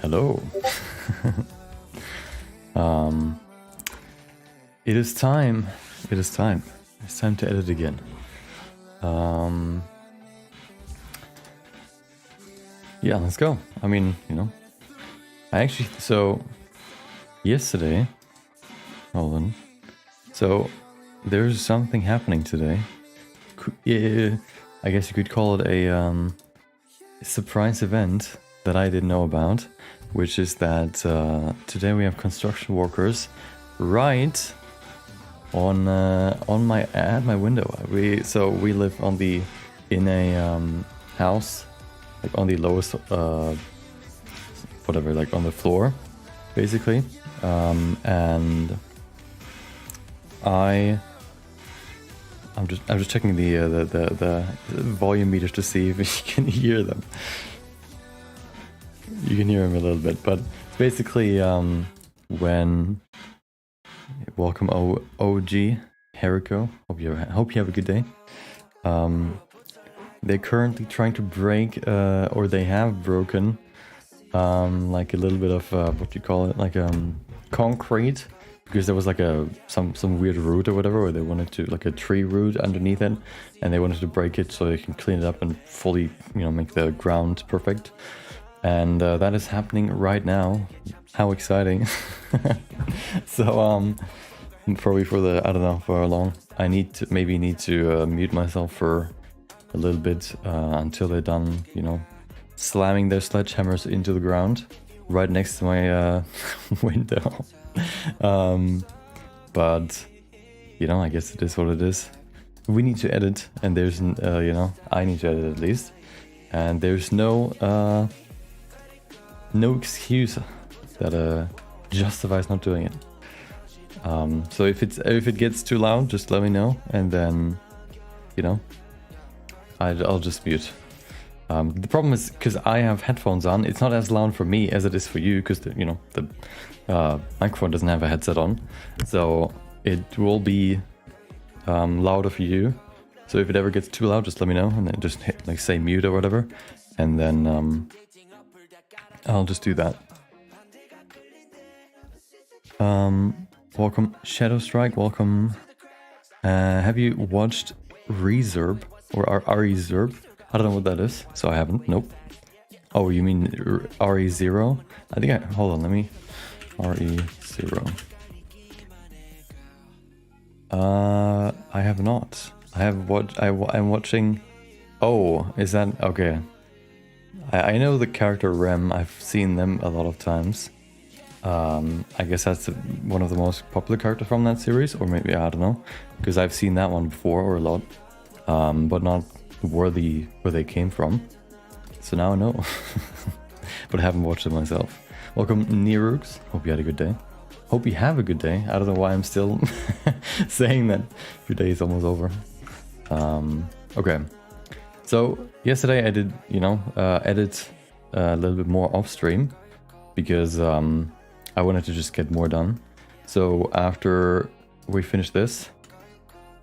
Hello. It is time. It is time. It's time to edit again. Yeah, let's go. I mean, you know, so yesterday, hold on. So there's something happening today. I guess you could call it a surprise event that I didn't know about, which is that today we have construction workers right on my window. We live in a house, like on the lowest whatever, like on the floor, basically, and I'm just checking the volume meters to see if you can hear them. You can hear them a little bit, but basically, when welcome OG Heriko. Hope you have a good day. They're currently trying to break, or they have broken, like a little bit of what you call it, like concrete, because there was like some weird root or whatever, or they wanted to, like a tree root underneath it, and they wanted to break it so they can clean it up and fully, you know, make the ground perfect. And that is happening right now. How exciting. So probably for how long I need to mute myself for a little bit until they're done, you know, slamming their sledgehammers into the ground right next to my window. But you know, I guess it is what it is. We need to edit, and there's you know, I need to edit at least, and there's no excuse that justifies not doing it. So if it gets too loud, just let me know, and then, you know, I'll just mute. The problem is, because I have headphones on, it's not as loud for me as it is for you, because you know, the microphone doesn't have a headset on, so it will be louder for you. So if it ever gets too loud, just let me know, and then just hit, like, say mute or whatever, and then I'll just do that. Welcome Shadow Strike, welcome. Have you watched Reserb or RE-Zerb? I don't know what that is, so I haven't. Nope. Oh, you mean RE0? I think hold on, let me RE0. I have not. I'm watching. Oh, is that okay? I know the character Rem. I've seen them a lot of times. I guess that's one of the most popular characters from that series, or maybe, I don't know, because I've seen that one before, or a lot, but not where they came from. So now I know, but I haven't watched it myself. Welcome Nerux. Hope you had a good day. Hope you have a good day. I don't know why I'm still saying that your day is almost over. Okay. So yesterday I did, you know, edit a little bit more off stream, because I wanted to just get more done. So after we finish this,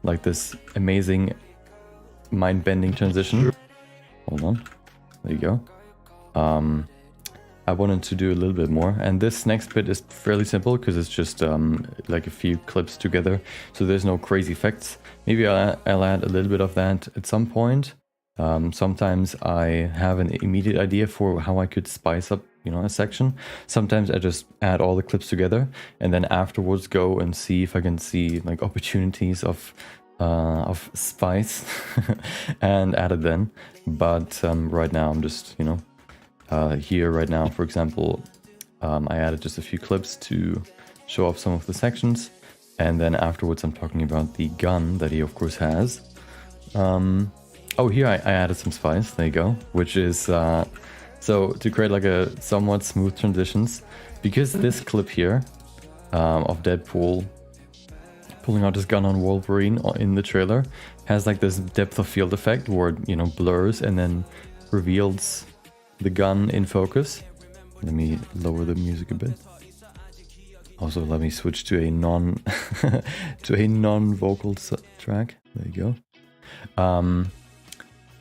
like this amazing mind-bending transition, hold on, there you go. I wanted to do a little bit more, and this next bit is fairly simple because it's just like a few clips together, so there's no crazy effects. Maybe I'll add a little bit of that at some point. Sometimes I have an immediate idea for how I could spice up, you know, a section. Sometimes I just add all the clips together, and then afterwards go and see if I can see like opportunities of spice and add it then. But right now I'm just, you know, here right now, for example, I added just a few clips to show off some of the sections, and then afterwards I'm talking about the gun that he of course has. Oh, here I added some spice, there you go, which is, so to create like a somewhat smooth transitions, because this clip here of Deadpool pulling out his gun on Wolverine in the trailer has like this depth of field effect where it, you know, blurs and then reveals the gun in focus. Let me lower the music a bit. Also, let me switch to a non-vocal track. There you go.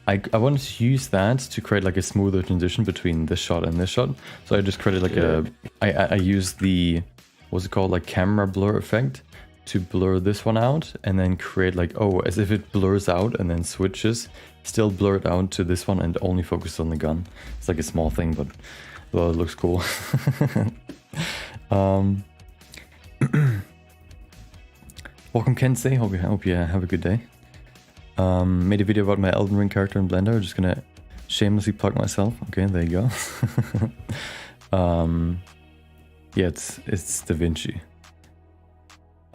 I wanted to use that to create like a smoother transition between this shot and this shot. So I just created like I used the, what's it called, like camera blur effect to blur this one out and then create like, oh, as if it blurs out and then switches, still blur it out to this one and only focus on the gun. It's like a small thing, but well, it looks cool. Welcome Kensei, hope you have a good day. Made a video about my Elden Ring character in Blender. Just gonna shamelessly plug myself. Okay, there you go. Yeah, it's Da Vinci.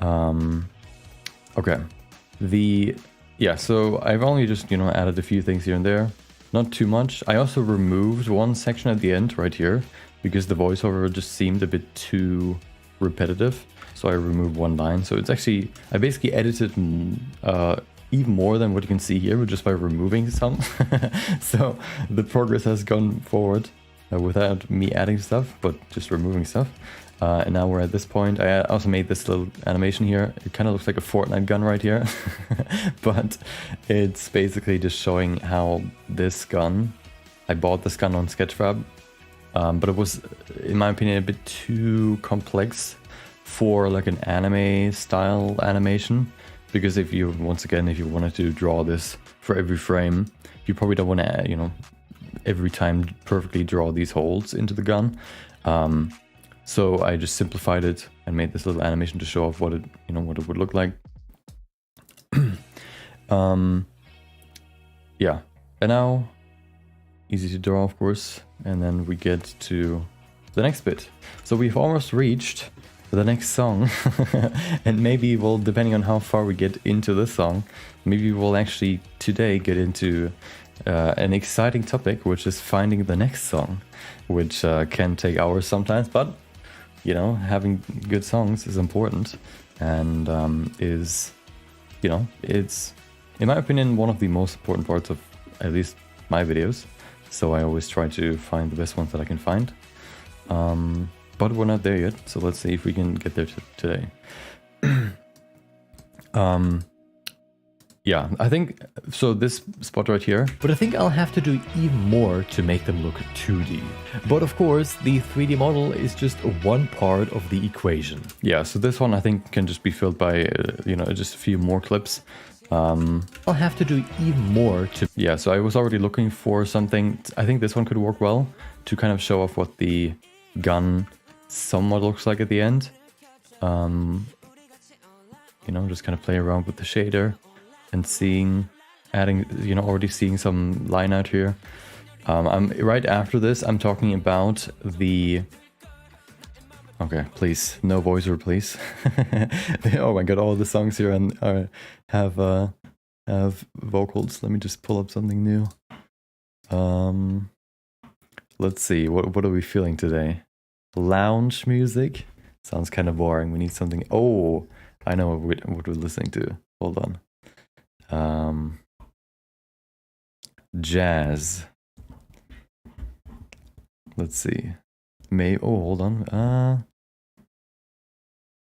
Okay. So I've only just, added a few things here and there. Not too much. I also removed one section at the end right here because the voiceover just seemed a bit too repetitive. So I removed one line. So it's actually, I basically edited even more than what you can see here, but just by removing some. So the progress has gone forward without me adding stuff, but just removing stuff. And now we're at this point. I also made this little animation here. It kind of looks like a Fortnite gun right here, but it's basically just showing how this gun, I bought this gun on Sketchfab, but it was, in my opinion, a bit too complex for like an anime style animation. Because if you wanted to draw this for every frame, you probably don't want to, every time perfectly draw these holes into the gun. So I just simplified it and made this little animation to show off what it would look like. Yeah, and now easy to draw, of course, and then we get to the next bit. So we've almost reached the next song, and maybe we'll, depending on how far we get into this song, maybe we'll actually today get into an exciting topic, which is finding the next song, which can take hours sometimes, but having good songs is important, and is, it's, in my opinion, one of the most important parts of at least my videos. So I always try to find the best ones that I can find. But we're not there yet, so let's see if we can get there today. Yeah, I think, so this spot right here, but I think I'll have to do even more to make them look 2D. But of course, the 3D model is just one part of the equation. Yeah, so this one I think can just be filled by, just a few more clips. I'll have to do even more to... Yeah, so I was already looking for something. I think this one could work well to kind of show off what the gun somewhat looks like at the end. Just kind of play around with the shader and already seeing some line out here. Right after this, I'm talking about the... Okay, please, no voiceover, please. Oh my god, all the songs here have vocals. Let me just pull up something new. Let's see, what are we feeling today? Lounge music? Sounds kind of boring. We need something... Oh, I know what we're listening to. Hold on. Jazz. Let's see. Hold on.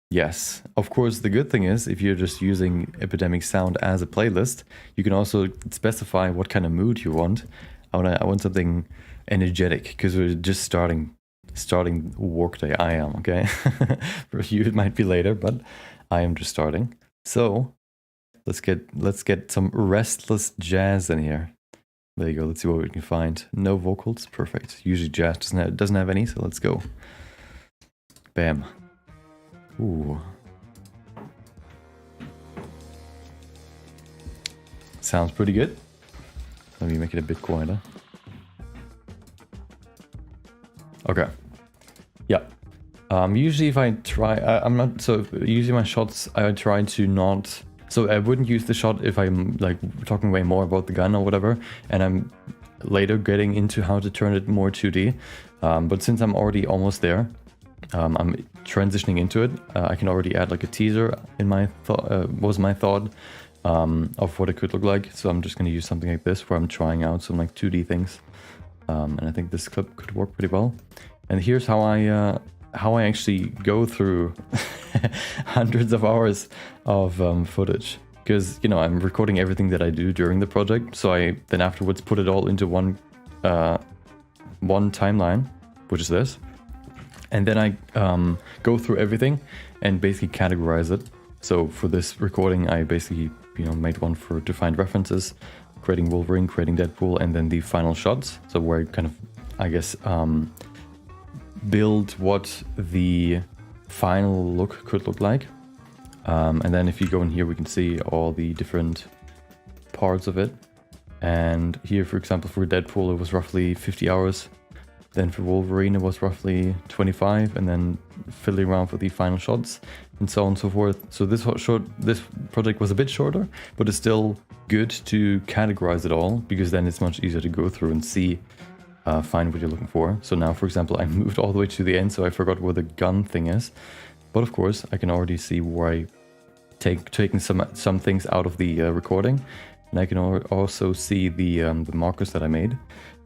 Yes, of course, the good thing is if you're just using Epidemic Sound as a playlist, you can also specify what kind of mood you want. I want something energetic because we're just starting workday. I am, okay? For you it might be later, but I am just starting. So let's get some restless jazz in here. There you go. Let's see what we can find. No vocals, perfect. Usually jazz doesn't have any, so let's go. Bam. Ooh. Sounds pretty good. Let me make it a bit quieter. Okay. Yeah. Usually if I try, usually my shots, I try to not, so I wouldn't use the shot if I'm like talking way more about the gun or whatever, and I'm later getting into how to turn it more 2D. But since I'm already almost there, I'm transitioning into it. I can already add like a teaser in my thought, of what it could look like. So I'm just going to use something like this where I'm trying out some like 2D things. And I think this clip could work pretty well. And here's how I actually go through hundreds of hours of footage. because, you know, I'm recording everything that I do during the project. So I then afterwards put it all into one timeline, which is this. And then I go through everything and basically categorize it. So for this recording, I basically, you know, made one to find references, creating Wolverine, creating Deadpool, and then the final shots. So where I kind of, I guess, build what the final look could look like. And then if you go in here, we can see all the different parts of it. And here, for example, for Deadpool, it was roughly 50 hours. Then for Wolverine, it was roughly 25, and then fiddling around with the final shots, and so on and so forth. So this project was a bit shorter, but it's still good to categorize it all, because then it's much easier to go through and see, find what you're looking for. So now, for example, I moved all the way to the end, so I forgot where the gun thing is. But of course, I can already see where I taken some things out of the recording, and I can also see the markers that I made.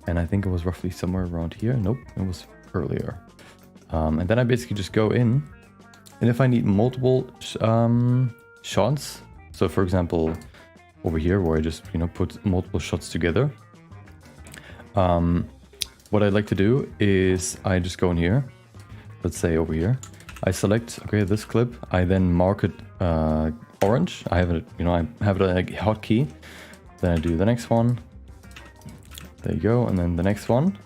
And I think it was roughly somewhere around here. Nope, it was earlier. And then I basically just go in, and if I need multiple shots, so for example, over here where I just, you know, put multiple shots together, what I'd like to do is I just go in here, let's say over here, I select, okay, this clip, I then mark it orange. I have it, you know, I have it a hotkey. Then I do the next one. There you go, and then the next one.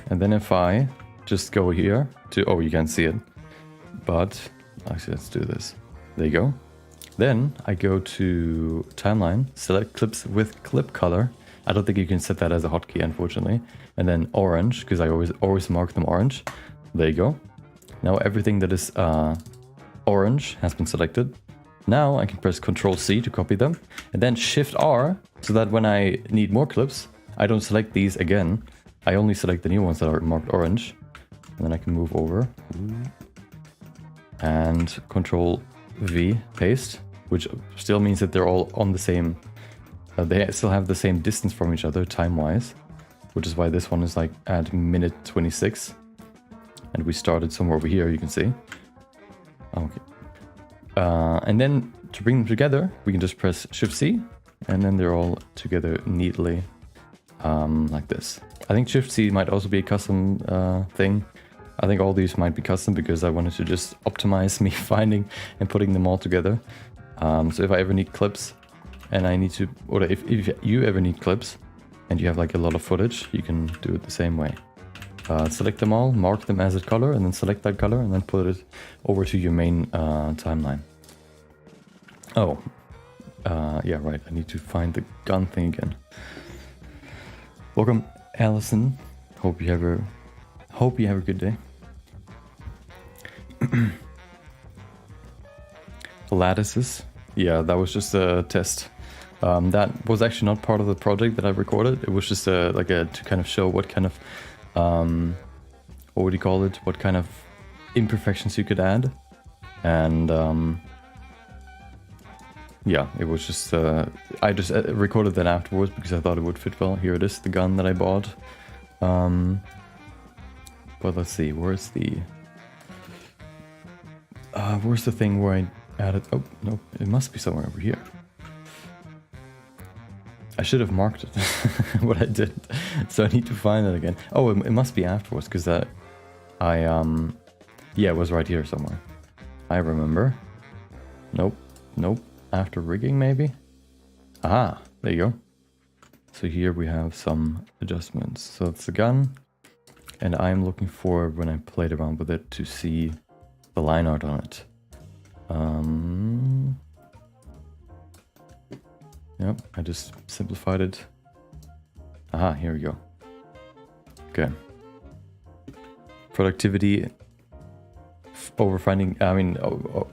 And then if I just go here to, oh, you can't see it, but actually let's do this. There you go. Then I go to timeline, select clips with clip color. I don't think you can set that as a hotkey, unfortunately. And then orange, because I always mark them orange. There you go. Now everything that is orange has been selected. Now I can press Ctrl C to copy them, and then Shift R, so that when I need more clips, I don't select these again. I only select the new ones that are marked orange. And then I can move over and Ctrl V, paste, which still means that they're all on the same, they still have the same distance from each other time-wise, which is why this one is like at minute 26. And we started somewhere over here, you can see. Okay. And then to bring them together, we can just press Shift C, and then they're all together neatly, like this. I think Shift C might also be a custom thing. I think all these might be custom because I wanted to just optimize me finding and putting them all together. So if I ever need clips and I need to, or if you ever need clips and you have like a lot of footage, you can do it the same way. Select them all, mark them as a color, and then select that color, and then put it over to your main timeline. Oh, yeah, right. I need to find the gun thing again. Welcome, Allison. Hope you have a good day. Lattices. Yeah, that was just a test. That was actually not part of the project that I recorded. It was just to kind of show what kind of what would you call it? What kind of imperfections you could add, and yeah, it was just I just recorded that afterwards because I thought it would fit well. Here it is, the gun that I bought. But let's see, where's the thing where I added? Oh no, it must be somewhere over here. I should have marked it, but I didn't. So I need to find it again. Oh, it must be afterwards, because yeah, it was right here somewhere. I remember. Nope. After rigging, maybe? Aha, there you go. So here we have some adjustments. So it's the gun, and I'm looking for, when I played around with it, to see the line art on it. Yep, I just simplified it. Aha, here we go. Okay. Productivity over finding,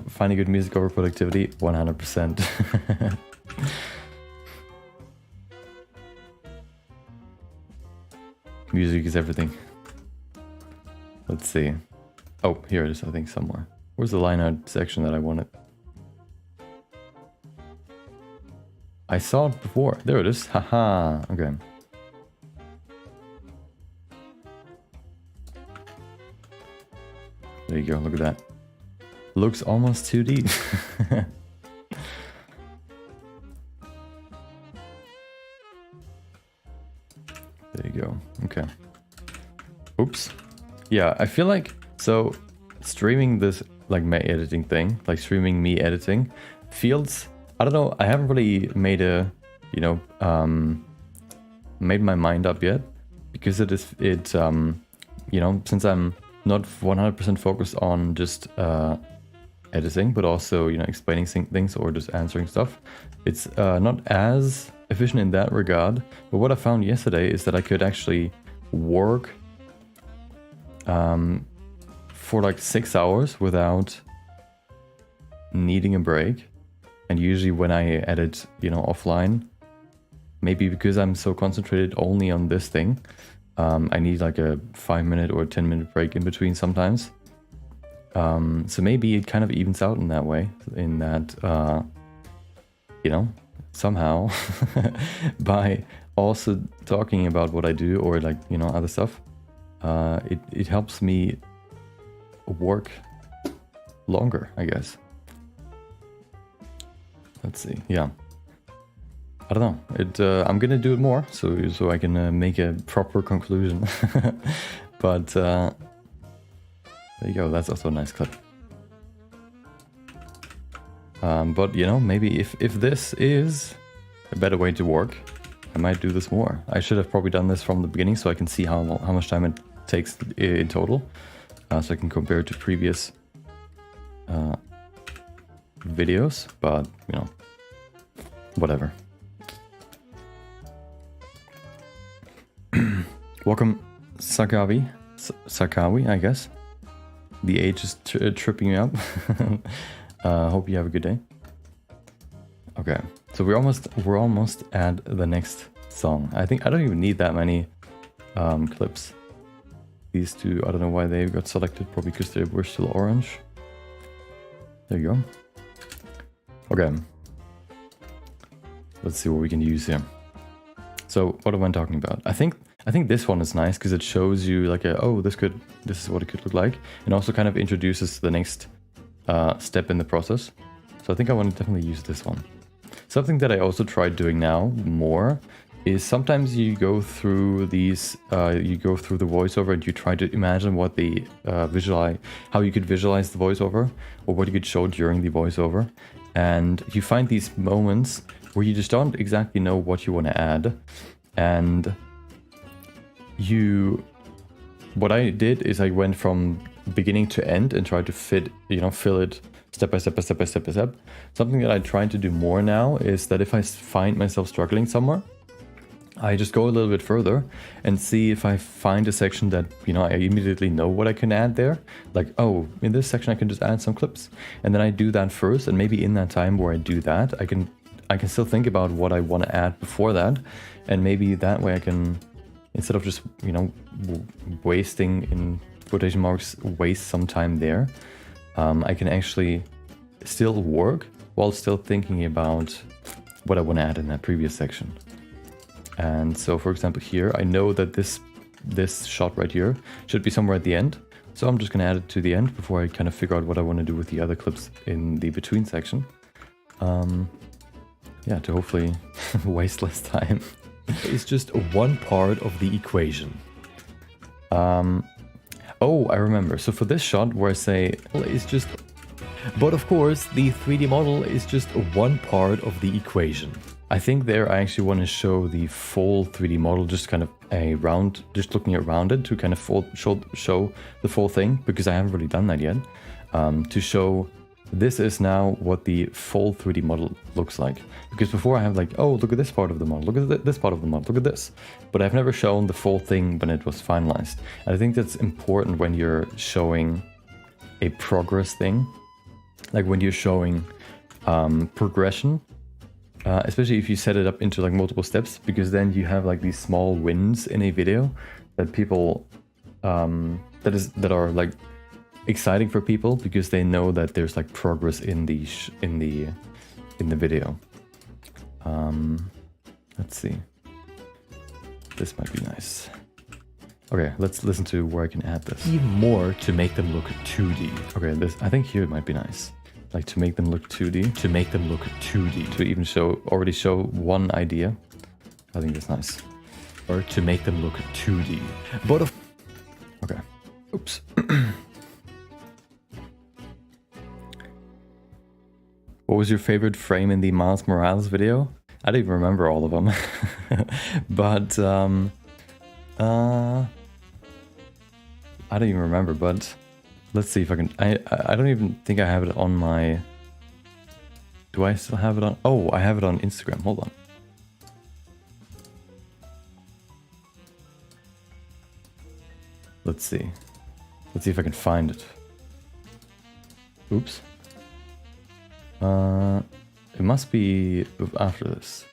finding good music over productivity, 100%. Music is everything. Let's see. Oh, here it is, I think, somewhere. Where's the line art section that I wanted? I saw it before. There it is. Haha. Okay. There you go. Look at that. Looks almost 2D. you go. Okay. Oops. Yeah, I feel like, so streaming this, like my editing thing, like streaming me editing, feels, I don't know, I haven't really made a, you know, made my mind up yet, because you know, since I'm not 100% focused on just editing, but also, you know, explaining things or just answering stuff, it's not as efficient in that regard. But what I found yesterday is that I could actually work for like 6 hours without needing a break. And usually when I edit, you know, offline, maybe because I'm so concentrated only on this thing, I need like a 5-minute or 10-minute break in between sometimes. So maybe it kind of evens out in that way, in that, you know, somehow by also talking about what I do or like, you know, other stuff, it helps me work longer, I guess. Let's see. Yeah. I don't know. I'm gonna do it more, so I can make a proper conclusion. But there you go. That's also a nice clip. But you know, maybe if this is a better way to work, I might do this more. I should have probably done this from the beginning, so I can see how much time it takes in total, so I can compare it to previous videos. But you know, whatever. Welcome, Sakawi, I guess. The age is tripping me up. Hope you have a good day. Okay, so we're almost at the next song. I think I don't even need that many clips. These two, I don't know why they got selected. Probably because they were still orange. There you go. Okay. Let's see what we can use here. So what am I talking about? I think this one is nice because it shows you like this is what it could look like, and also kind of introduces the next step in the process. So I think I want to definitely use this one. Something that I also tried doing now more is sometimes you go through these, you go through the voiceover and you try to imagine what the how you could visualize the voiceover or what you could show during the voiceover, and you find these moments where you just don't exactly know what you want to add. And what I did is I went from beginning to end and tried to fill it step by step. Something that I try to do more now is that if I find myself struggling somewhere, I just go a little bit further and see if I find a section that, you know, I immediately know what I can add there. Like, oh, in this section I can just add some clips. And then I do that first, and maybe in that time where I do that, I can still think about what I want to add before that. And maybe that way I can, instead of just, you know, wasting, in quotation marks, waste some time there, I can actually still work while still thinking about what I want to add in that previous section. And so, for example, here, I know that this shot right here should be somewhere at the end. So I'm just going to add it to the end before I kind of figure out what I want to do with the other clips in the between section. Yeah, to hopefully waste less time. It's just one part of the equation. Oh, I remember. So for this shot where I say, well, it's just... But of course, the 3D model is just one part of the equation. I think there I actually want to show the full 3D model, just kind of just looking around it to kind of show the full thing, because I haven't really done that yet. To show this is now what the full 3D model looks like. Because before I have like, oh, look at this part of the model, look at this part of the model, look at this. But I've never shown the full thing when it was finalized. And I think that's important when you're showing a progress thing. Like when you're showing progression, especially if you set it up into like multiple steps, because then you have like these small wins in a video that people, that are like exciting for people because they know that there's like progress in the video. Let's see. This might be nice. Okay, let's listen to where I can add this. Even more to make them look 2D. Okay, I think here it might be nice. Like to make them look 2D. To make them look 2D. To even already show one idea. I think that's nice. or to make them look 2D. But of Okay. Oops. What was your favorite frame in the Miles Morales video? I don't even remember all of them. But, I don't even remember, but let's see if I can... I don't even think I have it on my... Do I still have it on... Oh, I have it on Instagram. Hold on. Let's see. Let's see if I can find it. Oops. It must be after this.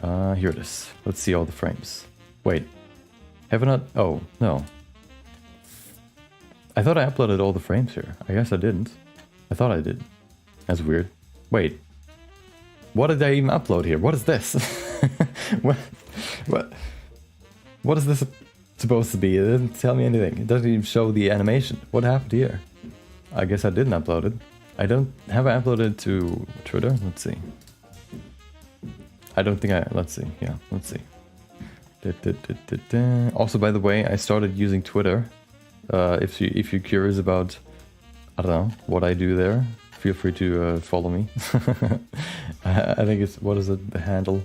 Here it is. Let's see all the frames. Wait. Have I not? Oh, no. I thought I uploaded all the frames here. I guess I didn't. I thought I did. That's weird. Wait. What did I even upload here? What is this? What is this supposed to be? It doesn't tell me anything. It doesn't even show the animation. What happened here? I guess I didn't upload it. I don't... Have I uploaded to Twitter? Let's see. I don't think I... Let's see. Yeah, let's see. Also, by the way, I started using Twitter. If you're curious about... I don't know, what I do there, feel free to follow me. I think it's... What is it? The handle?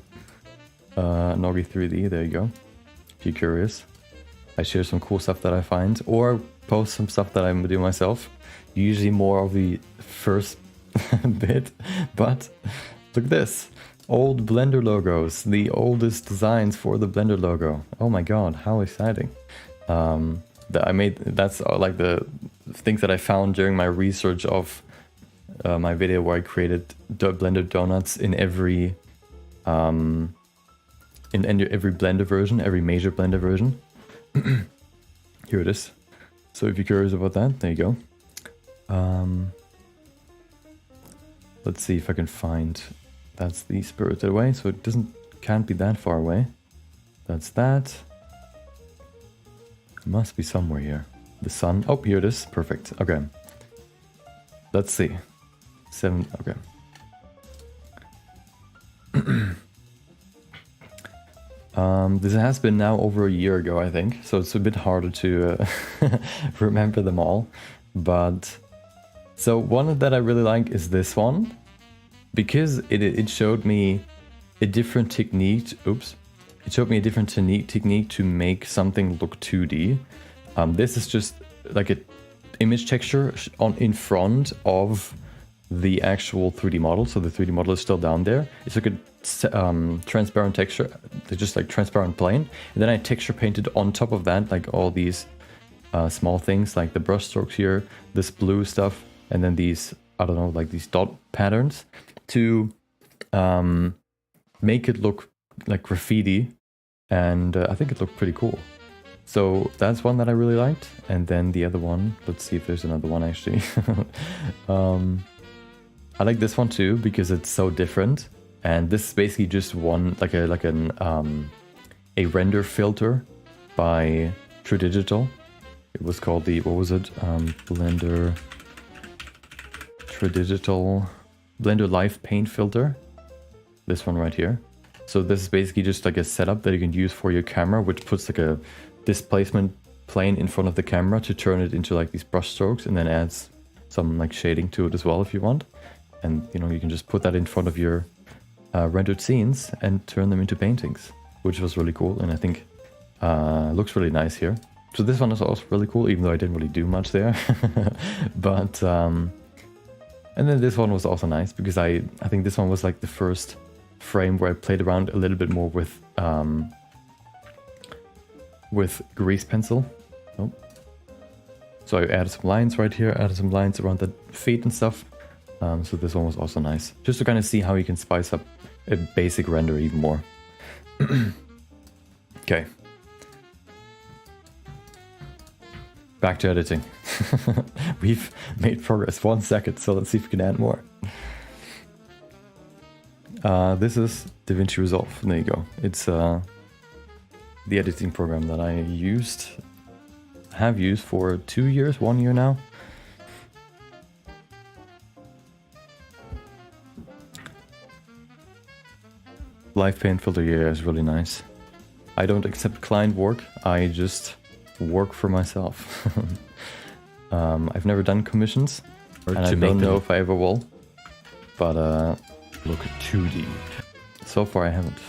Noggy3D. There you go. If you're curious. I share some cool stuff that I find. Or post some stuff that I'm doing myself. Usually more of the first bit, but look at this. Old Blender logos, the oldest designs for the Blender logo. Oh my god, how exciting. That's like the things that I found during my research of my video where I created Blender donuts in every every Blender version, every major Blender version. Here it is. So if you're curious about that, there you go. Let's see if I can find... That's the Spirited Away, so it can't be that far away. That's that. It must be somewhere here. The sun. Oh, here it is. Perfect. Okay. Let's see. 7. Okay. This has been now over a year ago, I think, so it's a bit harder to remember them all. But so one that I really like is this one, because it showed me a different technique. Oops, it showed me a different technique to make something look 2D. This is just like an image texture in front of the actual 3D model, so the 3D model is still down there. It's like a transparent texture, just like transparent plane, and then I texture painted on top of that, like all these small things, like the brush strokes here, this blue stuff, and then these, I don't know, like these dot patterns to make it look like graffiti, and I think it looked pretty cool. So that's one that I really liked, and then the other one, let's see if there's another one actually. I like this one too because it's so different, and this is basically just one a render filter by True Digital. It was called the, what was it? Blender True Digital Blender Live Paint Filter. This one right here. So this is basically just like a setup that you can use for your camera, which puts like a displacement plane in front of the camera to turn it into like these brush strokes, and then adds some like shading to it as well if you want. And you know, you can just put that in front of your rendered scenes and turn them into paintings, which was really cool, and I think looks really nice here. So this one is also really cool, even though I didn't really do much there. But and then this one was also nice because I think this one was like the first frame where I played around a little bit more with grease pencil. Oh. So I added some lines right here, added some lines around the feet and stuff. So this one was also nice, just to kind of see how you can spice up a basic render even more. Okay. Back to editing. We've made progress 1 second, so let's see if we can add more. This is DaVinci Resolve. There you go. It's the editing program that I have used for 2 years, 1 year now. Live paint filter, yeah, is really nice. I don't accept client work, I just work for myself. I've never done commissions, and I don't know if I ever will, but look 2D. So far I haven't.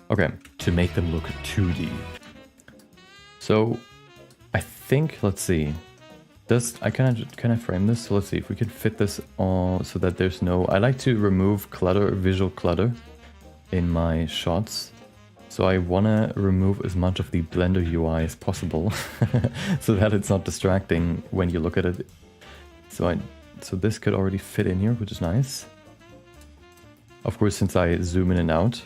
Okay. To make them look 2D. So, I think, let's see. Can I frame this? So let's see if we can fit this on so that there's no... I like to remove clutter, visual clutter in my shots. So I want to remove as much of the Blender UI as possible so that it's not distracting when you look at it. So this could already fit in here, which is nice. Of course, since I zoom in and out.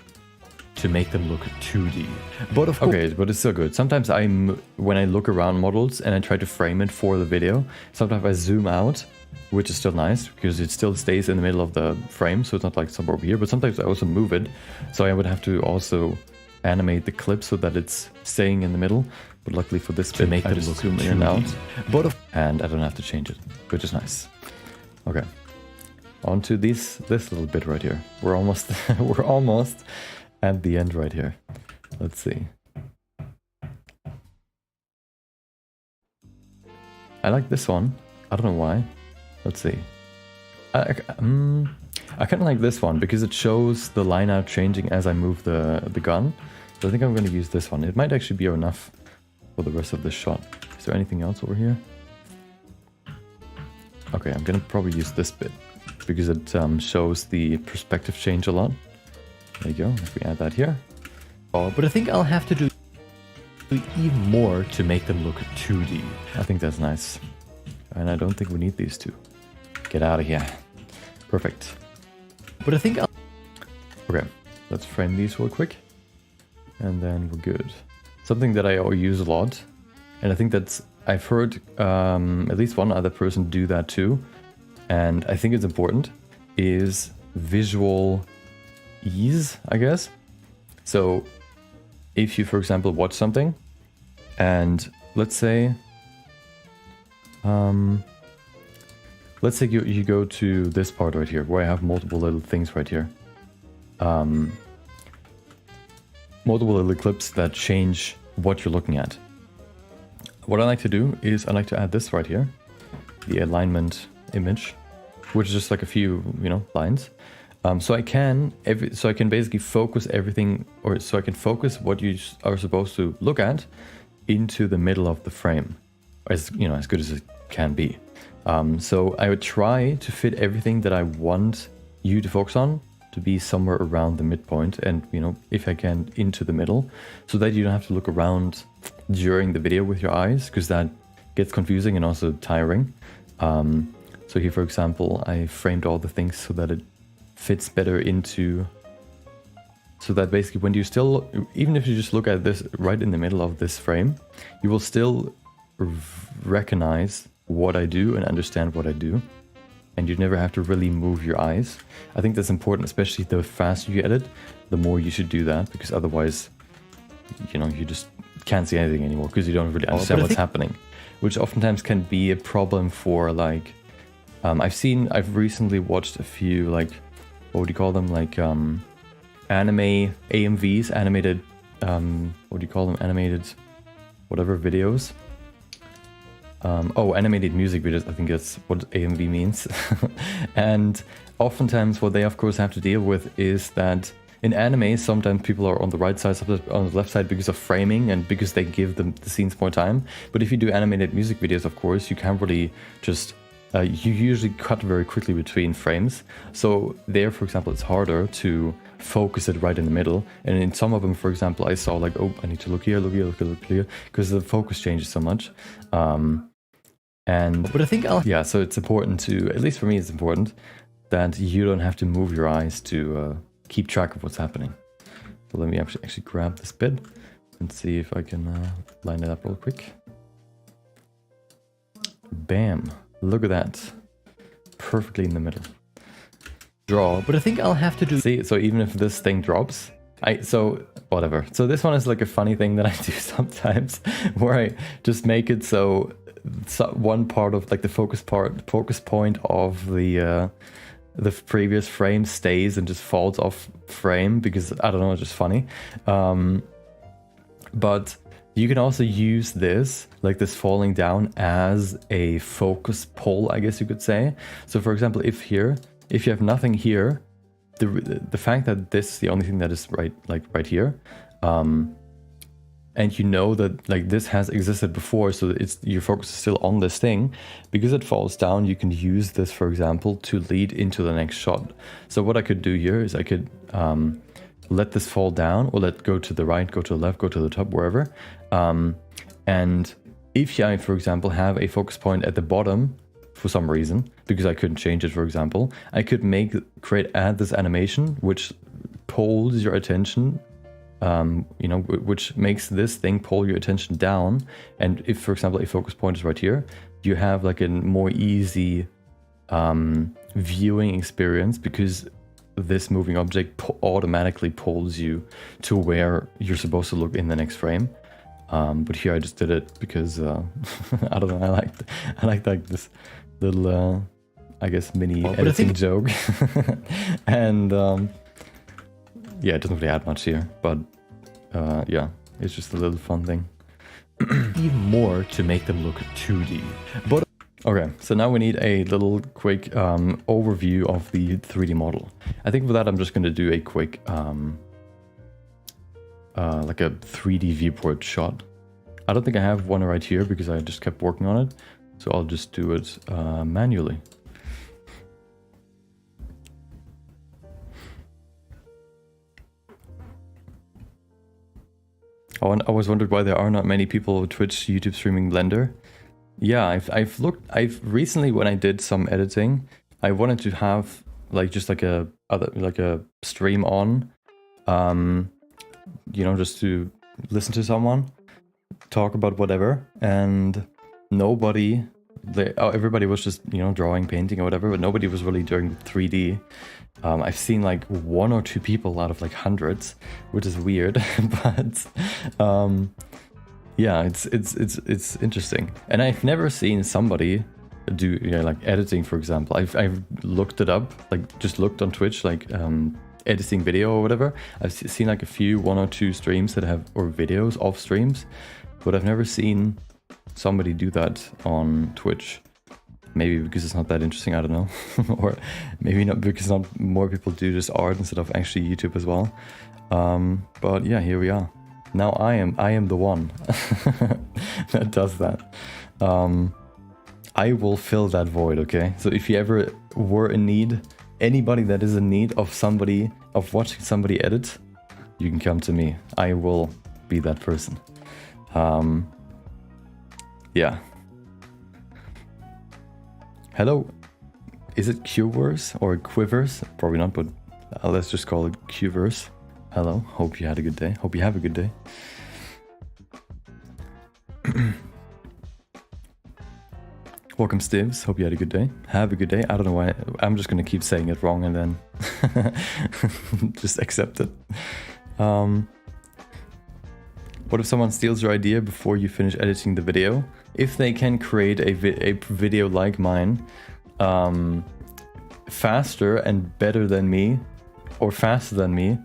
To make them look 2D. But of course... Okay, but it's still good. Sometimes when I look around models and I try to frame it for the video, sometimes I zoom out, which is still nice because it still stays in the middle of the frame, so it's not like somewhere over here, but sometimes I also move it. So I would have to also animate the clip so that it's staying in the middle. But luckily for this bit, I just zoom in and out, and I don't have to change it, which is nice. Okay, on to this little bit right here. We're almost at the end right here. Let's see. I like this one. I don't know why. Let's see. I kind of like this one because it shows the line out changing as I move the gun. So I think I'm going to use this one. It might actually be enough for the rest of this shot. Is there anything else over here? Okay, I'm going to probably use this bit because it shows the perspective change a lot. There you go, if we add that here. Oh, but I think I'll have to do even more to make them look 2D. I think that's nice. And I don't think we need these two. Get out of here. Perfect. But I think I'll... Okay, let's frame these real quick. And then we're good. Something that I use a lot, and I think I've heard at least one other person do that too, and I think it's important, is visual ease, I guess. So if you, for example, watch something and let's say you go to this part right here where I have multiple little things right here, multiple little clips that change what you're looking at. What I like to do is I like to add this right here, the alignment image, which is just like a few, lines. So I can basically focus everything, or so I can focus what you are supposed to look at into the middle of the frame, as good as it can be. So I would try to fit everything that I want you to focus on to be somewhere around the midpoint, and if I can, into the middle, so that you don't have to look around during the video with your eyes, because that gets confusing and also tiring. So here, for example, I framed all the things so that it fits better into, so that basically when you still, even if you just look at this right in the middle of this frame, you will still recognize what I do and understand what I do, and you never have to really move your eyes. I think that's important, especially the faster you edit, the more you should do that, because otherwise, you just can't see anything anymore because you don't really understand what's happening, which oftentimes can be a problem for like, I've recently watched a few, like, what would you call them? Like anime AMVs, animated, what do you call them? Animated, whatever videos. Animated music videos, I think that's what AMV means. And oftentimes what they of course have to deal with is that in anime, sometimes people are on the right side, on the left side because of framing and because they give the scenes more time. But if you do animated music videos, of course, you can't really just you usually cut very quickly between frames. So there, for example, it's harder to focus it right in the middle. And in some of them, for example, I saw like, oh, I need to look here, look here, look here, because the focus changes so much. But I think so it's important to, at least for me, it's important that you don't have to move your eyes to keep track of what's happening. So let me actually grab this bit and see if I can line it up real quick. Bam. Look at that. Perfectly in the middle. Draw. But I think I'll have to do... See, so even if this thing drops, whatever. So this one is like a funny thing that I do sometimes, where I just make it so one part of like the focus point of the previous frame stays and just falls off frame because, I don't know, it's just funny. But you can also use this, like this falling down, as a focus pull, I guess you could say. So for example, if you have nothing here, the fact that this is the only thing that is right here, and you know that like this has existed before, so your focus is still on this thing, because it falls down, you can use this, for example, to lead into the next shot. So what I could do here is I could let this fall down, or let go to the right, go to the left, go to the top, wherever. And if I, for example, have a focus point at the bottom for some reason, because I couldn't change it, for example, I could add this animation, which pulls your attention, which makes this thing pull your attention down. And if, for example, a focus point is right here, you have like a more easy viewing experience, because this moving object automatically pulls you to where you're supposed to look in the next frame. But here I just did it because I don't know, I liked like this little I guess mini editing joke. And yeah, it doesn't really add much here, but yeah, it's just a little fun thing. Even more to make them look 2D. But okay, so now we need a little quick overview of the 3D model. I think for that I'm just going to do a quick like a 3D viewport shot. I don't think I have one right here because I just kept working on it, so I'll just do it manually. Oh, and I was wondering why there are not many people on Twitch, YouTube streaming Blender. Yeah, I've recently, when I did some editing, I wanted to have like just like a stream on, you know, just to listen to someone talk about whatever, and everybody was just, you know, drawing, painting or whatever, but nobody was really doing 3D. I've seen like 1 or 2 people out of like hundreds, which is weird, but yeah, it's interesting. And I've never seen somebody do, you know, like editing, for example. I've looked it up, like just looked on Twitch, like editing video or whatever. I've seen like a few 1 or 2 streams that have, or videos of streams, but I've never seen somebody do that on Twitch. Maybe because it's not that interesting, I don't know. Or maybe not because not more people do just art instead of actually YouTube as well. But yeah, here we are. Now I am the one that does that. I will fill that void, okay? So if you ever were in need, anybody that is in need of somebody, of watching somebody edit, you can come to me. I will be that person. Yeah. Hello. Is it Qverse or Quivers? Probably not, but let's just call it Qverse. Hello. Hope you had a good day. Hope you have a good day. Welcome, Stivs. Hope you had a good day. Have a good day. I don't know why. I'm just going to keep saying it wrong and then just accept it. What if someone steals your idea before you finish editing the video? If they can create a video like mine, faster and better than me, or faster than me,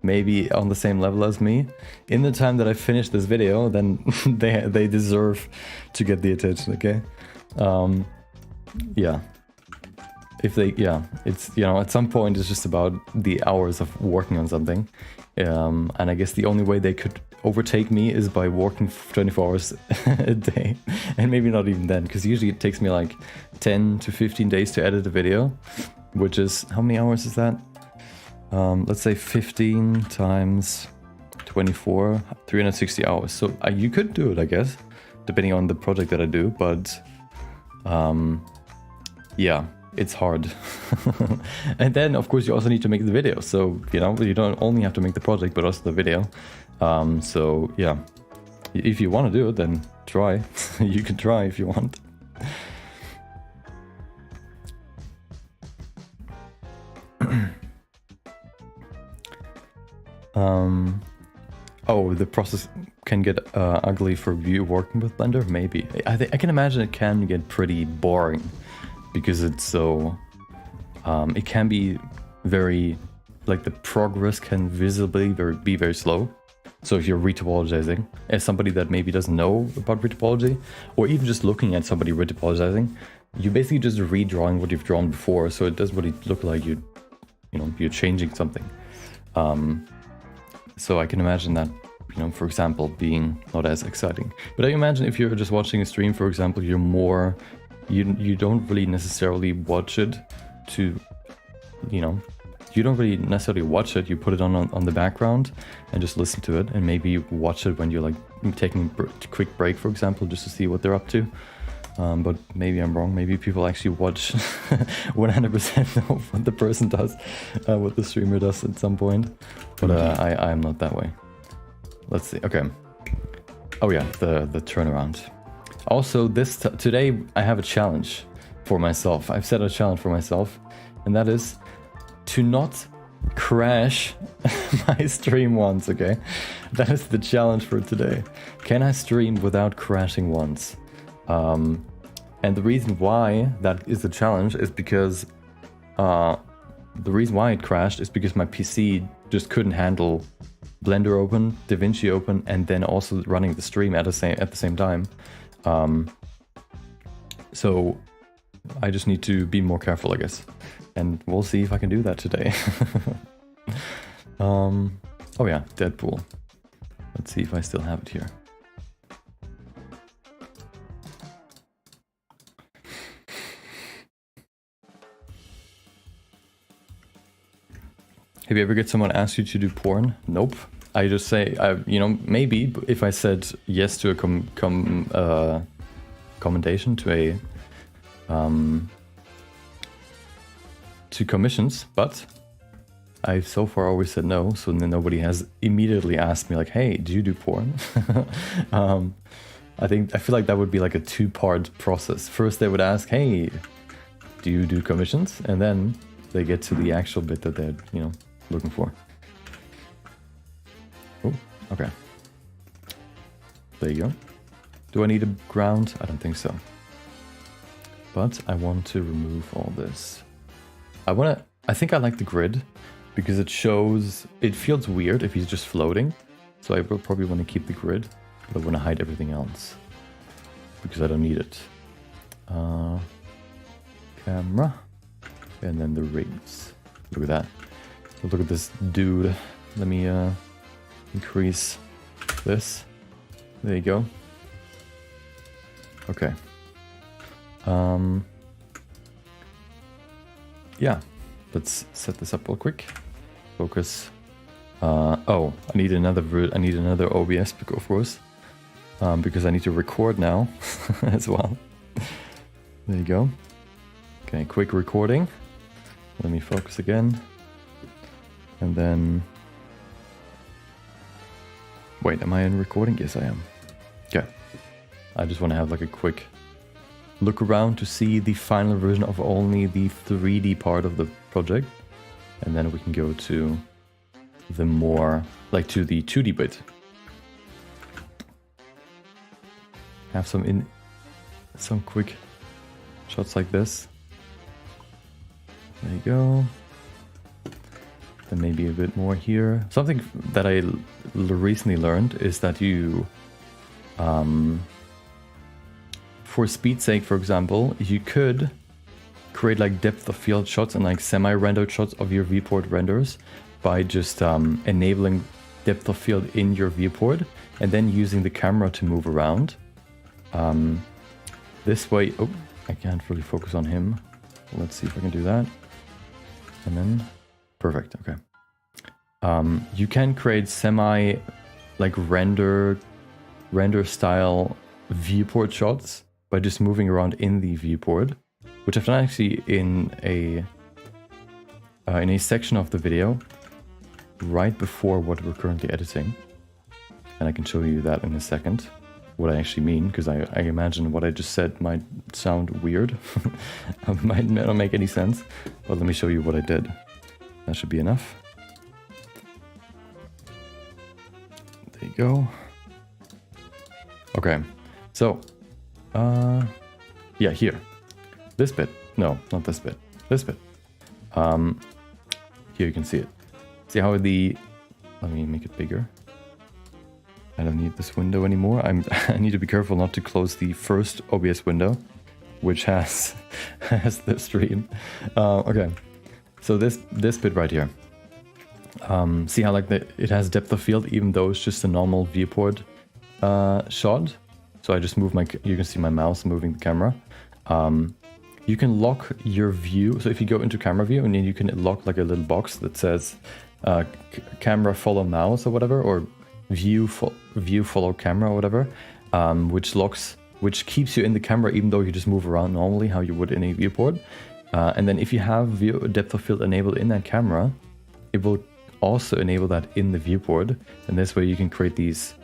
maybe on the same level as me, in the time that I finish this video, then they deserve to get the attention, okay? Yeah. If they, yeah, it's, you know, at some point it's just about the hours of working on something. And I guess the only way they could overtake me is by working 24 hours a day, and maybe not even then, because usually it takes me like 10 to 15 days to edit a video, which is, how many hours is that? Let's say 15 times 24, 360 hours. So you could do it, I guess, depending on the project that I do, but yeah, it's hard. And then of course you also need to make the video, so you know, you don't only have to make the project but also the video. So yeah, if you want to do it, then try. You can try if you want. Oh, the process can get ugly for you working with Blender? Maybe. I can imagine it can get pretty boring because it's so it can be very, like the progress can visibly be very slow. So if you're retopologizing, as somebody that maybe doesn't know about retopology, or even just looking at somebody retopologizing, you're basically just redrawing what you've drawn before, so it doesn't really look like you're changing something. So I can imagine that, for example, being not as exciting. But I imagine if you're just watching a stream, for example, you're more, you don't really necessarily watch it to, you don't really necessarily watch it, you put it on the background and just listen to it, and maybe watch it when you're like taking a quick break, for example, just to see what they're up to. But maybe I'm wrong, maybe people actually watch 100% of what the person does, what the streamer does at some point. But I'm not that way. Let's see, okay. Oh yeah, the turnaround. Also, today I have a challenge for myself. I've set a challenge for myself, and that is to not crash my stream once, okay? That is the challenge for today. Can I stream without crashing once? And the reason why that is the challenge is because the reason why it crashed is because my PC just couldn't handle Blender open, DaVinci open, and then also running the stream at the same time. So I just need to be more careful, I guess. And we'll see if I can do that today. Oh yeah, Deadpool. Let's see if I still have it here. Have you ever get someone ask you to do porn? Nope. I just say, maybe if I said yes to a commendation, to to commissions, but I've so far always said no, so then nobody has immediately asked me like, hey, do you do porn? I feel like that would be like a two-part process. First they would ask, hey, do you do commissions? And then they get to the actual bit that they're, looking for. Oh, okay. There you go. Do I need a ground? I don't think so. But I want to remove all this. I think I like the grid because it feels weird if he's just floating. So I will probably want to keep the grid, but I want to hide everything else because I don't need it. Camera, and then the rings. Look at that. Look at this dude. Let me increase this. There you go. Okay. Yeah, let's set this up real quick. Focus. Oh, I need another OBS, of course, because I need to record now as well. There you go. Okay, quick recording. Let me focus again. And then... Wait, am I in recording? Yes, I am. Okay. I just want to have like a quick look around to see the final version of only the 3D part of the project. And then we can go to the more, like to the 2D bit. Have some quick shots like this. There you go. Then maybe a bit more here. Something that I recently learned is that you, for speed's sake, for example, you could create like depth of field shots and like semi-rendered shots of your viewport renders by just enabling depth of field in your viewport and then using the camera to move around. This way, oh, I can't really focus on him. Let's see if I can do that. And then, perfect, okay. You can create semi, like render style viewport shots by just moving around in the viewport, which I've done actually in a section of the video right before what we're currently editing. And I can show you that in a second, what I actually mean, because I imagine what I just said might sound weird. It might not make any sense, but let me show you what I did. That should be enough. There you go. Okay, so, yeah, here. This bit. No, not this bit. This bit. Here you can see it. See how the... Let me make it bigger. I don't need this window anymore. I need to be careful not to close the first OBS window, which has the stream. Okay, so this bit right here. See how like it has depth of field, even though it's just a normal viewport shot. So I just move you can see my mouse moving the camera. You can lock your view. So if you go into camera view, and then you can lock like a little box that says camera follow mouse or whatever, or view follow camera or whatever, which keeps you in the camera even though you just move around normally how you would in a viewport. And then if you have depth of field enabled in that camera, it will also enable that in the viewport, and this way you can create these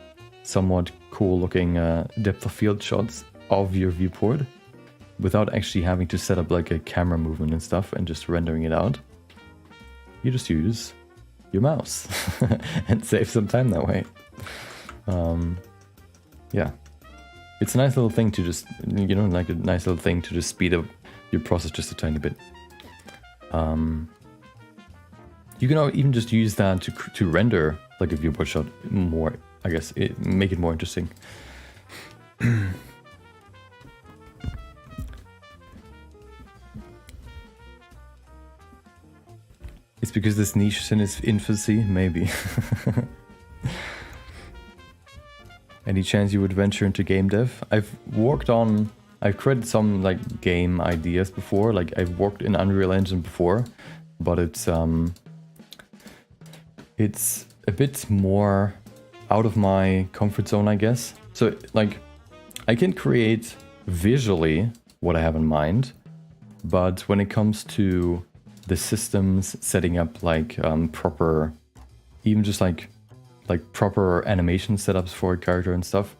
somewhat cool looking depth of field shots of your viewport without actually having to set up like a camera movement and stuff and just rendering it out. You just use your mouse and save some time that way. Yeah, it's a nice little thing to just, you know, like a nice little thing to just speed up your process just a tiny bit. You can even just use that to render like a viewport shot more, I guess, make it more interesting. It's because this niche is in its infancy, maybe. Any chance you would venture into game dev? I've created some like game ideas before, like I've worked in Unreal Engine before, but it's a bit more out of my comfort zone, I guess. So like I can create visually what I have in mind, but when it comes to the systems, setting up like proper, even just like proper animation setups for a character and stuff,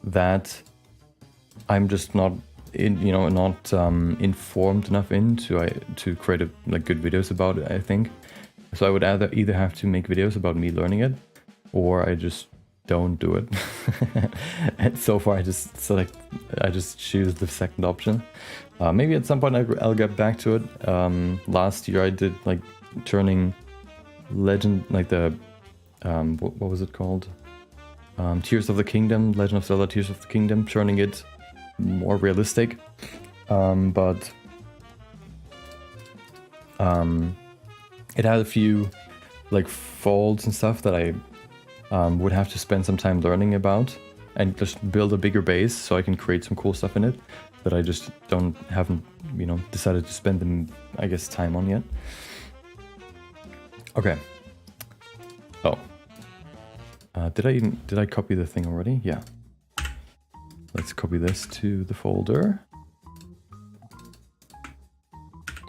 that I'm just not informed enough in to create like good videos about it, I think. So I would either have to make videos about me learning it, or I just don't do it. And so far I just choose the second option. Maybe at some point I'll get back to it. Last year I did like turning Legend, like the what was it called? Tears of the Kingdom, Legend of Zelda Tears of the Kingdom, turning it more realistic. But it had a few like faults and stuff that I would have to spend some time learning about and just build a bigger base so I can create some cool stuff in it that I just haven't decided to spend them, I guess, time on yet. Okay. Oh. Did I copy the thing already? Yeah. Let's copy this to the folder.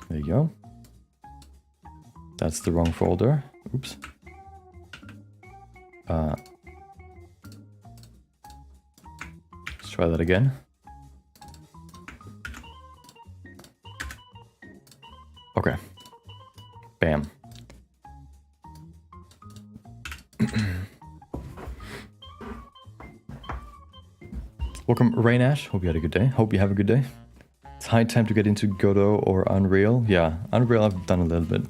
There you go. That's the wrong folder. Oops. Let's try that again. Okay. Bam. Welcome, Rainash. Hope you had a good day. Hope you have a good day. It's high time to get into Godot or Unreal. Yeah, Unreal I've done a little bit.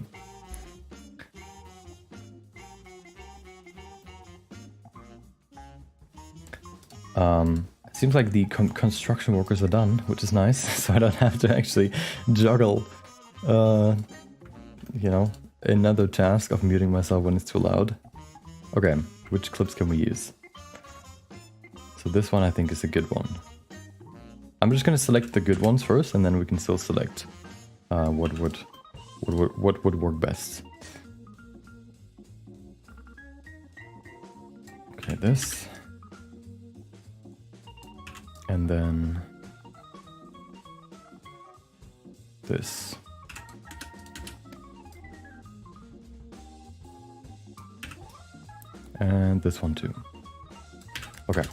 Seems like the construction workers are done, which is nice, so I don't have to actually juggle, another task of muting myself when it's too loud. Okay, which clips can we use? So this one I think is a good one. I'm just gonna select the good ones first, and then we can still select what would work best. Okay, this. And then this. And this one too. Okay.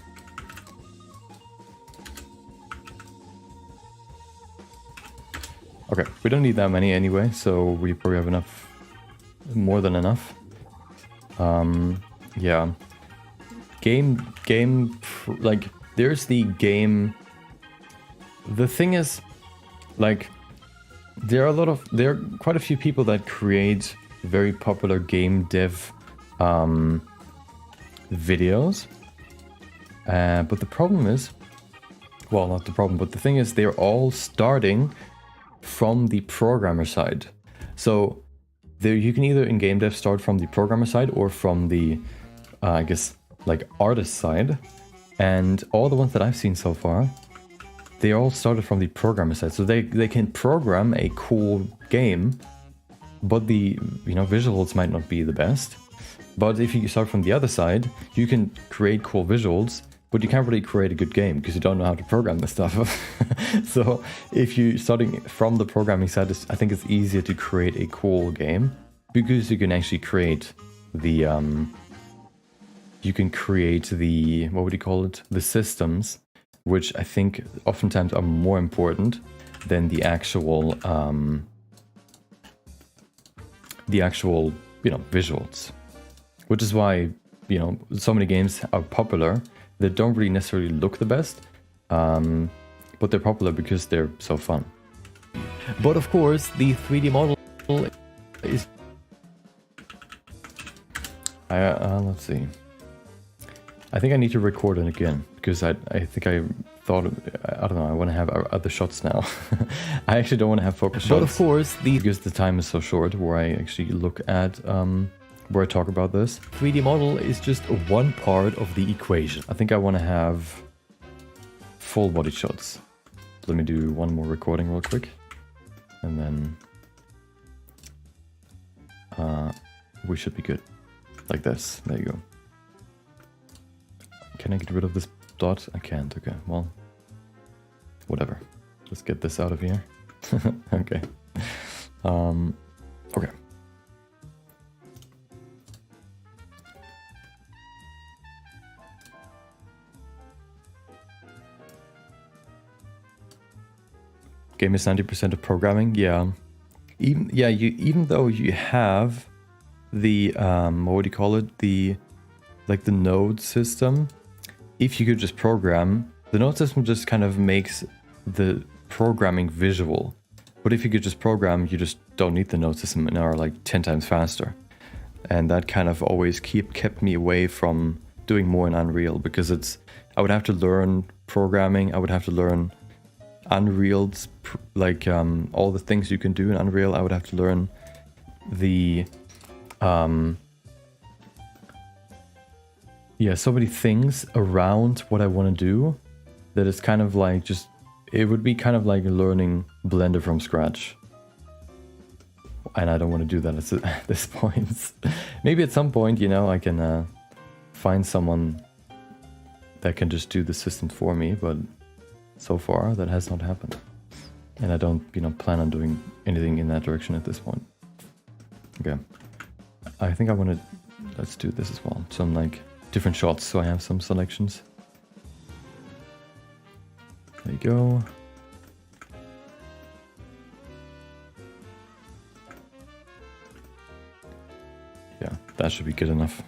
Okay, we don't need that many anyway, so we probably have enough, more than enough. Yeah. Like, there's the game. The thing is, like, there are quite a few people that create very popular game dev videos. But the problem is, well, not the problem, but the thing is they're all starting from the programmer side. So there you can either in game dev start from the programmer side or from the, I guess, like artist side. And all the ones that I've seen so far, they all started from the programmer side. So they can program a cool game, but the visuals might not be the best. But if you start from the other side, you can create cool visuals, but you can't really create a good game because you don't know how to program this stuff. So if you're starting from the programming side, I think it's easier to create a cool game because you can actually create the, what would you call it? The systems, which I think oftentimes are more important than the actual visuals. Which is why, so many games are popular that don't really necessarily look the best, but they're popular because they're so fun. But of course, the 3D model is... let's see. I think I need to record it again, because I think I thought, I don't know, I want to have other shots now. I actually don't want to have focus shots. But of course, because the time is so short where I actually look at, where I talk about this. 3D model is just one part of the equation. I think I want to have full body shots. Let me do one more recording real quick. And then we should be good. Like this. There you go. Can I get rid of this dot? I can't. Okay, well, whatever. Let's get this out of here. Okay. Okay. Game is 90% of programming. Yeah. Even though you have the what would you call it? The node system. If you could just program, the node system just kind of makes the programming visual. But if you could just program, you just don't need the node system and are like 10 times faster. And that kind of always kept me away from doing more in Unreal, because I would have to learn programming, I would have to learn Unreal's all the things you can do in Unreal. I would have to learn the so many things around what I want to do that it's kind of like it would be kind of like learning Blender from scratch. And I don't want to do that at this point. Maybe at some point, I can find someone that can just do the system for me, but so far that has not happened. And I don't, plan on doing anything in that direction at this point. Okay. I think let's do this as well. Some different shots, so I have some selections. There you go. Yeah, that should be good enough.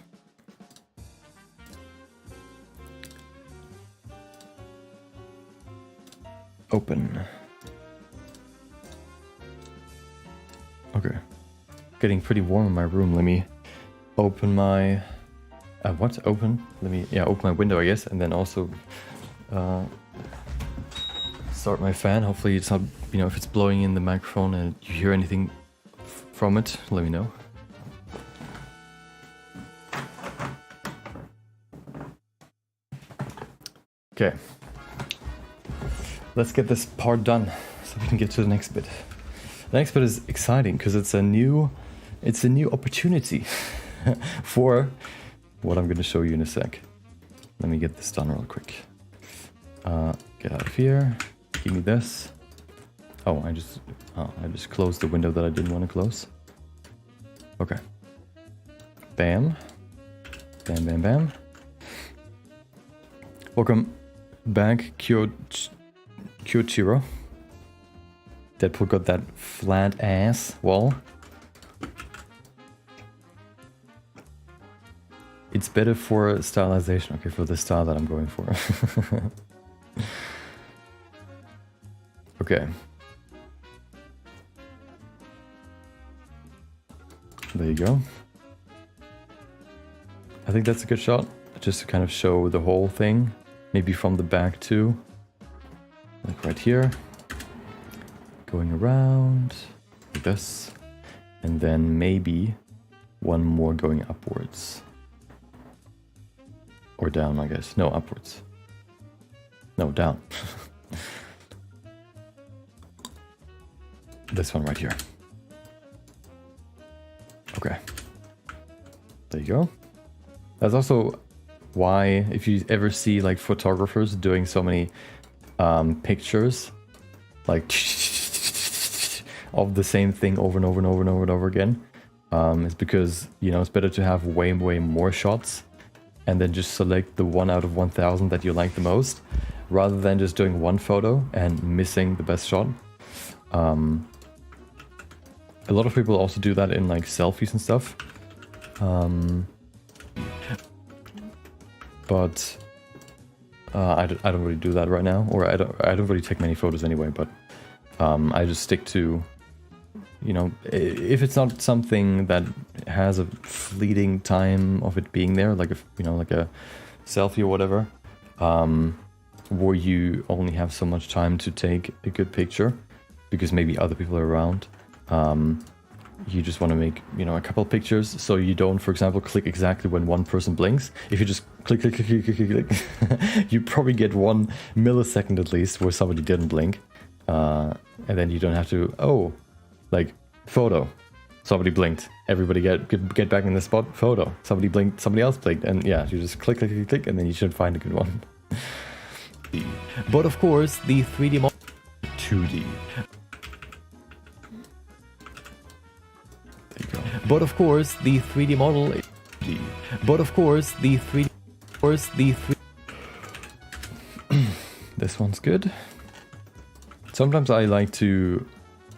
Open. Okay. Getting pretty warm in my room. Let me open my... what? Open? Open my window, I guess, and then also start my fan. Hopefully it's not, if it's blowing in the microphone and you hear anything from it, let me know. Okay. Let's get this part done so we can get to the next bit. The next bit is exciting because it's a new opportunity for what I'm going to show you in a sec. Let me get this done real quick. Get out of here. Give me this. Oh, I just closed the window that I didn't want to close. Okay. Bam. Bam, bam, bam. Welcome back, Kyochiro. Deadpool got that flat ass wall. It's better for stylization. Okay, for the style that I'm going for. Okay. There you go. I think that's a good shot, just to kind of show the whole thing. Maybe from the back too. Like right here. Going around like this. And then maybe one more going upwards. Or down, I guess. No, upwards. No, down. This one right here. Okay. There you go. That's also why, if you ever see like photographers doing so many pictures, like of the same thing over and over and over and over and over again, it's because, you know, it's better to have way more shots and then just select the 1 out of 1,000 that you like the most, rather than just doing one photo and missing the best shot. A lot of people also do that in like selfies and stuff. But I don't really do that right now, or I don't really take many photos anyway. But I just stick to, you know, if it's not something that has a fleeting time of it being there, like like a selfie or whatever, where you only have so much time to take a good picture, because maybe other people are around. You just want to make, you know, a couple of pictures, so you don't, for example, click exactly when one person blinks. If you just click, you probably get 1 millisecond at least where somebody didn't blink, and then you don't have to, oh, like photo, somebody blinked, everybody get back in the spot, photo, somebody blinked, somebody else blinked, and yeah, you just click, and then you should find a good one. But of course, the 3D model 2D. But of course, the 3D model. But of course, the 3D. This one's good. Sometimes I like to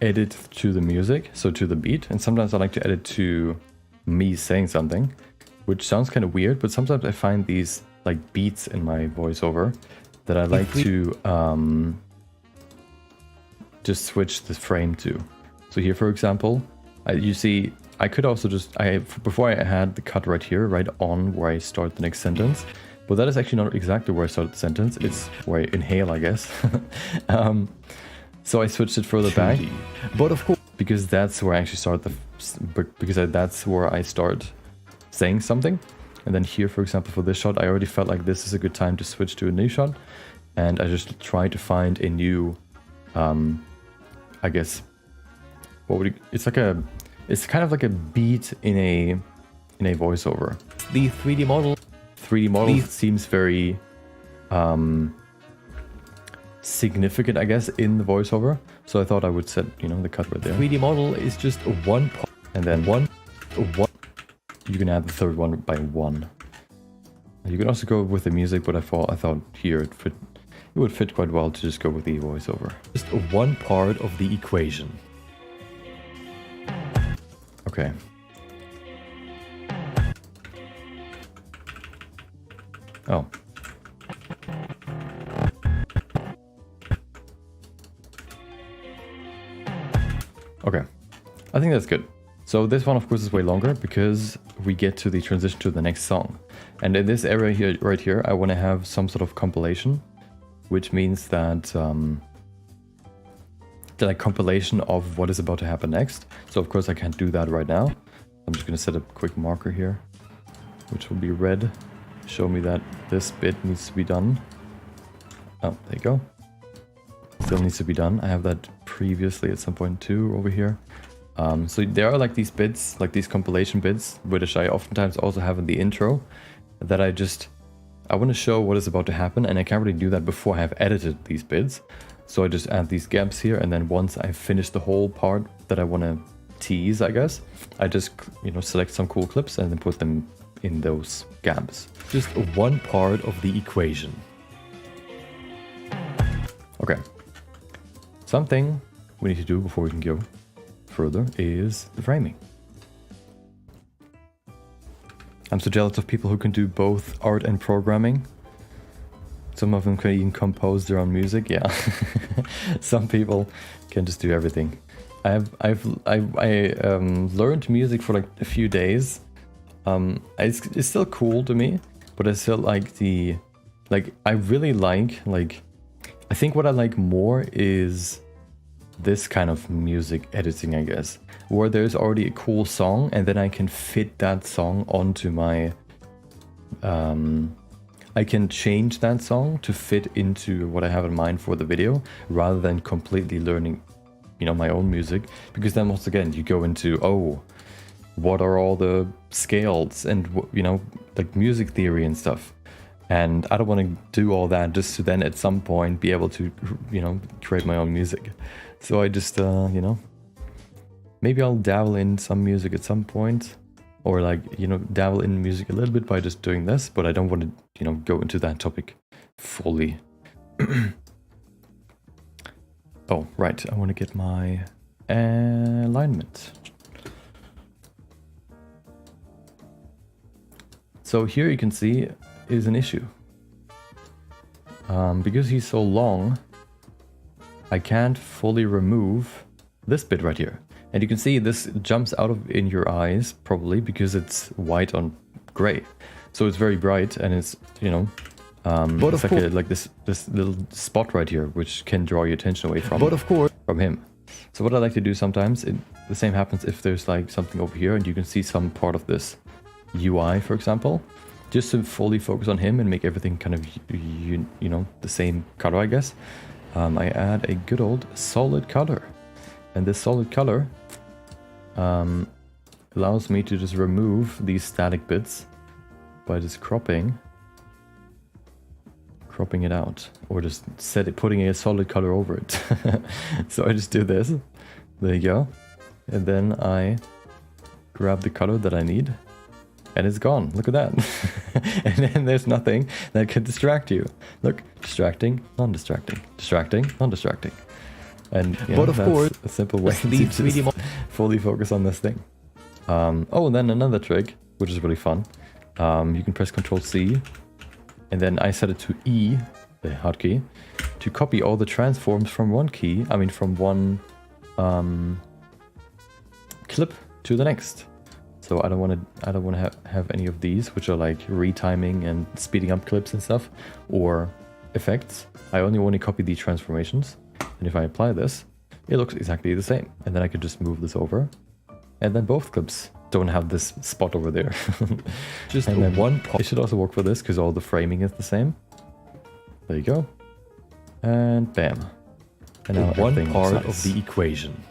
edit to the music, so to the beat, and sometimes I like to edit to me saying something, which sounds kind of weird, but sometimes I find these like beats in my voiceover that I like to just switch the frame to. So here, for example, you see, I could also just, before I had the cut right here, right on where I start the next sentence, but that is actually not exactly where I start the sentence, it's where I inhale, I guess. So I switched it further back, but of course, because that's where I actually start that's where I start saying something. And then here, for example, for this shot, I already felt like this is a good time to switch to a new shot, and I just try to find a new, I guess, it's kind of like a beat in a voiceover. The 3D model seems very significant, I guess, in the voiceover. So I thought I would set, you know, the cut right there. 3D model is just one part, and then one. You can add the third one by 1. You can also go with the music, but I thought here it would fit quite well to just go with the voiceover. Just one part of the equation. Okay. Oh. Okay. I think that's good. So this one, of course, is way longer because we get to the transition to the next song. And in this area here, right here, I want to have some sort of compilation, which means that like compilation of what is about to happen next. So of course I can't do that right now. I'm just going to set a quick marker here, which will be red. Show me that this bit needs to be done. Oh, there you go. Still needs to be done. I have that previously at some point too over here. So there are like these bits, like these compilation bits, which I oftentimes also have in the intro, that I want to show what is about to happen, and I can't really do that before I have edited these bits. So I just add these gaps here, and then once I finish the whole part that I want to tease, I guess, I just, you know, select some cool clips and then put them in those gaps. Just one part of the equation. Okay. Something we need to do before we can go further is the framing. I'm so jealous of people who can do both art and programming. Some of them can even compose their own music, yeah. Some people can just do everything. I learned music for like a few days. It's still cool to me, but I still like I really like I think what I like more is this kind of music editing, I guess, where there's already a cool song and then I can fit that song onto my I can change that song to fit into what I have in mind for the video rather than completely learning, you know, my own music, because then once again you go into, oh, what are all the scales and, you know, like music theory and stuff. And I don't want to do all that just to then at some point be able to, you know, create my own music. So I just, you know, maybe I'll dabble in some music at some point, or like, you know, dabble in music a little bit by just doing this, but I don't want to, you know, go into that topic fully. Oh, right, I want to get my alignment. So here you can see is an issue. Because he's so long, I can't fully remove this bit right here. And you can see this jumps out of in your eyes, probably because it's white on gray. So it's very bright and it's, you know, it's like this little spot right here, which can draw your attention away from him. So what I like to do sometimes, the same happens if there's like something over here and you can see some part of this UI, for example, just to fully focus on him and make everything kind of, you know, the same color, I guess. I add a good old solid color. And this solid color allows me to just remove these static bits by just cropping it out, or just putting a solid color over it. So I just do this. There you go. And then I grab the color that I need, and it's gone. Look at that. And then there's nothing that can distract you. Look, distracting, non-distracting, distracting, non-distracting. And you know, that's a simple way to just fully focus on this thing. Oh, and then another trick, which is really fun. You can press Ctrl+C, and then I set it to E, the hotkey, to copy all the transforms from one clip to the next. So I don't want to have any of these, which are like retiming and speeding up clips and stuff, or effects. I only want to copy the transformations. And if I apply this, it looks exactly the same. And then I could just move this over. And then both clips don't have this spot over there. Just one part. It should also work for this because all the framing is the same. There you go. And bam. And now one part of the equation.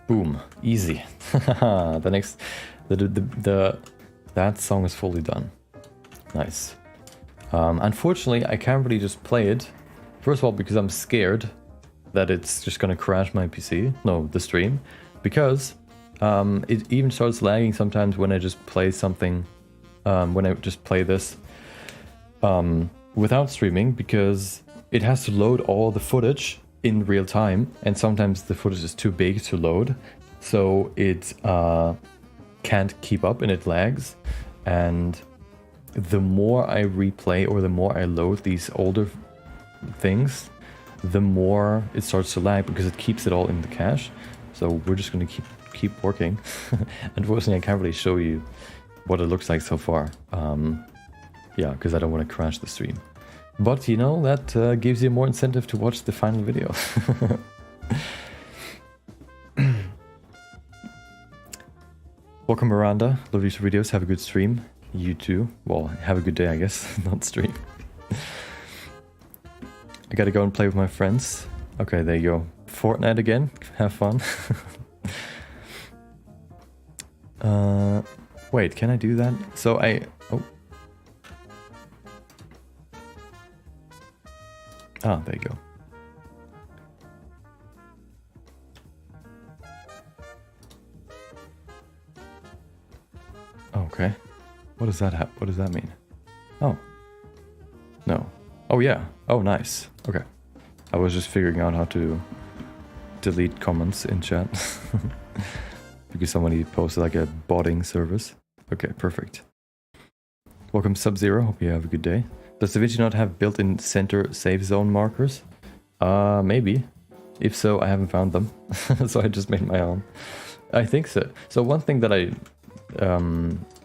Boom. Easy. That song is fully done. Nice. Unfortunately, I can't really just play it. First of all, because I'm scared that it's just gonna crash my PC. No, the stream. Because it even starts lagging sometimes when I just play something, when I just play this without streaming, because it has to load all the footage in real time, and sometimes the footage is too big to load, so it can't keep up and it lags. And the more I replay or the more I load these older things, the more it starts to lag because it keeps it all in the cache. So we're just going to keep working. Unfortunately, I can't really show you what it looks like so far. Yeah, because I don't want to crash the stream. But you know, that gives you more incentive to watch the final video. Welcome, Miranda. Love these videos. Have a good stream. You too. Well, have a good day, I guess. Not stream. I gotta go and play with my friends. Okay, there you go. Fortnite again. Have fun. Wait, can I do that? So oh. Ah, there you go. Okay. What does that what does that mean? Oh. No. Oh yeah. Oh nice. Okay. I was just figuring out how to delete comments in chat. Because somebody posted like a botting service. Okay, perfect. Welcome Sub-Zero, hope you have a good day. Does DaVinci not have built-in center safe zone markers? Maybe. If so, I haven't found them. So I just made my own. I think so. So one thing that I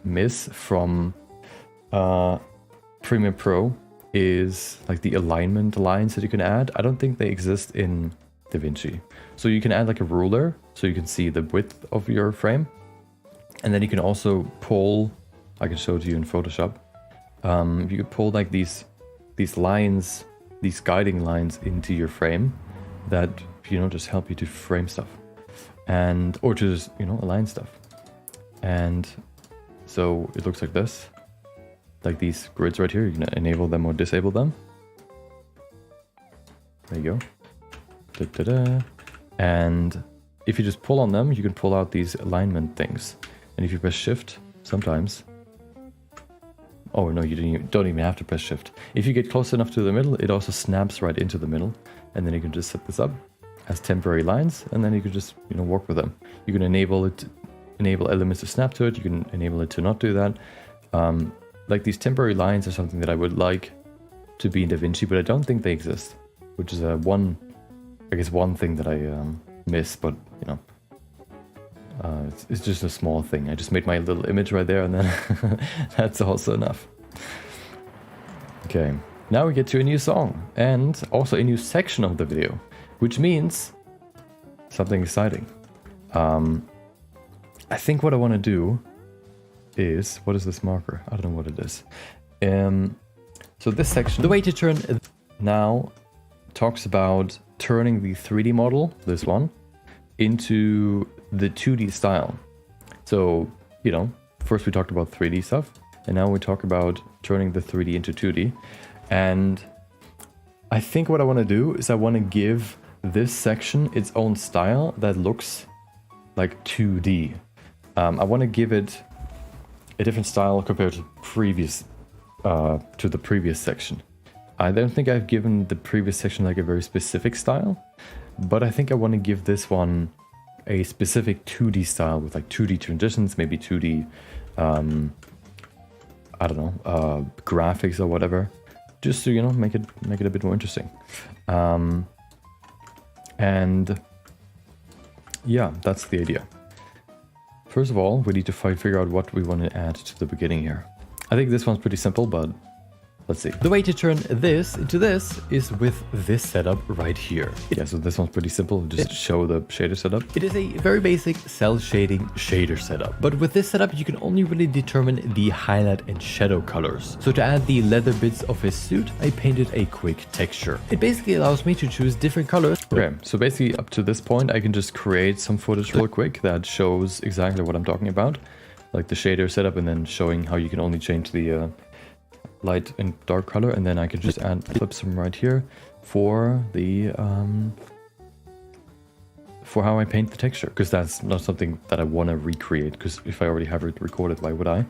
miss from Premiere Pro is like the alignment lines that you can add. I don't think they exist in DaVinci. So you can add like a ruler so you can see the width of your frame. And then you can also pull, I can show it to you in Photoshop. You could pull like these lines, these guiding lines into your frame that, you know, just help you to frame stuff and, or to just, you know, align stuff. And so it looks like this, like these grids right here. You can enable them or disable them. There you go. Da-da-da. And if you just pull on them, you can pull out these alignment things. And if you press shift, sometimes, oh no, you don't even have to press shift. If you get close enough to the middle, it also snaps right into the middle. And then you can just set this up as temporary lines, and then you can just, you know, work with them. You can enable it, enable elements to snap to it. You can enable it to not do that. Like these temporary lines are something that I would like to be in DaVinci, but I don't think they exist, which is one thing that I miss, but you know, it's just a small thing. I just made my little image right there, and then that's also enough. Okay, now we get to a new song, and also a new section of the video, which means something exciting. I think what I want to do is, what is this marker? I don't know what it is. So this section, the way to turn now talks about turning the 3D model, this one, into the 2D style. So, you know, first we talked about 3D stuff, and now we talk about turning the 3D into 2D. And I think what I want to do is I want to give this section its own style that looks like 2D. I want to give it a different style compared to the previous section. I don't think I've given the previous section like a very specific style, but I think I want to give this one a specific 2D style with like 2D transitions, maybe 2D, I don't know, graphics or whatever, just to, you know, make it a bit more interesting. And yeah, that's the idea. First of all, we need to figure out what we want to add to the beginning here. I think this one's pretty simple, but let's see. The way to turn this into this is with this setup right here. Yeah, so this one's pretty simple. Just show the shader setup. It is a very basic cell shading shader setup. But with this setup, you can only really determine the highlight and shadow colors. So to add the leather bits of his suit, I painted a quick texture. It basically allows me to choose different colors. Okay, so basically up to this point, I can just create some footage real quick that shows exactly what I'm talking about. Like the shader setup, and then showing how you can only change the light and dark color, and then I can just add clips from right here for the for how I paint the texture, because that's not something that I want to recreate, because if I already have it recorded, why would I?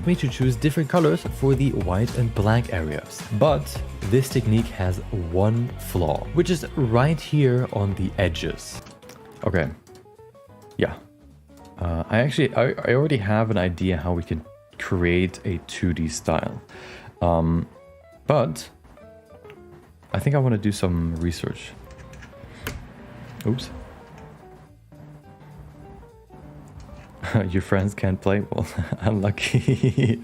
Me to choose different colors for the white and black areas. But this technique has one flaw, which is right here on the edges. Okay, yeah. I already have an idea how we can create a 2D style. But I think I want to do some research. Oops. Your friends can't play? Well, unlucky.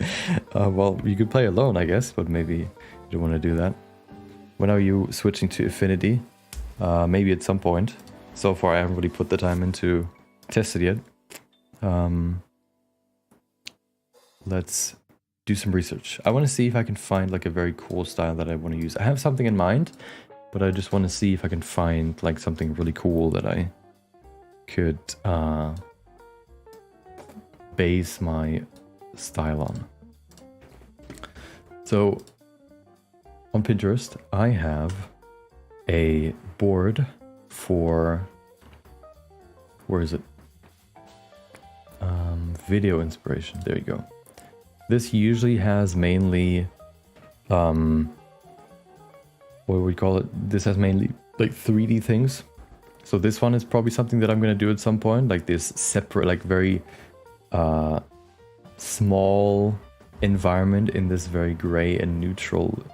Well, you could play alone, I guess, but maybe you don't want to do that. When are you switching to Affinity? Maybe at some point. So far, I haven't really put the time into test it yet. Let's do some research. I want to see if I can find like a very cool style that I want to use. I have something in mind, but I just want to see if I can find like something really cool that I could base my style on. So on Pinterest, I have a board for, where is it? Video inspiration. There you go. This usually has mainly, what do we call it? This has mainly like 3D things. So this one is probably something that I'm going to do at some point, like this separate, like very small environment in this very gray and neutral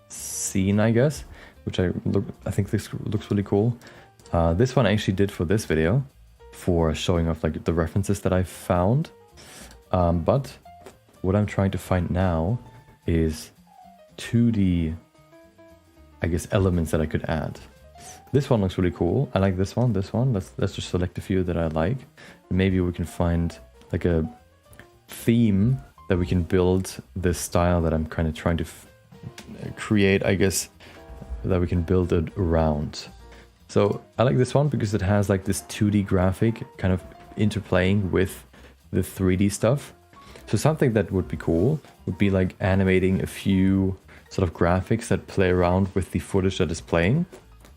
scene, I guess. which I think this looks really cool. This one I actually did for this video, for showing off like the references that I found. But what I'm trying to find now is 2D, I guess, elements that I could add. This one looks really cool. I like this one, Let's just select a few that I like. And maybe we can find like a theme that we can build this style that I'm kind of trying to create, I guess, that we can build it around. So I like this one because it has like this 2D graphic kind of interplaying with the 3D stuff. So something that would be cool would be like animating a few sort of graphics that play around with the footage that is playing.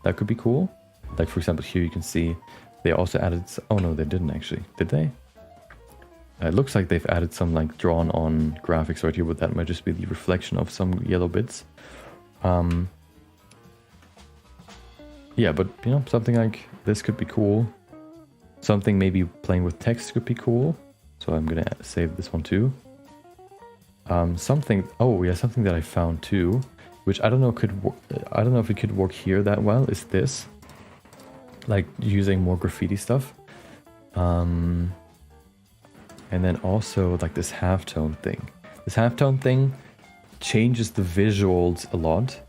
That could be cool. Like for example, here you can see they also added, oh no, they didn't actually, did they? It looks like they've added some like drawn on graphics right here, but that might just be the reflection of some yellow bits. Yeah, but you know, something like this could be cool. Something maybe playing with text could be cool. So I'm gonna save this one too. Something that I found too, which I don't know I don't know if it could work here that well, is this. Like using more graffiti stuff. And then also like this halftone thing. This halftone thing changes the visuals a lot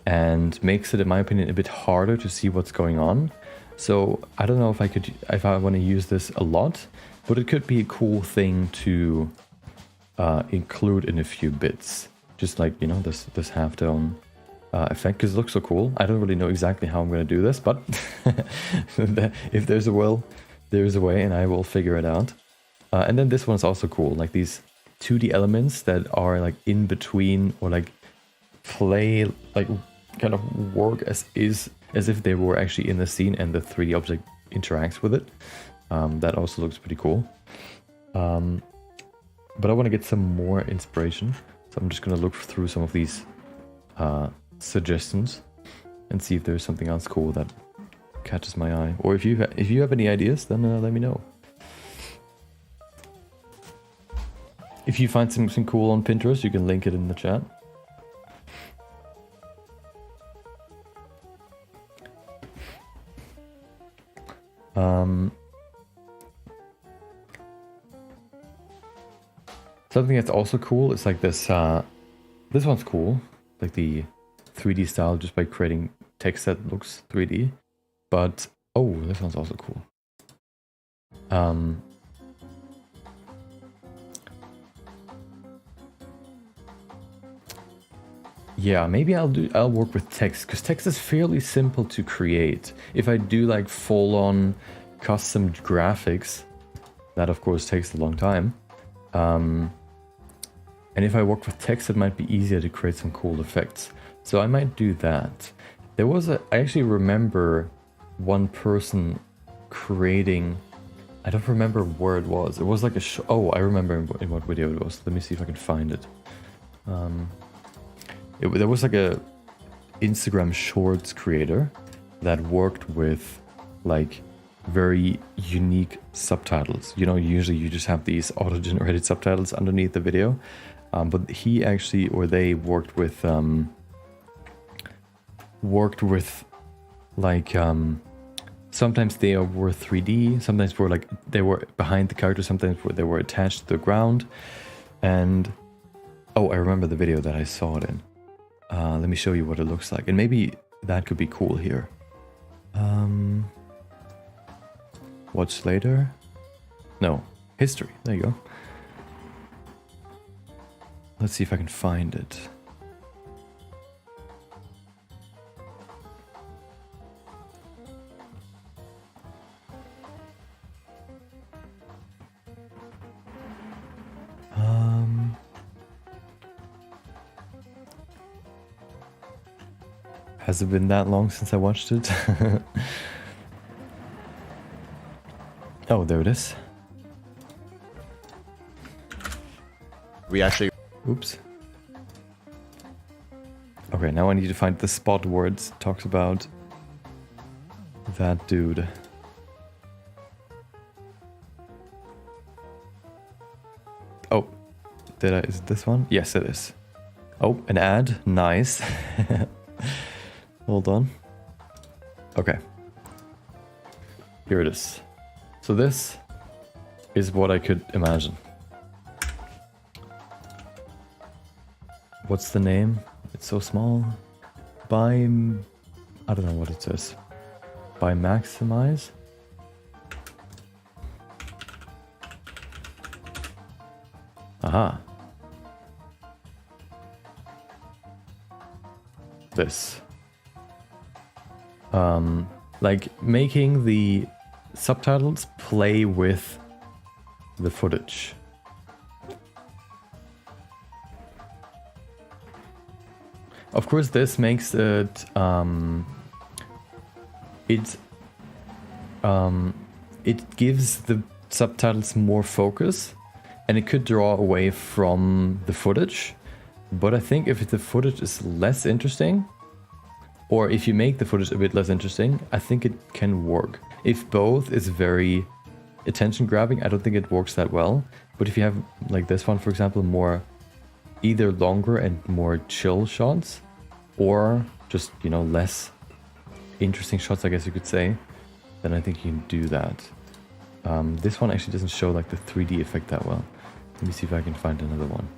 and makes it, in my opinion, a bit harder to see what's going on. So I don't know if I want to use this a lot, but it could be a cool thing to include in a few bits. Just like, you know, this halftone effect, because it looks so cool. I don't really know exactly how I'm going to do this, but if there's a will, there's a way, and I will figure it out. And then this one's also cool, like these 2D elements that are like in between, or like play, like kind of work as if they were actually in the scene and the 3D object interacts with it. That also looks pretty cool. But I want to get some more inspiration, so I'm just going to look through some of these suggestions and see if there's something else cool that catches my eye. Or if you have any ideas, then let me know. If you find something cool on Pinterest, you can link it in the chat. Something that's also cool is like this. This one's cool, like the 3D style, just by creating text that looks 3D. But oh, this one's also cool. Yeah, maybe I'll work with text, because text is fairly simple to create. If I do like full-on custom graphics, that of course takes a long time. And if I work with text, it might be easier to create some cool effects. So I might do that. I actually remember one person creating, I don't remember where it was. It was like a oh, I remember in what video it was. Let me see if I can find it. There was like a Instagram Shorts creator that worked with like very unique subtitles. You know, usually you just have these auto-generated subtitles underneath the video. But he actually, or they worked with like, sometimes they were 3D, sometimes they were behind the character, sometimes they were attached to the ground. And oh, I remember the video that I saw it in. Let me show you what it looks like, and maybe that could be cool here. Watch later? No, history. There you go. Let's see if I can find it. Has it been that long since I watched it? Oh, there it is. We actually... Oops. Okay, now I need to find the spot where it talks about that dude. Oh, is it this one? Yes, it is. Oh, an ad. Nice. Hold on. Okay. Here it is. So this is what I could imagine. What's the name? It's so small. I don't know what it says. By maximize? Aha. This. Like making the subtitles play with the footage. Of course, this makes it it gives the subtitles more focus, and it could draw away from the footage. But I think if the footage is less interesting, or if you make the footage a bit less interesting, I think it can work. If both is very attention grabbing, I don't think it works that well. But if you have like this one, for example, more either longer and more chill shots, or just, you know, less interesting shots, I guess you could say, then I think you can do that. This one actually doesn't show like the 3D effect that well. Let me see if I can find another one.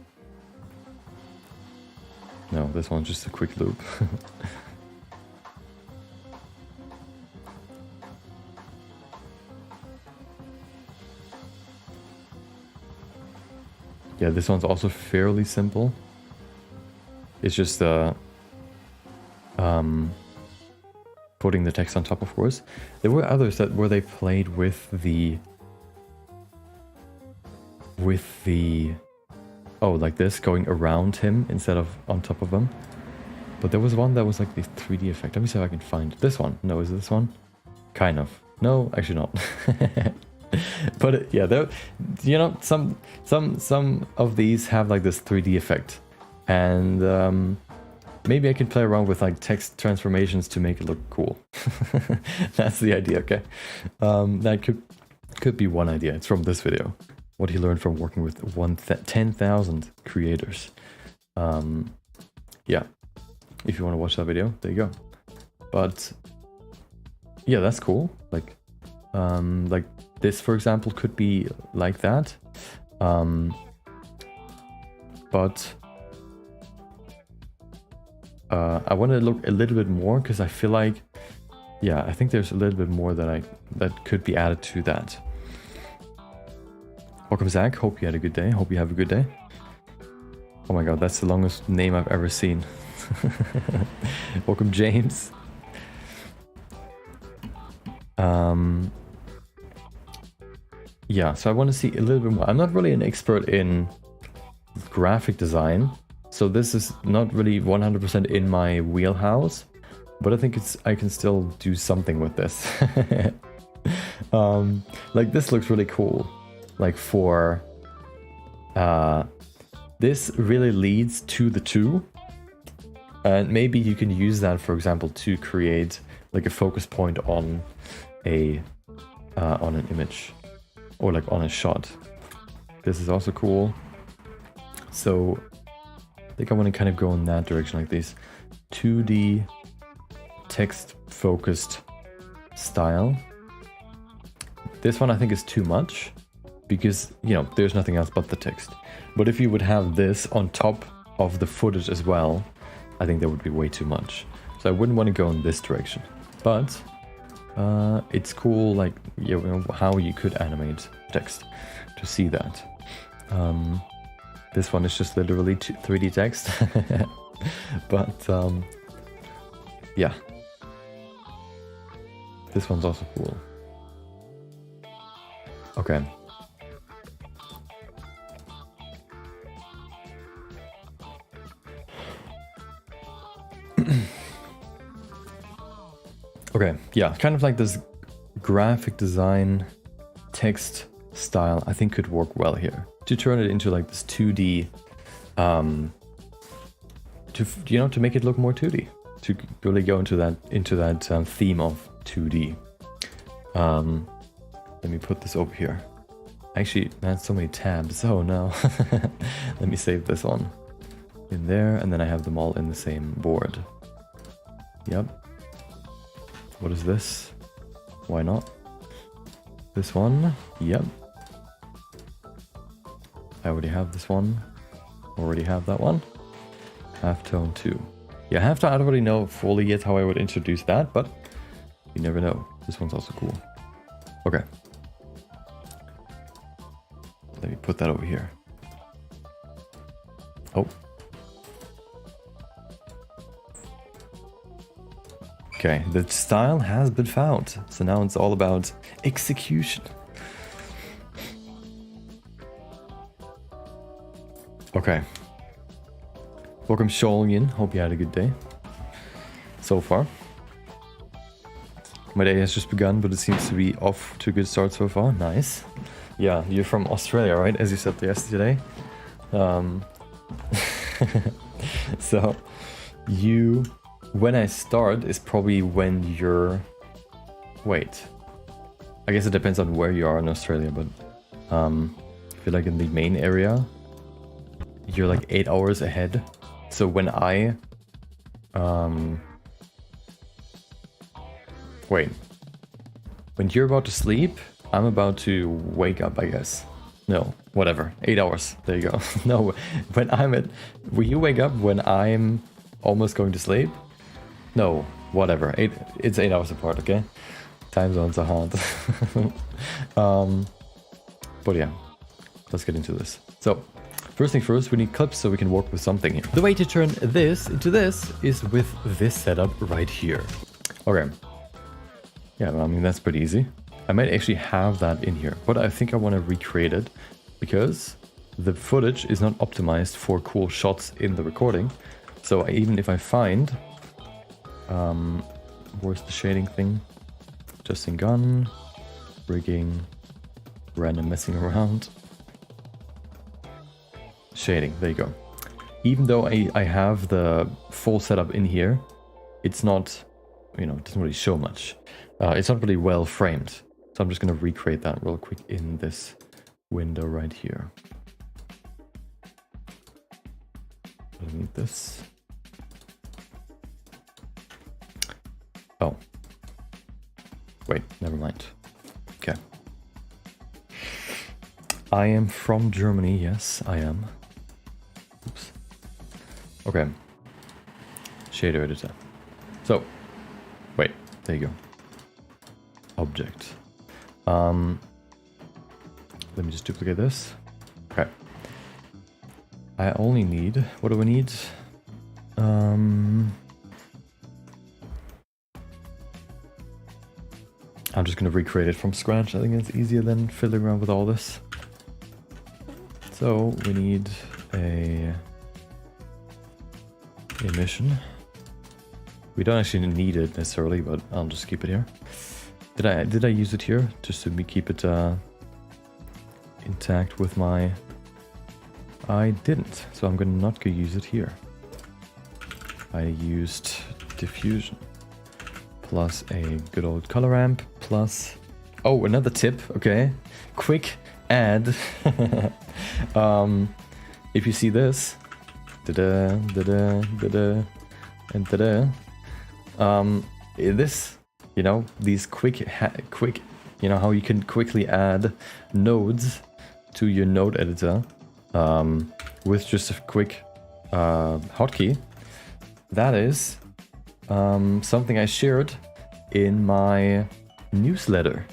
No, this one's just a quick loop. Yeah, this one's also fairly simple. It's just putting the text on top, of course. There were others that where they played with the oh, like this, going around him instead of on top of him. But there was one that was like the 3D effect. Let me see if I can find this one. No, is it this one? Kind of. No, actually not. But yeah, there, you know, some of these have like this 3D effect, and maybe I can play around with like text transformations to make it look cool. That's the idea. Okay, that could be one idea. It's from this video. What he learned from working with 10,000 creators. Yeah, if you want to watch that video, there you go. But yeah, that's cool. Like this, for example, could be like that. But I want to look a little bit more, because I feel like, yeah, I think there's a little bit more that could be added to that. Welcome, Zach. Hope you had a good day. Hope you have a good day. Oh my god, that's the longest name I've ever seen. Welcome, James. Yeah, so I want to see a little bit more. I'm not really an expert in graphic design, so this is not really 100% in my wheelhouse, but I think I can still do something with this. Like this looks really cool. Like for this really leads to the 2, and maybe you can use that, for example, to create like a focus point on an image, or like on a shot. This is also cool. So I think I want to kind of go in that direction, like this 2D text focused style. This one I think is too much, because, you know, there's nothing else but the text. But if you would have this on top of the footage as well, I think that would be way too much. So I wouldn't want to go in this direction. But it's cool, like, you know, how you could animate text to see that. This one is just literally 3D text. But yeah, this one's also cool. Okay. Okay, yeah, kind of like this graphic design text style, I think could work well here. To turn it into like this 2D, to make it look more 2D, to really go into that theme of 2D. Let me put this over here. Actually, man, so many tabs. Oh no. Let me save this one in there, and then I have them all in the same board. Yep. What is this? Why not? This one? Yep. I already have this one. Already have that one. Halftone 2. Yeah, halftone, I don't really know fully yet how I would introduce that, but you never know. This one's also cool. Okay. Let me put that over here. Oh. Okay, the style has been found. So now it's all about execution. Okay. Welcome, Sholian. Hope you had a good day so far. My day has just begun, but it seems to be off to a good start so far. Nice. Yeah, you're from Australia, right? As you said yesterday. So, when I start is probably when you're... Wait. I guess it depends on where you are in Australia, but if you're like in the main area, you're like 8 hours ahead. So when I... Wait. When you're about to sleep, I'm about to wake up, I guess. No, whatever. 8 hours. There you go. No, when you wake up when I'm almost going to sleep? No, whatever. It's 8 hours apart, okay? Time zones are hard. But yeah, let's get into this. So, first thing first, we need clips so we can work with something here. The way to turn this into this is with this setup right here. Okay. Yeah, I mean, that's pretty easy. I might actually have that in here, but I think I want to recreate it because the footage is not optimized for cool shots in the recording. So even if I find, where's the shading thing? Just in gun, rigging, random messing around. Shading, there you go. Even though I have the full setup in here, it's not, you know, it doesn't really show much. It's not really well framed. So I'm just going to recreate that real quick in this window right here. I need this. Oh. Wait, never mind. Okay. I am from Germany. Yes, I am. Oops. Okay. Shader editor. So, wait, there you go. Object. Let me just duplicate this. Okay. I only need, what do I need? I'm just gonna recreate it from scratch. I think it's easier than fiddling around with all this. So we need a emission. We don't actually need it necessarily, but I'll just keep it here. Did I use it here just to keep it intact with my... I didn't, so I'm gonna not go use it here. I used diffusion plus a good old color ramp plus... Oh, another tip, okay. Quick add. If you see this, da-da, da-da, da-da, and da-da, this, you know, these quick, you know, how you can quickly add nodes to your node editor with just a quick hotkey. That is something I shared in my newsletter,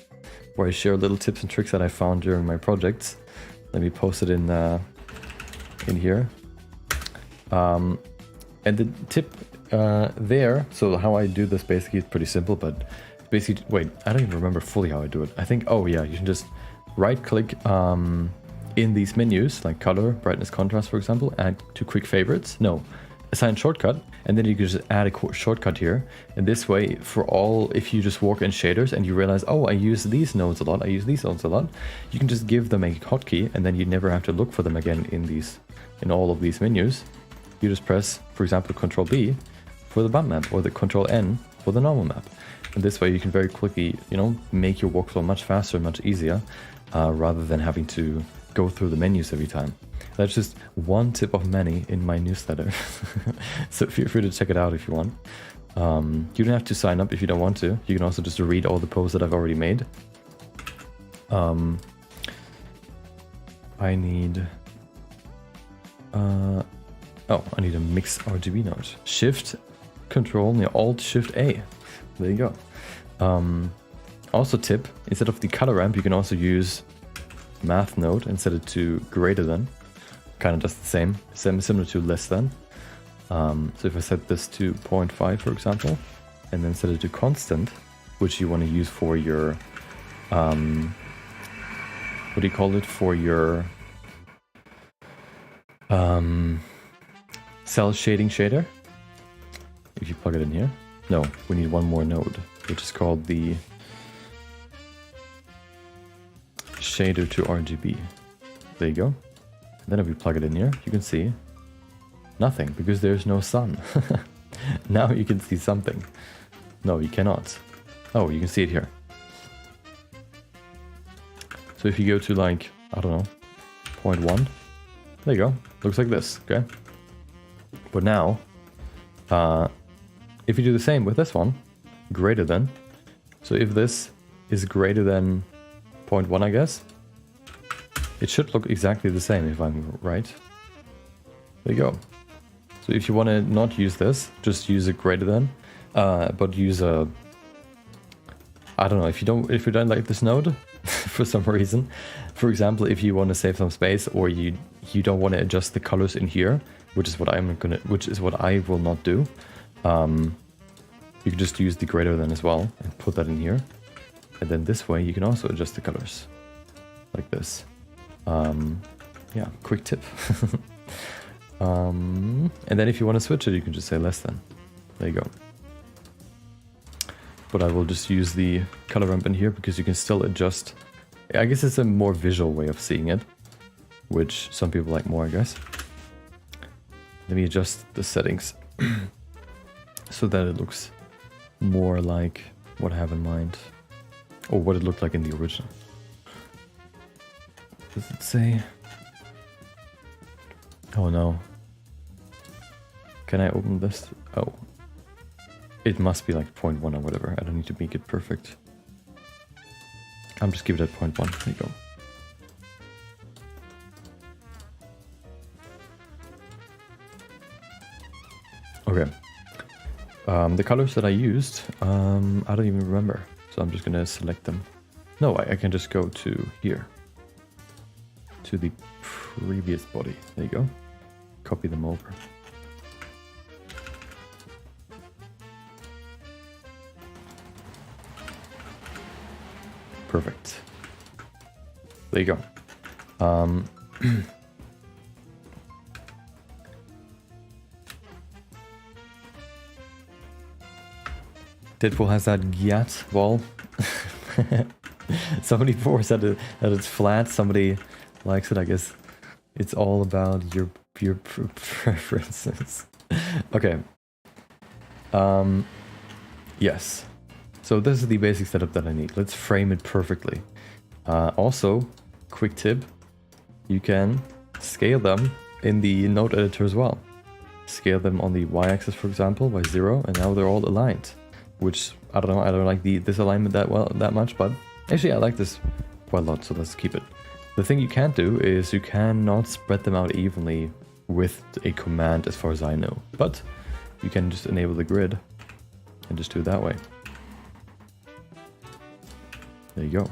where I share little tips and tricks that I found during my projects. Let me post it in here. And the tip there, so how I do this basically is pretty simple, but basically, wait, I don't even remember fully how I do it. I think, oh yeah, you can just right click in these menus, like color, brightness, contrast, for example, add to quick favorites. No, assign shortcut, and then you can just add a shortcut here. And this way, for all, if you just work in shaders and you realize, oh, I use these nodes a lot, I use these nodes a lot, you can just give them a hotkey, and then you never have to look for them again in all of these menus. You just press, for example, Control B for the bump map, or the Control N for the normal map. And this way you can very quickly, you know, make your workflow much faster, much easier, rather than having to go through the menus every time. That's just one tip of many in my newsletter. So feel free to check it out if you want. You don't have to sign up if you don't want to. You can also just read all the posts that I've already made. I need... I need a mix RGB node. Shift, Control, yeah, Alt, Shift, A. There you go. Also tip, instead of the color ramp, you can also use math node and set it to greater than. Kind of just the same, similar to less than. So if I set this to 0.5, for example, and then set it to constant, which you want to use for your, what do you call it, for your cell shading shader. If you plug it in here. No, we need one more node, which is called the shader to RGB. There you go. And then if we plug it in here, you can see nothing, because there's no sun. Now you can see something. No, you cannot. Oh, you can see it here. So if you go to like, I don't know, 0.1, there you go. Looks like this, okay? But now, if you do the same with this one, greater than. So if this is greater than 0.1, I guess, it should look exactly the same if I'm right. There you go. So if you want to not use this, just use a greater than, but use a, I don't know, if you don't like this node for some reason, for example, if you want to save some space, or you don't want to adjust the colors in here, which is what I will not do, you can just use the greater than as well and put that in here, and then this way you can also adjust the colors like this. Yeah, quick tip. And then if you want to switch it, you can just say less than. There you go. But I will just use the color ramp in here because you can still adjust. I guess it's a more visual way of seeing it, which some people like more, I guess. Let me adjust the settings so that it looks more like what I have in mind, or what it looked like in the original. Does it say? Oh no. Can I open this? Oh. It must be like 0.1 or whatever. I don't need to make it perfect. I'm just give it at 0.1. There you go. Okay. The colors that I used, I don't even remember. So I'm just gonna select them. No, I can just go to here. To the previous body. There you go. Copy them over. Perfect. There you go. Deadpool has that gyat wall. Somebody before said that it's flat. Somebody likes it. I guess it's all about your preferences. Okay. Yes. So this is the basic setup that I need. Let's frame it perfectly. Also, quick tip, you can scale them in the node editor as well. Scale them on the y-axis, for example, by 0, and now they're all aligned. Which, I don't know, I don't like this alignment that much, but actually I like this quite a lot, so let's keep it. The thing you can't do is you cannot spread them out evenly with a command as far as I know. But you can just enable the grid and just do it that way. There you go.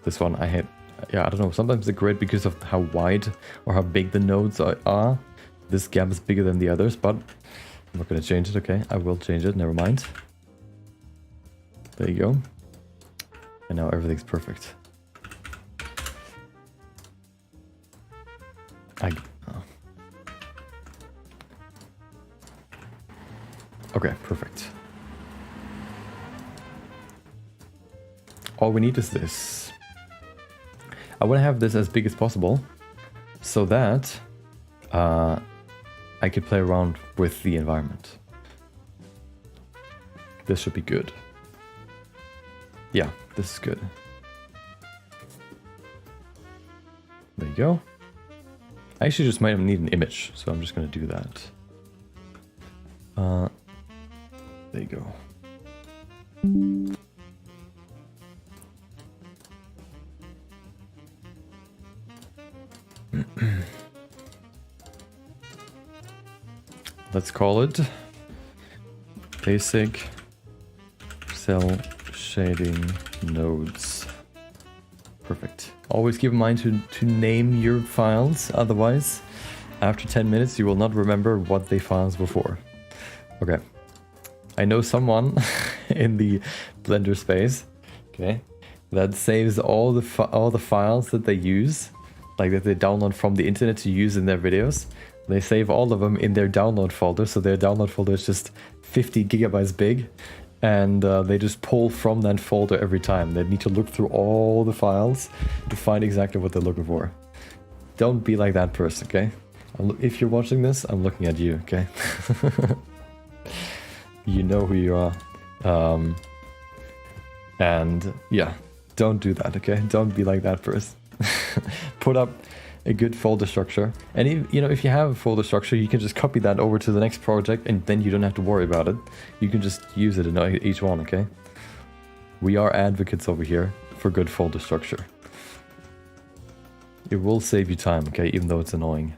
This one I had, yeah, I don't know, sometimes the grid, because of how wide or how big the nodes are, this gap is bigger than the others, but I'm not going to change it. Okay, I will change it, never mind. There you go. And now everything's perfect. Okay, perfect. All we need is this. I want to have this as big as possible so that I could play around with the environment. This should be good. Yeah, this is good. There you go. I actually just might need an image, so I'm just going to do that. There you go. Let's call it basic cell shading nodes. Perfect. Always keep in mind to name your files, otherwise after 10 minutes you will not remember what the files were for. Okay. I know someone in the Blender space, okay, that saves all the files that they use, like that they download from the internet to use in their videos. They save all of them in their download folder, so their download folder is just 50 gigabytes big, and they just pull from that folder every time. They need to look through all the files to find exactly what they're looking for. Don't be like that person, okay? If you're watching this, I'm looking at you, okay? You know who you are. And yeah, don't do that, okay? Don't be like that person. Put up a good folder structure. And if you have a folder structure, you can just copy that over to the next project and then you don't have to worry about it. You can just use it in each one, okay? We are advocates over here for good folder structure. It will save you time, okay? Even though it's annoying.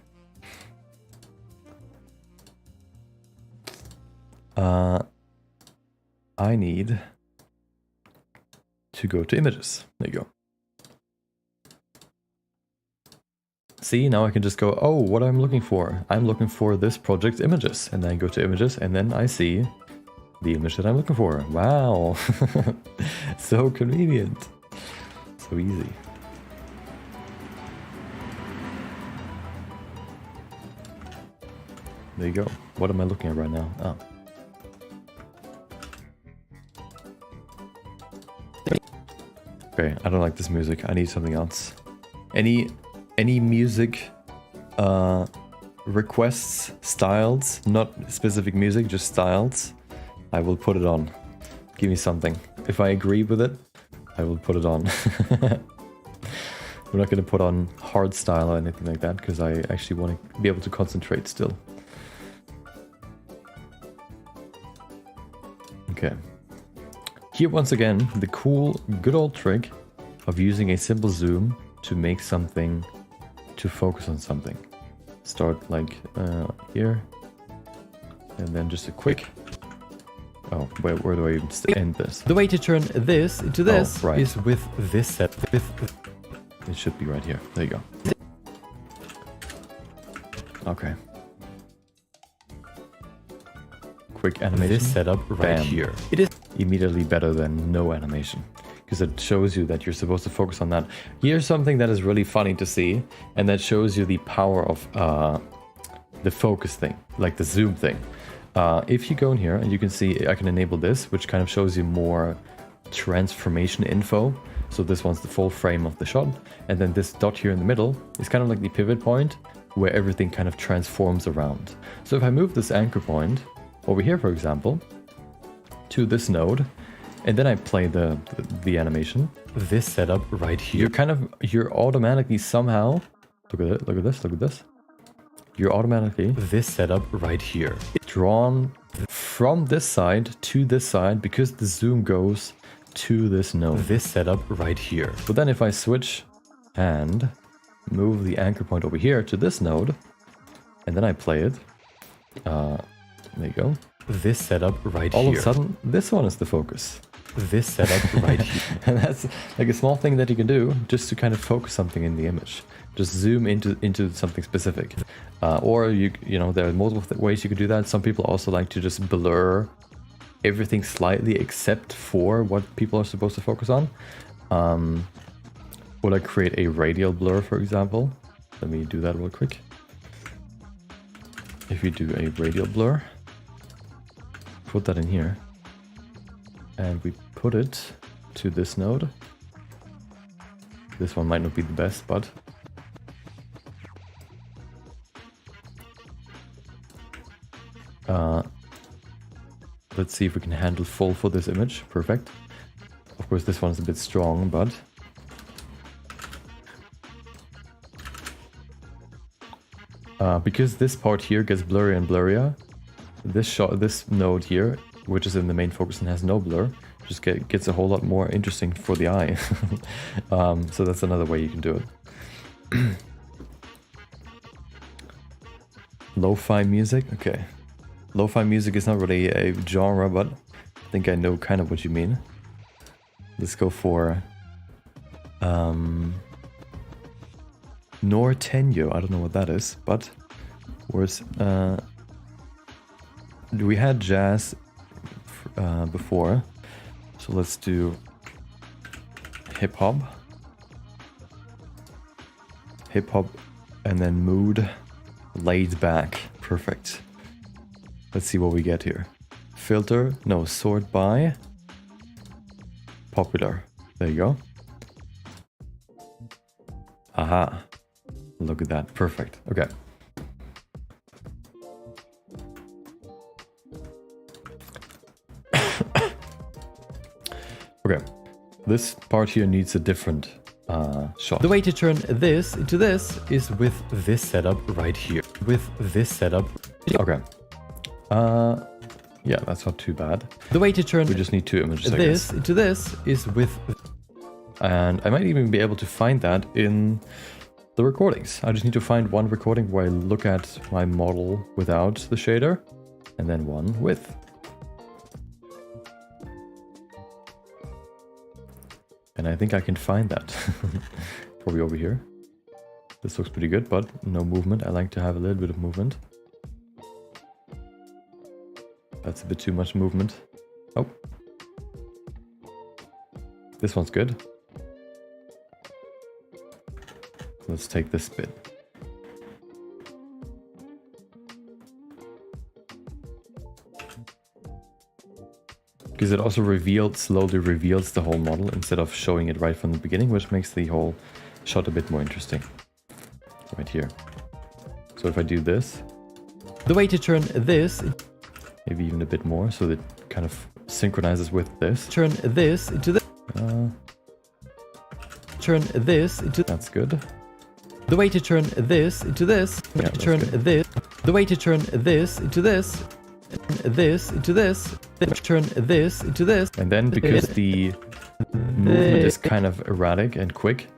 I need to go to images. There you go. See, now I can just go, oh, what I'm looking for. I'm looking for this project's images. And then I go to images and then I see the image that I'm looking for. Wow. So convenient. So easy. There you go. What am I looking at right now? Oh. Okay, I don't like this music. I need something else. Any music requests, styles, not specific music, just styles, I will put it on. Give me something. If I agree with it, I will put it on. We're not going to put on hard style or anything like that, because I actually want to be able to concentrate still. Okay. Here once again, the cool, good old trick of using a simple zoom to make something, to focus on something. Start like here, and then just a quick... Oh, where do I even end this? The way to turn this into this right. is with this set. It should be right here. There you go. Okay. Quick animation. This setup right Bam. here. It is Immediately better than no animation, because it shows you that you're supposed to focus on that. Here's something that is really funny to see, and that shows you the power of the focus thing, like the zoom thing. If you go in here and you can see, I can enable this, which kind of shows you more transformation info. So this one's the full frame of the shot, and then this dot here in the middle is kind of like the pivot point where everything kind of transforms around. So if I move this anchor point over here, for example, to this node, and then I play the animation. this setup right here. You're automatically somehow, look at this. You're automatically This setup right here. drawn from this side to this side because the zoom goes to this node. This setup right here. But then if I switch and move the anchor point over here to this node, and then I play it, there you go. This setup right All here. of a sudden, this one is the focus. This setup right here. And that's like a small thing that you can do just to kind of focus something in the image. Just zoom into something specific. Or you know, there are multiple ways you could do that. Some people also like to just blur everything slightly except for what people are supposed to focus on. Would I create a radial blur, for example? Let me do that real quick. If you do a radial blur, put that in here, and we put it to this node. This one might not be the best, but let's see if we can handle full for this image. Perfect. Of course, this one is a bit strong, but because this part here gets blurrier and blurrier, this node here, which is in the main focus and has no blur, just gets a whole lot more interesting for the eye. So that's another way you can do it. Lo-fi music, okay. Lo-fi music is not really a genre, but I think I know kind of what you mean. Let's go for Norteño. I don't know what that is, but where's we had jazz before, so let's do hip hop, and then mood, laid back. Perfect. Let's see what we get here. Filter, no, sort by popular. There you go. Aha. Look at that. Perfect. Okay. Okay. This part here needs a different shot. The way to turn this into this is with this setup right here. With this setup. Okay. Yeah, that's not too bad. The way to turn We just need 2 images, I this guess. into this is with... And I might even be able to find that in the recordings. I just need to find one recording where I look at my model without the shader, and then one with. And I think I can find that. Probably over here. This looks pretty good, but no movement. I like to have a little bit of movement. That's a bit too much movement. Oh. This one's good. Let's take this bit. Because it also slowly reveals the whole model instead of showing it right from the beginning, which makes the whole shot a bit more interesting. Right here. So if I do this. The way to turn this... Maybe even a bit more, so that it kind of synchronizes with this. Turn this into this. Turn this into... That's good. The way to turn this into this. Yeah, turn good. this. The way to turn this into this. This into this. Then turn this into this. And then because the movement is kind of erratic and quick,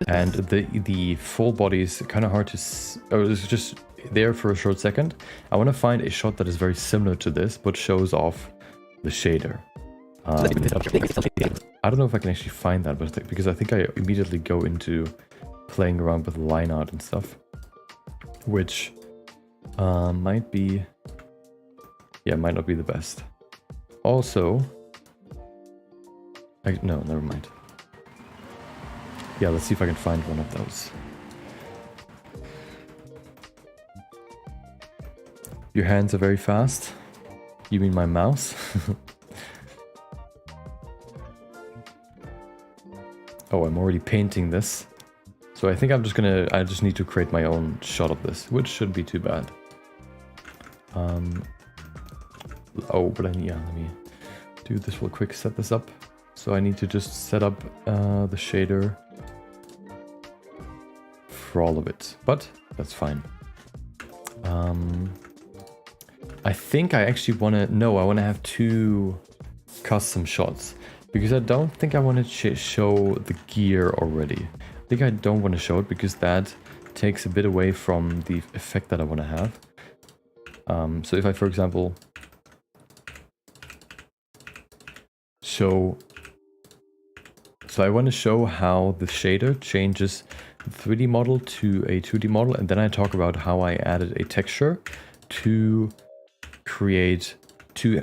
and the full body is kind of hard to... Or it's just there for a short second. I want to find a shot that is very similar to this, but shows off the shader. I don't know if I can actually find that, but because I think I immediately go into playing around with line art and stuff, which might be... Yeah, might not be the best. Also... No, never mind. Yeah, let's see if I can find one of those. Your hands are very fast. You mean my mouse? Oh, I'm already painting this. So I think I just need to create my own shot of this, which shouldn't be too bad. Oh, but let me do this real quick, set this up. So I need to just set up the shader for all of it, but that's fine. I think I actually want to... No, I want to have 2 custom shots. Because I don't think I want to show the gear already. I think I don't want to show it because that takes a bit away from the effect that I want to have. So if I, for example, show... So I want to show how the shader changes the 3D model to a 2D model, and then I talk about how I added a texture to create... to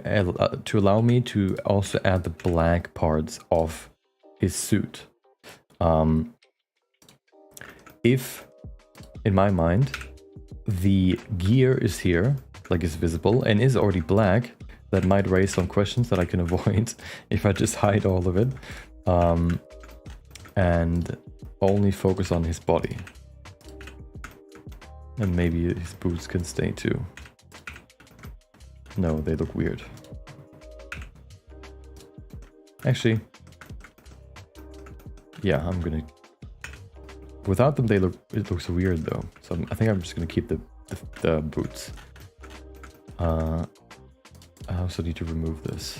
allow me to also add the black parts of his suit. If, in my mind, the gear is here, like is visible, and is already black, that might raise some questions that I can avoid if I just hide all of it. And only focus on his body. And maybe his boots can stay too. No, they look weird. Actually, yeah, I'm gonna... Without them, it looks weird though. So I think I'm just gonna keep the boots. I also need to remove this.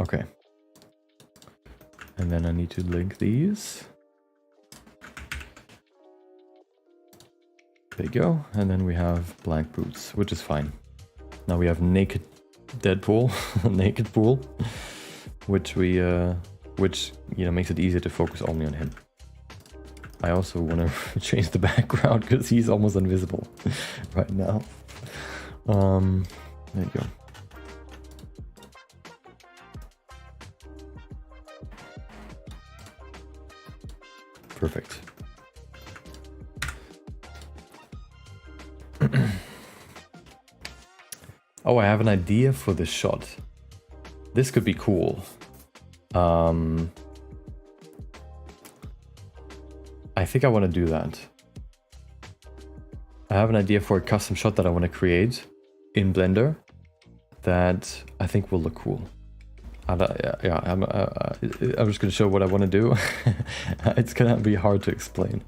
Okay. And then I need to link these. There you go. And then we have blank boots, which is fine. Now we have naked Deadpool, naked pool, which we, which, you know, makes it easier to focus only on him. I also want to change the background because he's almost invisible right now. There you go. Perfect. Oh, I have an idea for this shot. This could be cool. I think I want to do that. I have an idea for a custom shot that I want to create in Blender that I think will look cool. I'm just going to show what I want to do. It's going to be hard to explain.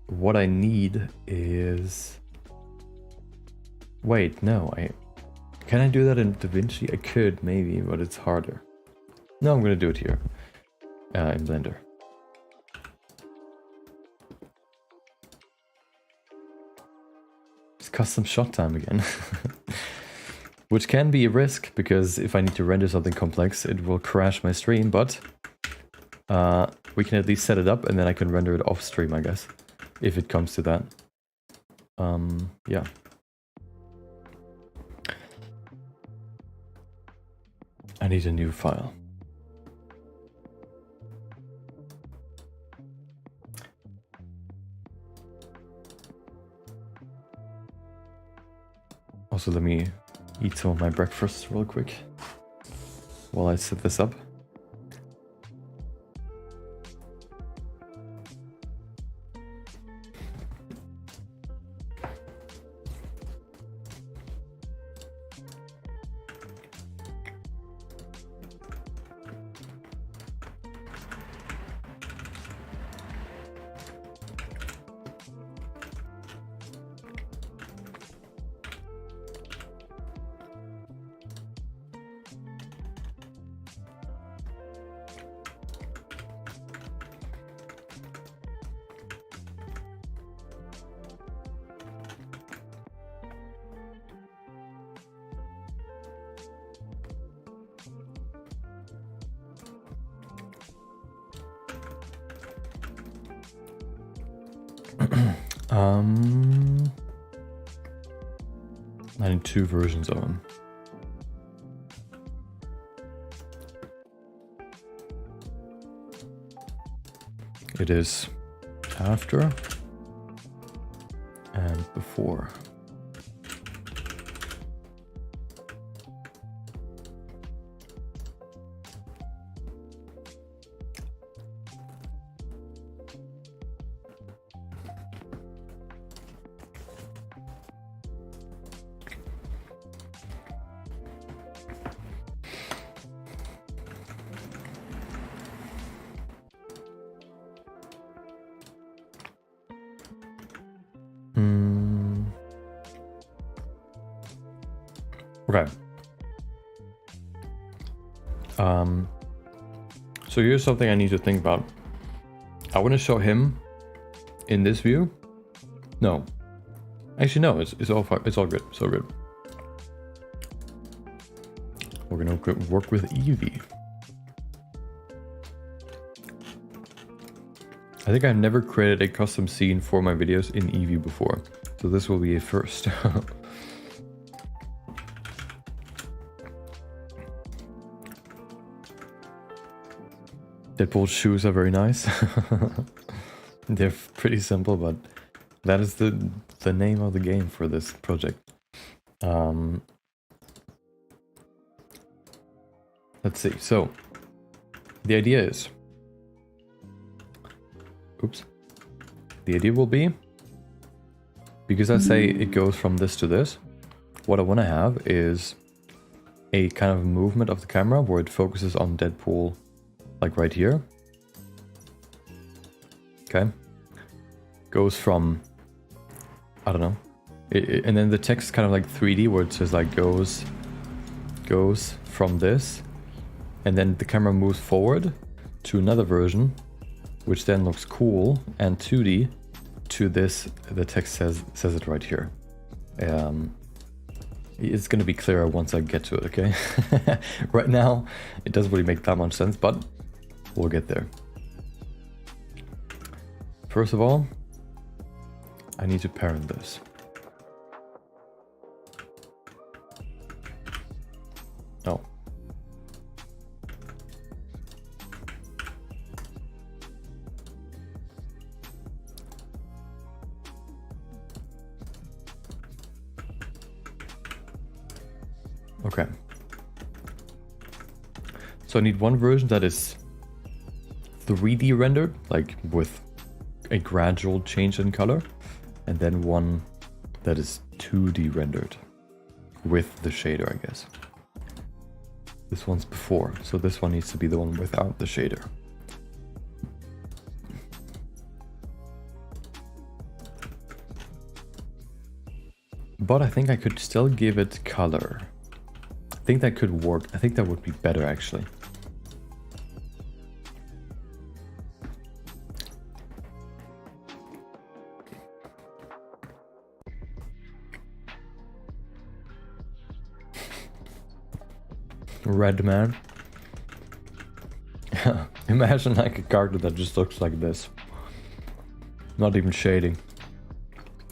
What I need is... Wait, no, can I do that in DaVinci? I could, maybe, but it's harder. No, I'm going to do it here, in Blender. It's custom shot time again. Which can be a risk, because if I need to render something complex, it will crash my stream, but we can at least set it up, and then I can render it off stream, I guess, if it comes to that. Yeah. I need a new file. Also, let me eat some of my breakfast real quick while I set this up. I need 2 versions of them. It is after and before. Okay. So here's something I need to think about. I want to show him in this view. No, actually no. It's all fine. It's all good. So good. We're gonna work with Eevee. I think I've never created a custom scene for my videos in Eevee before, so this will be a first. Deadpool's shoes are very nice. They're pretty simple, but that is the name of the game for this project. Let's see. So the idea is, oops. The idea will be because I say it goes from this to this, what I want to have is a kind of movement of the camera where it focuses on Deadpool, like right here. Okay. Goes from, I don't know. And then the text is kind of like 3D where it says like goes from this. And then the camera moves forward to another version, which then looks cool and 2D to this. The text says it right here. It's going to be clearer once I get to it, okay? Right now, it doesn't really make that much sense, but we'll get there. First of all, I need to parent this. Oh. Okay. So I need one version that is 3D rendered, like with a gradual change in color, and then one that is 2D rendered with the shader, I guess. This one's before, so this one needs to be the one without the shader. But I think I could still give it color. I think that could work. I think that would be better, actually. Red man. Imagine like a character that just looks like this. Not even shading.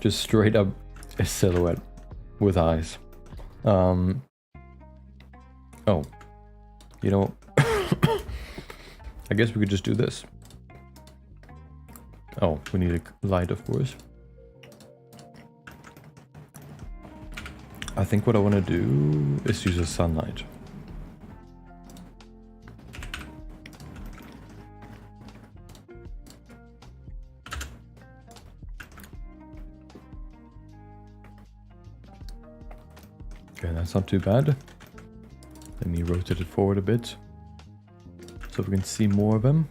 Just straight up a silhouette with eyes. Oh, you know, I guess we could just do this. Oh, we need a light, of course. I think what I want to do is use a sunlight. Okay, that's not too bad. Let me rotate it forward a bit so we can see more of them.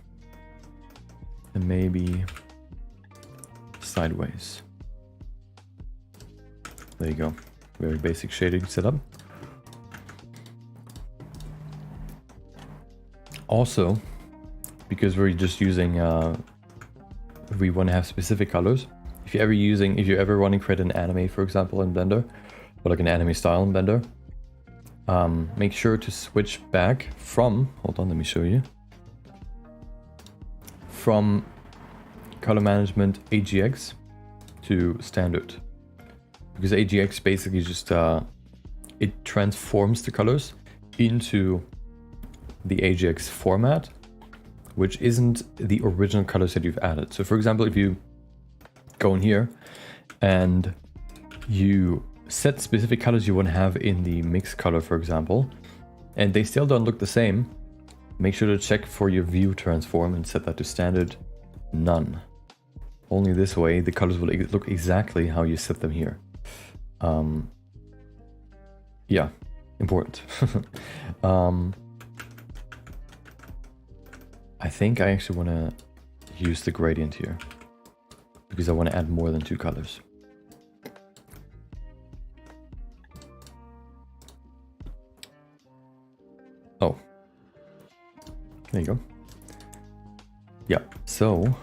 And maybe sideways. There you go. Very basic shading setup. Also, because we're just using, we want to have specific colors. If you're ever want to create an anime, for example, in Blender, or like an anime style in Blender, make sure to switch back from, hold on, let me show you, from color management AGX to standard. Because AGX basically just, it transforms the colors into the AGX format, which isn't the original colors that you've added. So for example, if you go in here and you set specific colors you want to have in the mix color, for example, and they still don't look the same, make sure to check for your view transform and set that to standard none. Only this way the colors will look exactly how you set them here. Yeah, important. I think I actually want to use the gradient here because I want to add more than 2 colors. Oh, there you go. Yeah, so,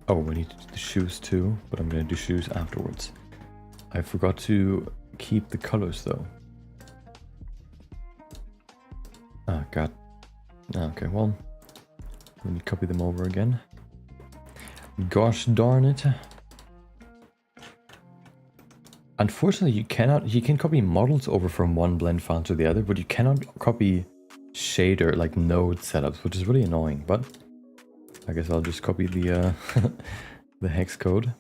oh, we need to do the shoes too, but I'm going to do shoes afterwards. I forgot to keep the colors though. Ah, God. Okay, well, let me copy them over again. Gosh darn it. Unfortunately, you can copy models over from one blend file to the other, but you cannot copy shader, like node setups, which is really annoying, but I guess I'll just copy the the hex code.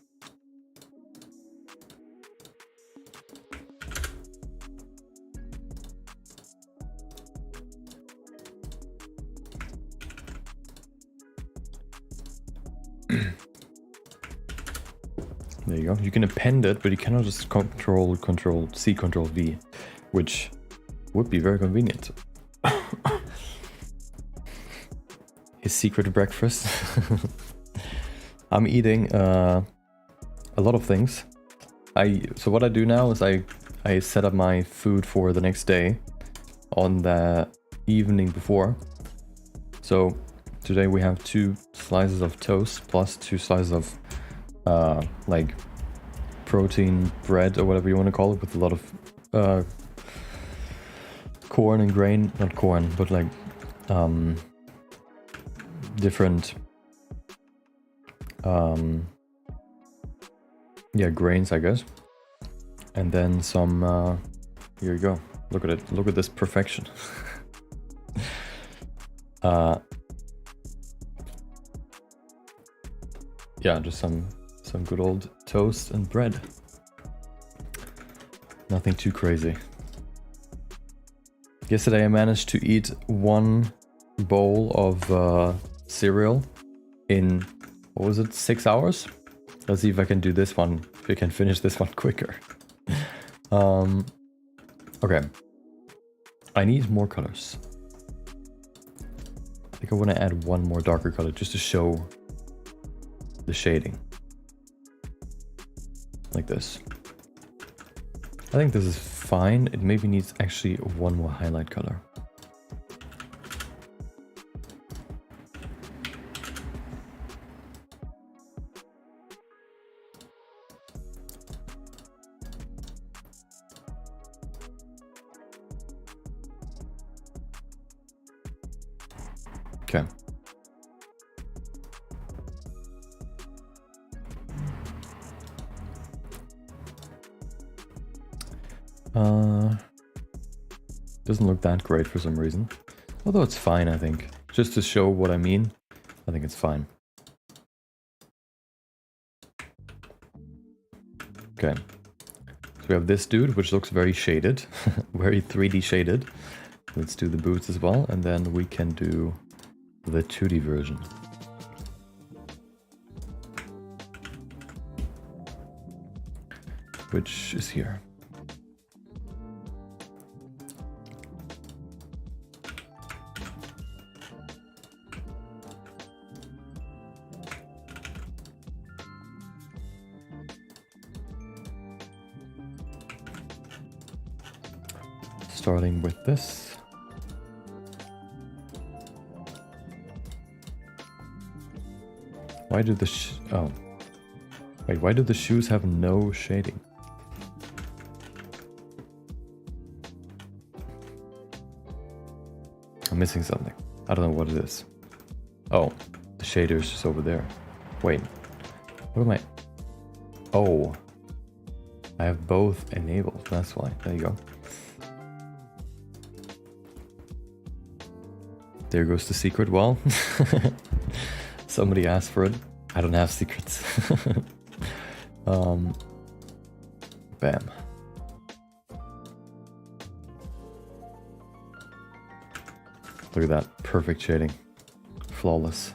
There you go. You can append it, but you cannot just Control C, Control V, which would be very convenient. His secret breakfast. I'm eating a lot of things. So what I do now is I set up my food for the next day on the evening before. So today we have 2 slices of toast plus 2 slices of like protein bread or whatever you want to call it, with a lot of corn and grain, not corn, but like different yeah, grains, I guess. And then some here you go. Look at it. Look at this perfection. Yeah, just some good old toast and bread. Nothing too crazy. Yesterday I managed to eat 1 bowl of cereal in, what was it, 6 hours? Let's see if I can do this one, if we can finish this one quicker. Okay. I need more colors. I think I want to add 1 more darker color just to show the shading. Like this. I think this is fine. It maybe needs actually 1 more highlight color. Okay. Doesn't look that great for some reason. Although it's fine, I think. Just to show what I mean, I think it's fine. Okay. So we have this dude, which looks very shaded. Very 3D shaded. Let's do the boots as well, and then we can do the 2D version. Which is here. Starting with this. Why do the oh. Wait, why do the shoes have no shading? I'm missing something. I don't know what it is. Oh, the shader's just over there. Wait, what am I? Oh, I have both enabled. That's why. There you go. There goes the secret. Well, somebody asked for it. I don't have secrets. Bam. Look at that. Perfect shading. Flawless.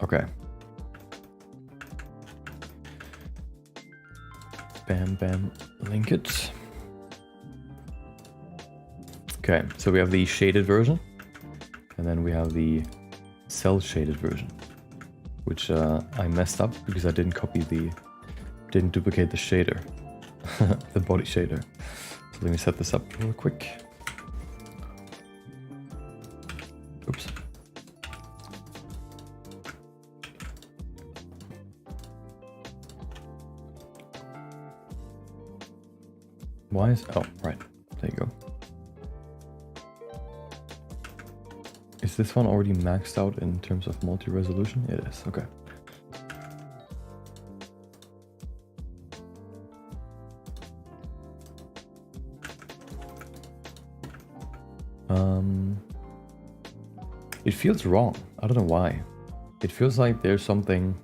Okay. Bam, bam. Link it. Okay, so we have the shaded version, and then we have the cell shaded version, which I messed up because I didn't duplicate the shader, the body shader. So let me set this up real quick. Oops. Why is, oh, right, there you go. Is this one already maxed out in terms of multi-resolution? It is, okay. It feels wrong. I don't know why. It feels like there's something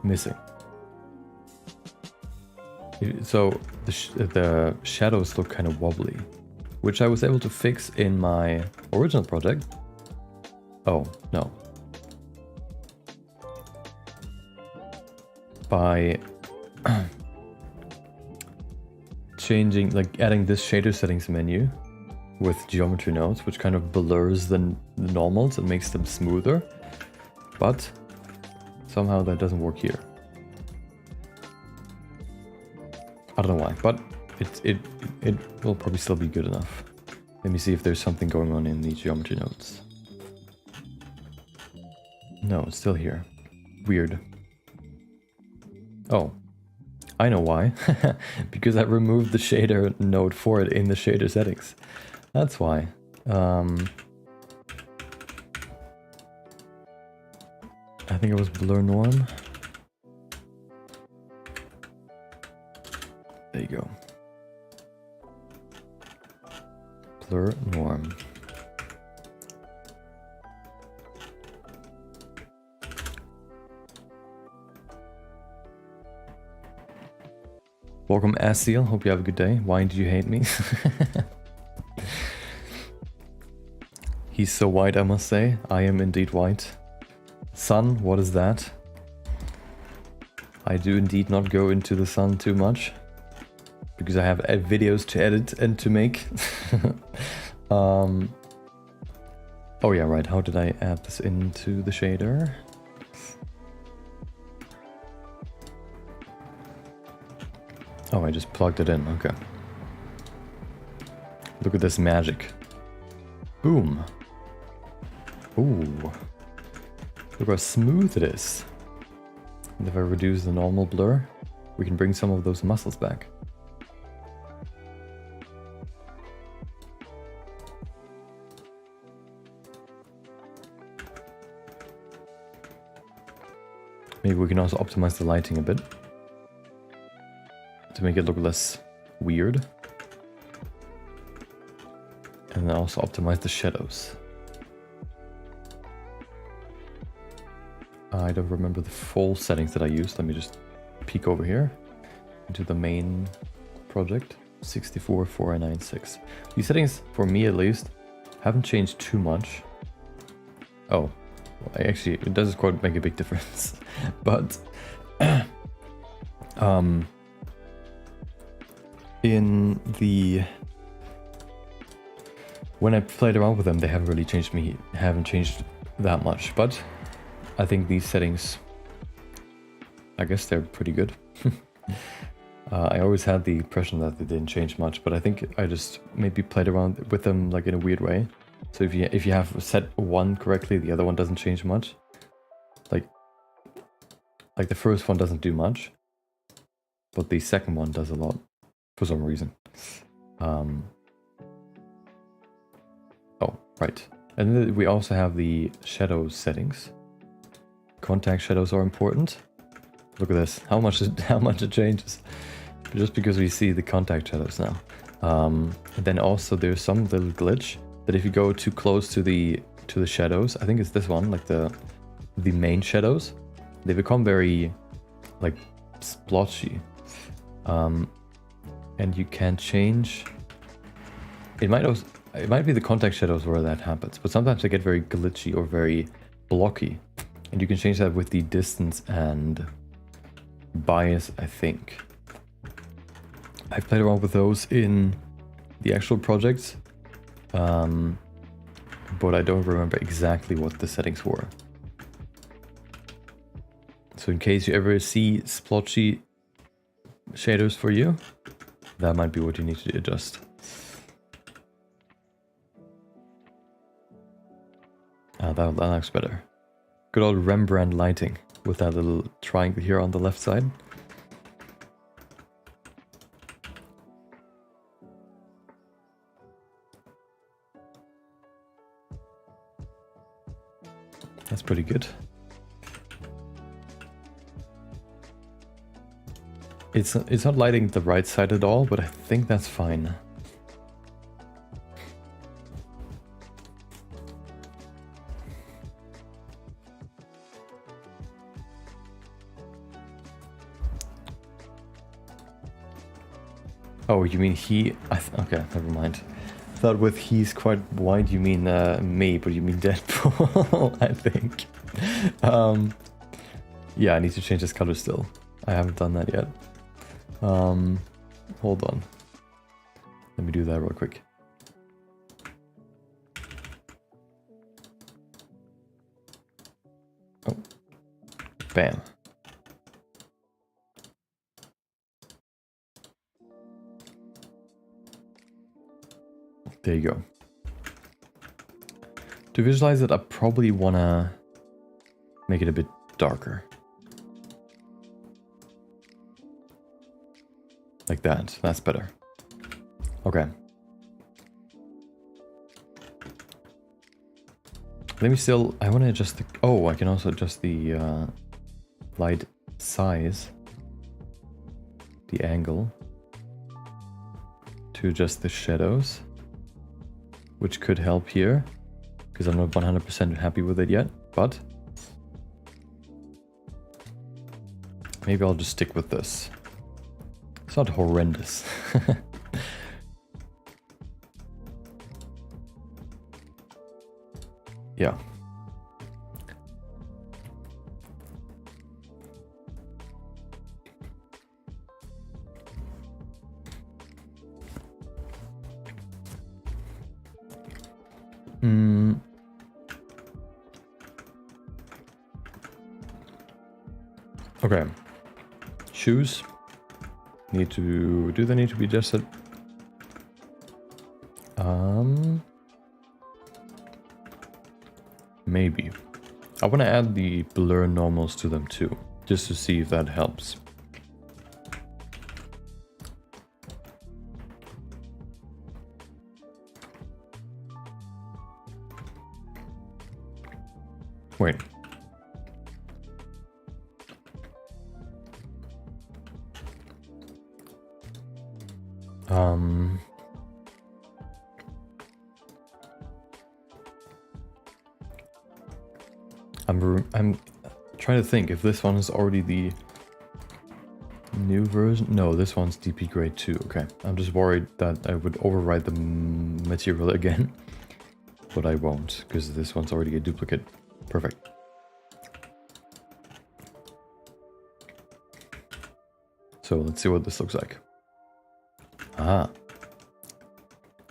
missing. So the shadows look kind of wobbly, which I was able to fix in my original project. Oh, no. by changing, like adding this shader settings menu with geometry nodes, which kind of blurs the normals and makes them smoother, but somehow that doesn't work here. I don't know why, but it will probably still be good enough. Let me see if there's something going on in the geometry nodes. No, it's still here. Weird. Oh, I know why. Because I removed the shader node for it in the shader settings. That's why. I think it was blur norm. There you go. Blur norm. Welcome, Asiel. Hope you have a good day. Why do you hate me? He's so white, I must say. I am indeed white. Sun, what is that? I do indeed not go into the sun too much, because I have videos to edit and to make. Oh yeah, right. How did I add this into the shader? Oh, I just plugged it in. Okay. Look at this magic. Boom. Ooh. Look how smooth it is. And if I reduce the normal blur, we can bring some of those muscles back. Maybe we can also optimize the lighting a bit to make it look less weird. And then also optimize the shadows. I don't remember the full settings that I used. Let me just peek over here into the main project. 64496. These settings, for me at least, haven't changed too much. Oh, well, actually, it does quite make a big difference. But in the when I played around with them, they haven't really changed that much. But I think these settings, I guess they're pretty good. I always had the impression that they didn't change much, but I think I just maybe played around with them like in a weird way. So if you have set one correctly, the other one doesn't change much. Like the first one doesn't do much, but the second one does a lot for some reason. Oh, right. And then we also have the shadow settings. Contact shadows are important. Look at this. How much it changes, just because we see the contact shadows now. And then also there's some little glitch that if you go too close to the shadows, I think it's this one, like the main shadows, they become very like splotchy. And you can change. It might be the contact shadows where that happens, but sometimes they get very glitchy or very blocky. And you can change that with the distance and bias, I think. I've played around with those in the actual projects, but I don't remember exactly what the settings were. So in case you ever see splotchy shaders for you, that might be what you need to adjust. That looks better. Good old Rembrandt lighting with that little triangle here on the left side. That's pretty good. It's not lighting the right side at all, but I think that's fine. Oh, you mean he? Okay, never mind. I thought with he's quite white you mean me, but you mean Deadpool, I think. Yeah, I need to change this color still. I haven't done that yet. Hold on. Let me do that real quick. Oh. Bam. There you go. To visualize it, I probably want to make it a bit darker. Like that. That's better. Okay. Let me still... I want to adjust the... Oh, I can also adjust the light size. The angle. To adjust the shadows. Which could help here. Because I'm not 100% happy with it yet. But... maybe I'll just stick with this. It's not horrendous. Yeah. Okay. Shoes. Need to... do they need to be adjusted? Maybe. I want to add the blur normals to them too, just to see if that helps. Wait. I'm trying to think if this one is already the new version. No, this one's DP grade 2. Okay, I'm just worried that I would overwrite the material again, but I won't because this one's already a duplicate. Perfect. So let's see what this looks like. Ah,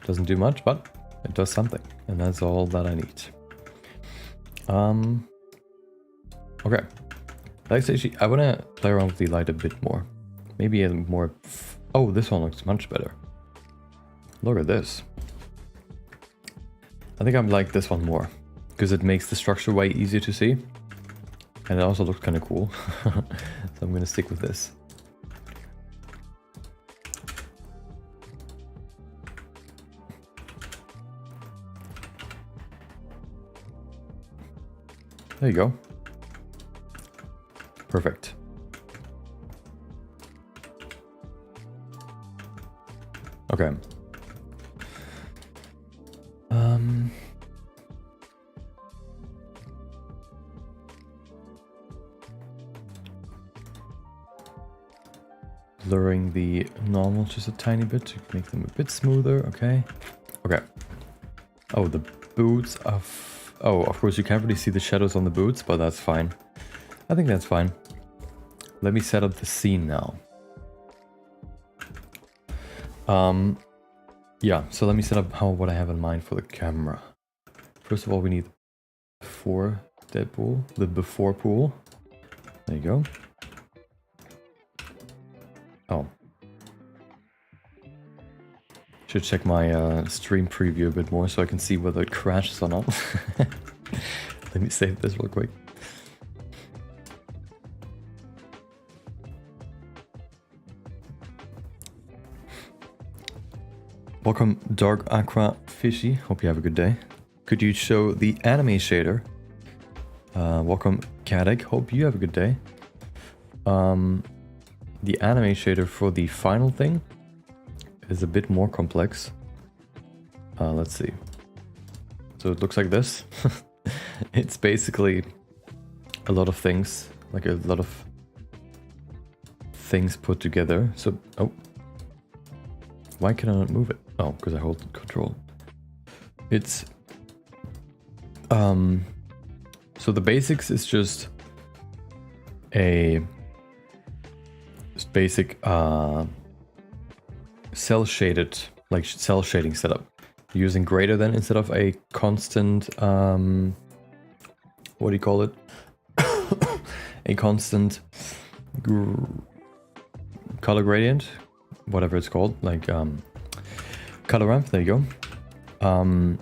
doesn't do much, but it does something, and that's all that I need. Okay. Actually, I want to play around with the light a bit more. Maybe a more... oh, this one looks much better. Look at this. I think I like this one more. Because it makes the structure way easier to see. And it also looks kind of cool. So I'm going to stick with this. There you go. Perfect. Okay. Blurring the normal just a tiny bit to make them a bit smoother. Okay. Okay. Oh, the boots of... oh, of course you can't really see the shadows on the boots, but that's fine. I think that's fine. Let me set up the scene now. Yeah, so let me set up what I have in mind for the camera. First of all, we need the before Deadpool, the before pool. There you go. Oh. Should check my stream preview a bit more so I can see whether it crashes or not. Let me save this real quick. Welcome Dark Aqua Fishy, hope you have a good day. Could you show the anime shader? Welcome Caddick, hope you have a good day. The anime shader for the final thing is a bit more complex. Let's see. So it looks like this. It's basically a lot of things, like a lot of things put together. So, oh. Why can I not move it? Oh, because I hold control. It's... so the basics is just a basic cell shaded, like cell shading setup, using greater than instead of a constant, what do you call it? A constant color gradient, whatever it's called, like color ramp. There you go. And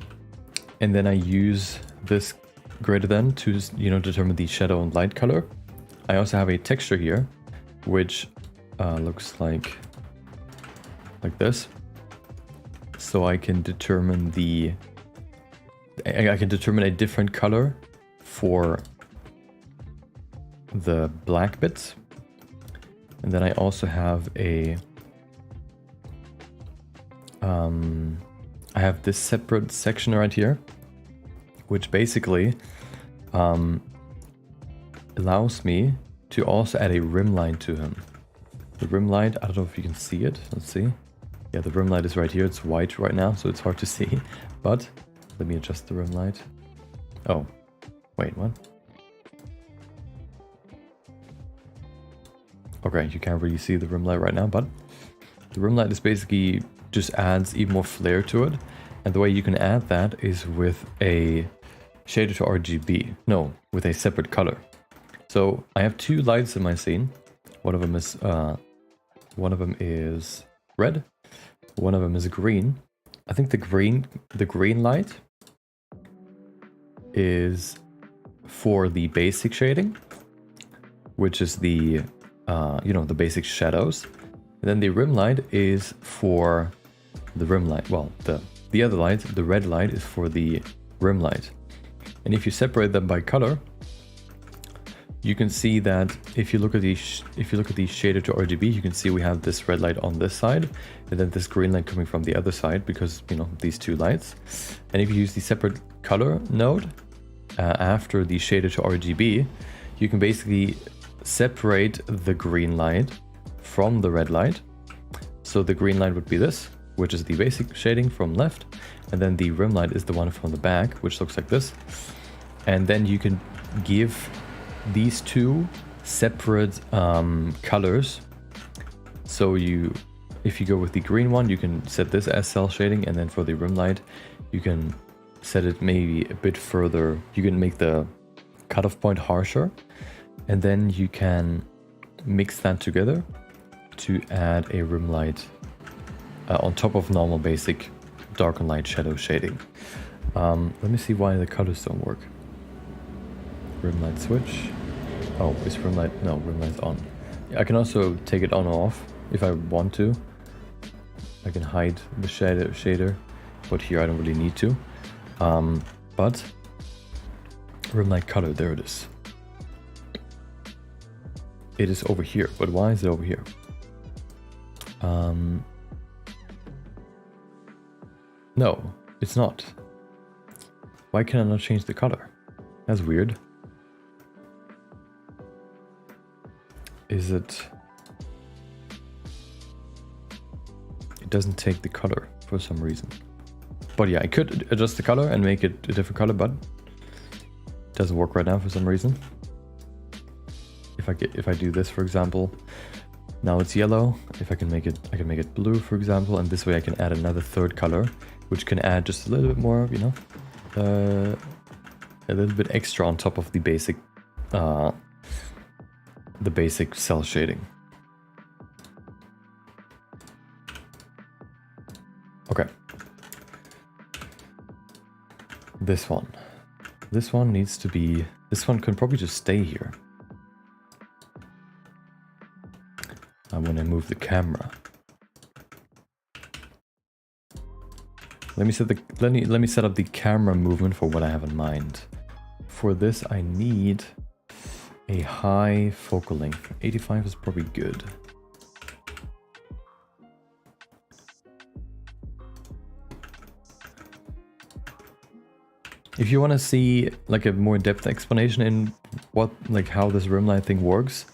then I use this greater than to, you know, determine the shadow and light color. I also have a texture here, which looks like this. So I can determine I can determine a different color for the black bits. And then I also have I have this separate section right here, which basically allows me to also add a rim line to him. The rim light, I don't know if you can see it. Let's see. Yeah, the rim light is right here. It's white right now, so it's hard to see. But let me adjust the rim light. Oh, wait, what? Okay, you can't really see the rim light right now, but the rim light is basically just adds even more flair to it. And the way you can add that is with a shader to RGB. No, with a separate color. So I have two lights in my scene. One of them is red. One of them is green. I think the green light is for the basic shading, which is the the basic shadows. And then the rim light is for the rim light. Well, the other light, the red light, is for the rim light. And if you separate them by color, you can see that if you look at the shader to RGB, you can see we have this red light on this side, and then this green light coming from the other side, because these two lights. And if you use the separate color node after the shader to RGB, you can basically separate the green light from the red light. So the green light would be this, which is the basic shading from left, and then the rim light is the one from the back, which looks like this. And then you can give these two separate colors. So if you go with the green one, you can set this as cell shading, and then for the rim light, you can set it maybe a bit further. You can make the cutoff point harsher, and then you can mix that together to add a rim light on top of normal basic dark and light shadow shading. Let me see why the colors don't work. Rim light switch. Oh, is rim light? No, rim light's on. Yeah, I can also take it on or off if I want to. I can hide the shader, but here I don't really need to. But rim light color, there it is. It is over here, but why is it over here? No, it's not. Why can I not change the color? That's weird. Is it... It doesn't take the color for some reason. But yeah, I could adjust the color and make it a different color, but it doesn't work right now for some reason. If I do this, for example, now it's yellow. If I can make it blue, for example, and this way I can add another third color, which can add just a little bit more, a little bit extra on top of the basic cell shading. Okay. This one needs to be, this one can probably just stay here. I'm gonna move the camera. Let me set up the camera movement for what I have in mind. For this, I need a high focal length. 85 is probably good. If you want to see like a more in-depth explanation in how this rim light thing works,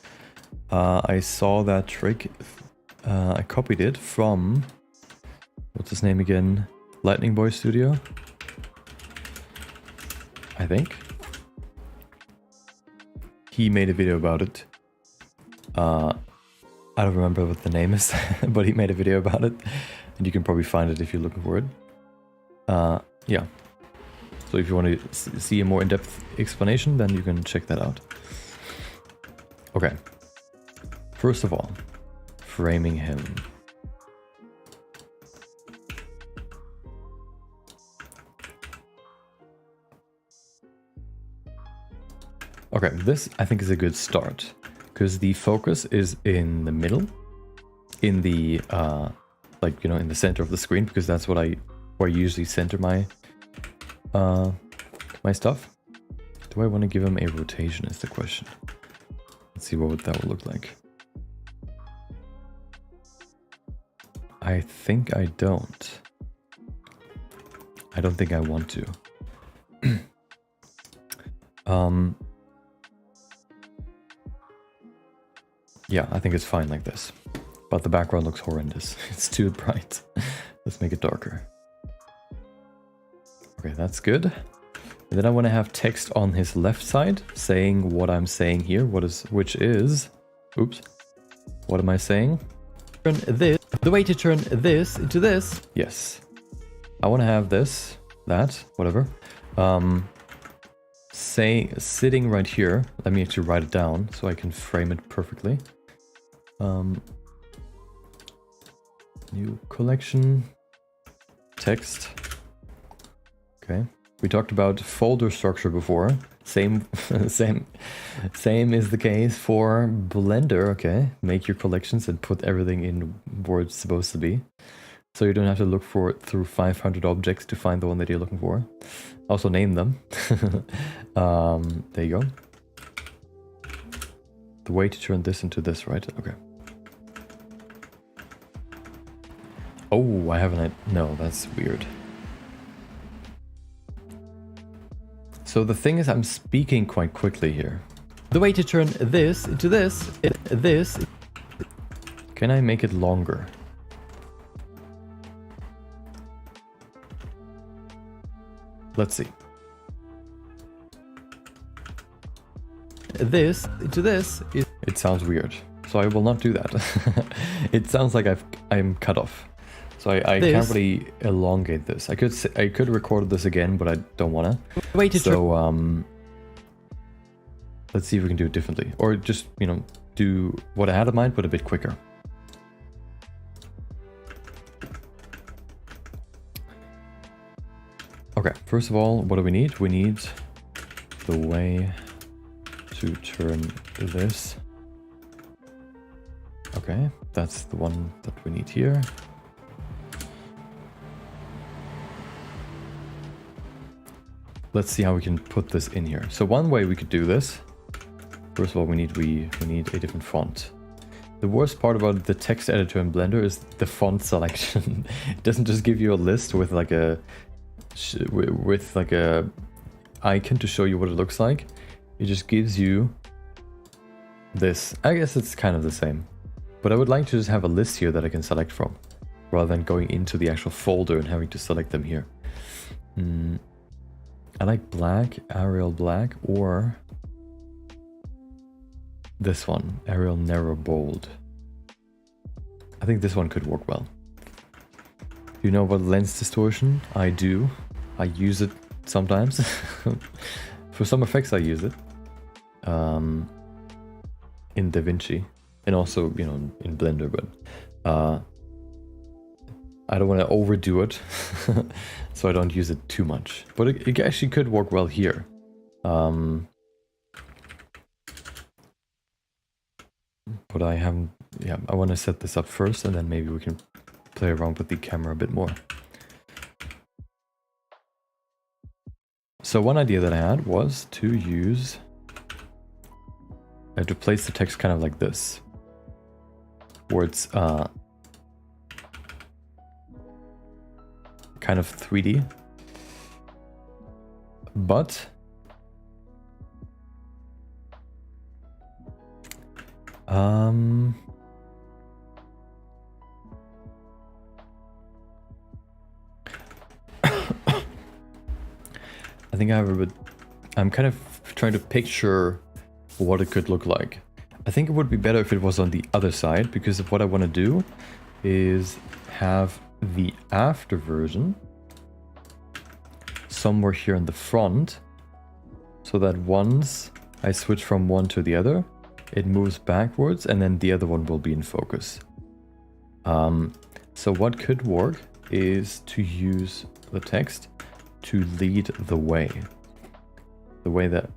I saw that trick. I copied it from, what's his name again? Lightning Boy Studio, I think. He made a video about it. I I don't remember what the name is, but he made a video about it, and you can probably find it if you're looking for it. Yeah. So if you want to see a more in-depth explanation, then you can check that out. Okay. First of all, framing him. Okay, this I think is a good start, because the focus is in the middle, in the like, you know, in the center of the screen, because that's where I usually center my my stuff. Do I want to give him a rotation is the question. Let's see what that would look like. I think I don't. I don't think I want to. Yeah, I think it's fine like this. But the background looks horrendous. It's too bright. Let's make it darker. Okay, that's good. And then I want to have text on his left side saying what I'm saying here, which is, oops, what am I saying? Turn this, the way to turn this into this. Yes. I want to have this, that, whatever. Sitting right here. Let me actually write it down so I can frame it perfectly. New collection, text. Okay. We talked about folder structure before. Same is the case for Blender. Okay. Make your collections and put everything in where it's supposed to be. So you don't have to look for it through 500 objects to find the one that you're looking for. Also name them. There you go. The way to turn this into this, right? Okay. Oh, I haven't. No, that's weird. So the thing is, I'm speaking quite quickly here. The way to turn this into this is this. Can I make it longer? Let's see. This into this is. It sounds weird, so I will not do that. It sounds like I'm cut off. So I can't really elongate this. I could record this again, but I don't wanna. Wait to so let's see if we can do it differently, or just, you know, do what I had in mind, but a bit quicker. Okay, first of all, what do we need? We need the way to turn this. Okay, that's the one that we need here. Let's see how we can put this in here. So one way we could do this, first of all, we need a different font. The worst part about the text editor in Blender is the font selection. It doesn't just give you a list with like a icon to show you what it looks like. It just gives you this. I guess it's kind of the same, but I would like to just have a list here that I can select from, rather than going into the actual folder and having to select them here. I like black, Arial black, or this one, Arial narrow bold. I think this one could work well. You know about lens distortion? I do. I use it sometimes. For some effects I use it. In DaVinci. And also, you know, in Blender, but I don't want to overdo it. So I don't use it too much. But it actually could work well here. But I haven't... Yeah, I want to set this up first, and then maybe we can play around with the camera a bit more. So one idea that I had was to use... to place the text kind of like this. Where it's kind of 3D. But... I think I have a bit... I'm kind of trying to picture what it could look like. I think it would be better if it was on the other side, because what I want to do is have the after version somewhere here in the front, so that once I switch from one to the other, it moves backwards and then the other one will be in focus. So what could work is to use the text to lead the way. The way that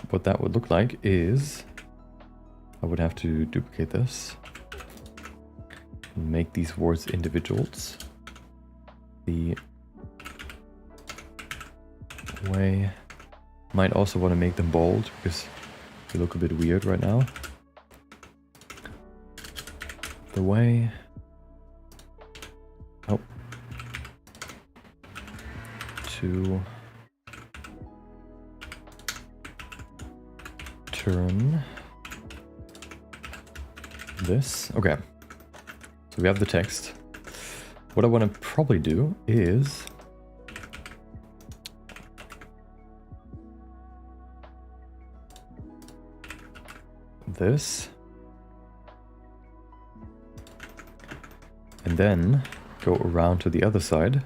what that would look like is I would have to duplicate this and make these words individuals. The way, might also want to make them bold because they look a bit weird right now. The way, oh, to turn this. Okay, so we have the text. What I want to probably do is this, and then go around to the other side.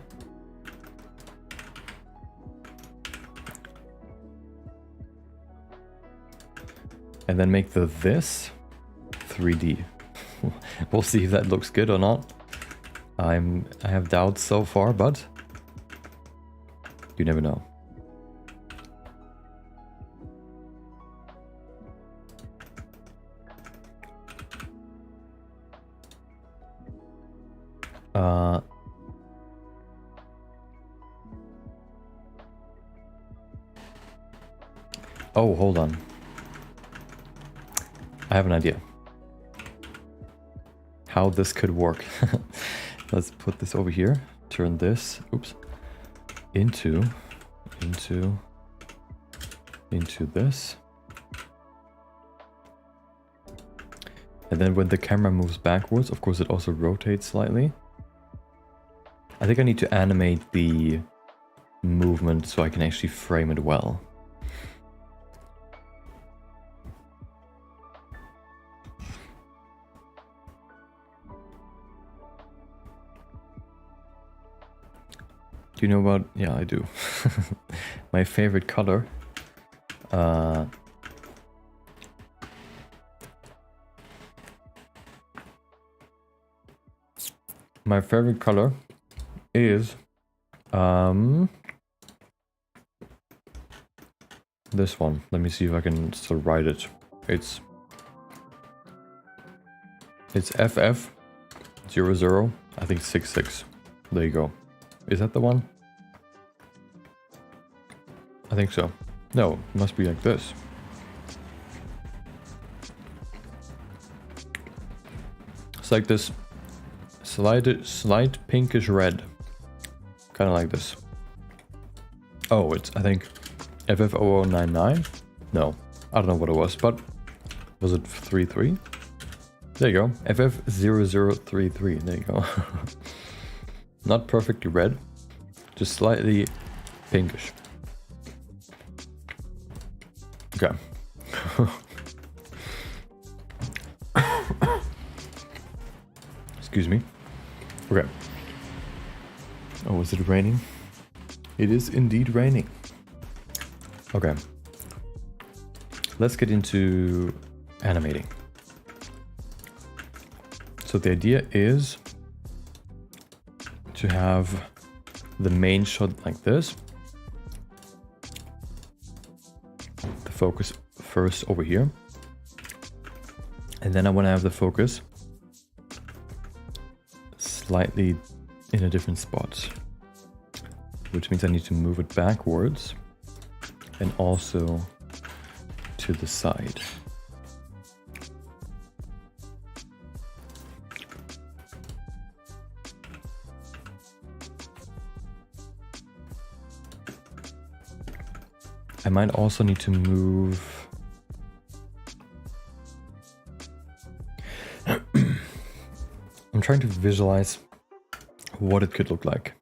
And then make the this 3D. We'll see if that looks good or not. I have doubts so far, but you never know. Oh, hold on. I have an idea how this could work. Let's put this over here, turn this, oops, into this. And then when the camera moves backwards, of course it also rotates slightly. I think I need to animate the movement so I can actually frame it well. Do you know about... Yeah, I do. My favorite color. My favorite color is this one. Let me see if I can still write it. It's FF00, I think 66. There you go. Is that the one? I think so. No, it must be like this. It's like this slight pinkish red. Kind of like this. Oh, it's, I think, FF0099? No, I don't know what it was, but was it 33? There you go, FF0033, there you go. Not perfectly red, just slightly pinkish. Okay. Excuse me. Okay. Oh, is it raining? It is indeed raining. Okay. Let's get into animating. So the idea is to have the main shot like this. The focus first over here. And then I want to have the focus slightly in a different spot. Which means I need to move it backwards and also to the side. I might also need to move... I'm trying to visualize what it could look like.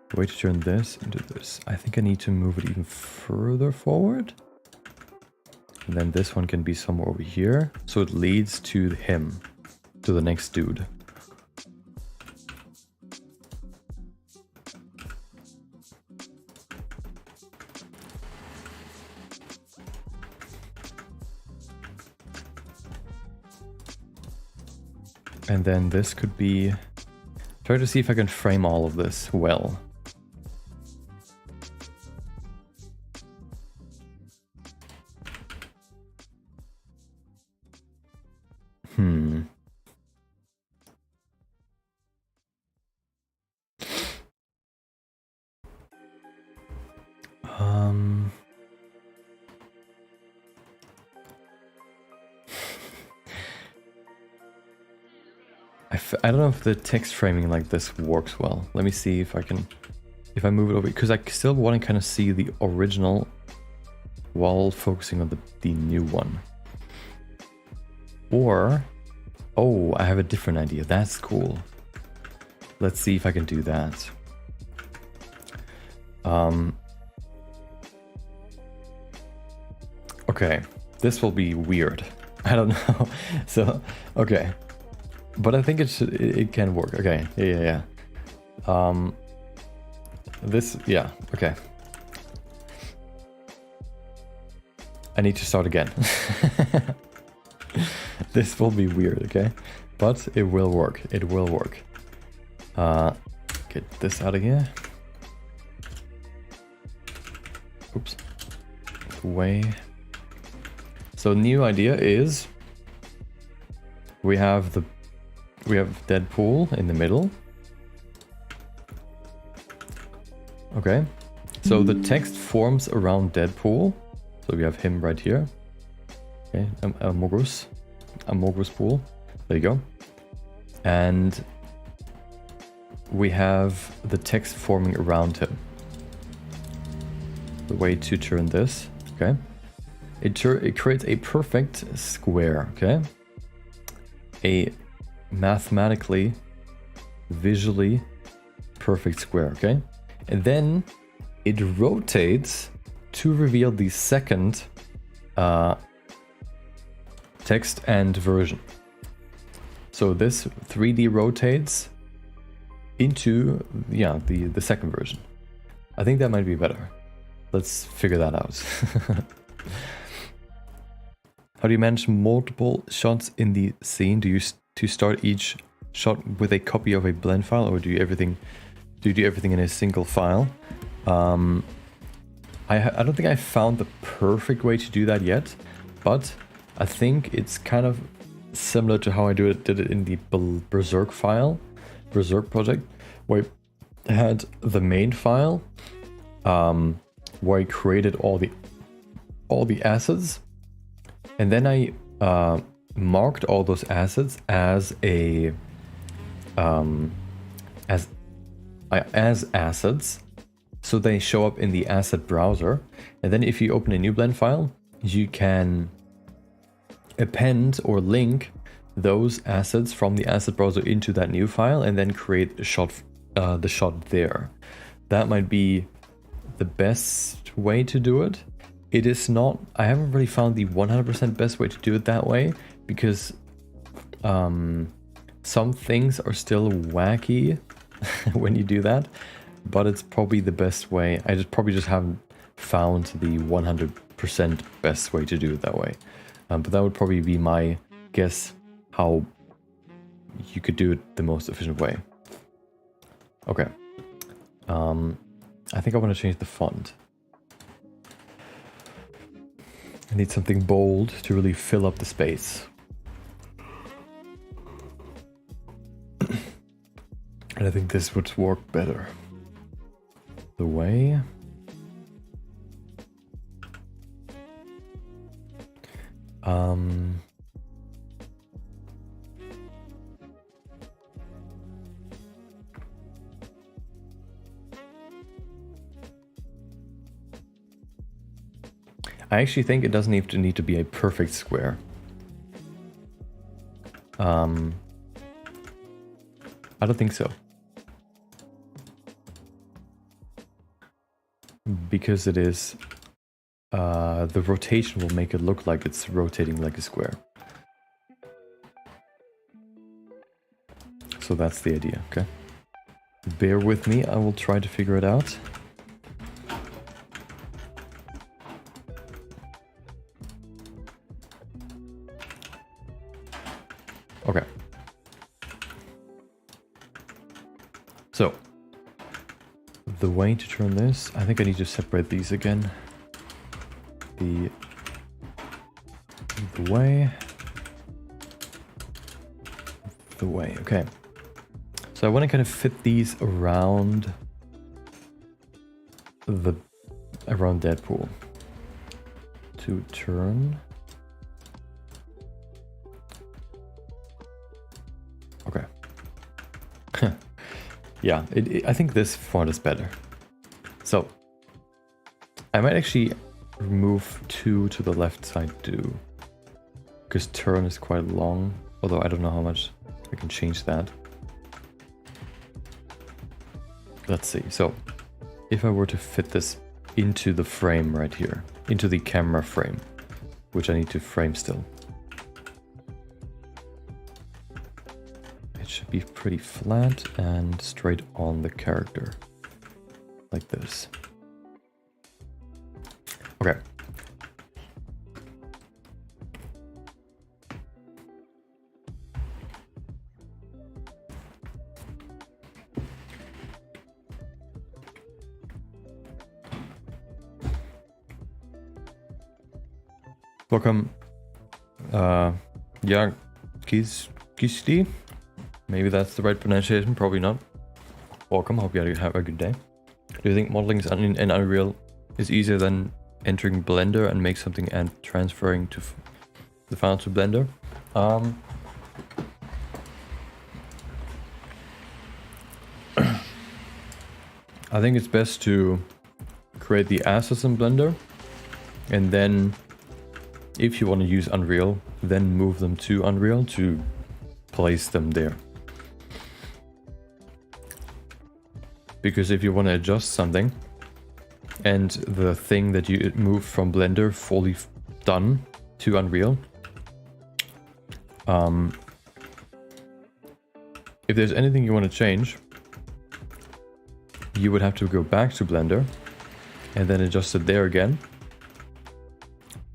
The way to turn this into this. I think I need to move it even further forward. And then this one can be somewhere over here. So it leads to him, to the next dude. And then this could be... Try to see if I can frame all of this well. I don't know if the text framing like this works well. Let me see if I can... If I move it over... Because I still want to kind of see the original while focusing on the new one. Or... Oh, I have a different idea. That's cool. Let's see if I can do that. Okay, this will be weird. I don't know. So, okay. But I think it can work. Okay, yeah. This, yeah, okay. I need to start again. This will be weird, okay? But it will work. It will work. Get this out of here. Oops. Way. So new idea is we have Deadpool in the middle. Okay. So the text forms around Deadpool. So we have him right here. Okay, Amogus pool. There you go. And we have the text forming around him. The way to turn this, okay? It creates a perfect square, okay? A mathematically, visually perfect square, okay? And then it rotates to reveal the second text and version. So this 3D rotates into, yeah, the second version. I think that might be better. Let's figure that out. How do you manage multiple shots in the scene? Do you start each shot with a copy of a blend file, or do you do everything in a single file? I don't think I found the perfect way to do that yet, but I think it's kind of similar to how I did it in the Berserk project, where I had the main file, where I created all the assets, and then I marked all those assets as assets, so they show up in the asset browser. And then if you open a new blend file, you can append or link those assets from the asset browser into that new file, and then create the shot there. That might be the best way to do it. It is not, I haven't really found the 100% best way to do it that way, because some things are still wacky when you do that, but it's probably the best way. I probably just haven't found the 100% best way to do it that way. But that would probably be my guess how you could do it the most efficient way. Okay. I think I want to change the font. I need something bold to really fill up the space. And I think this would work better. The way... I actually think it doesn't even need to be a perfect square. I don't think so. Because it is the rotation will make it look like it's rotating like a square. So that's the idea, okay? Bear with me, I will try to figure it out. Okay. So, the way to turn this, I think I need to separate these again. The way, okay. So I want to kind of fit these around Deadpool to turn. Okay. Yeah, I think this font is better. So I might actually move 2 to the left side too, because turn is quite long, although I don't know how much I can change that. Let's see. So if I were to fit this into the frame right here, into the camera frame, which I need to frame still, it should be pretty flat and straight on the character, like this. Okay. Welcome. Yeah, Kisli. Maybe that's the right pronunciation, probably not. Welcome, hope you have a good day. Do you think modeling in Unreal is easier than entering Blender and make something and transferring to the file to Blender? I think it's best to create the assets in Blender, and then if you want to use Unreal, then move them to Unreal to place them there. Because if you want to adjust something and the thing that you moved from Blender fully done to Unreal, if there's anything you want to change, you would have to go back to Blender and then adjust it there again,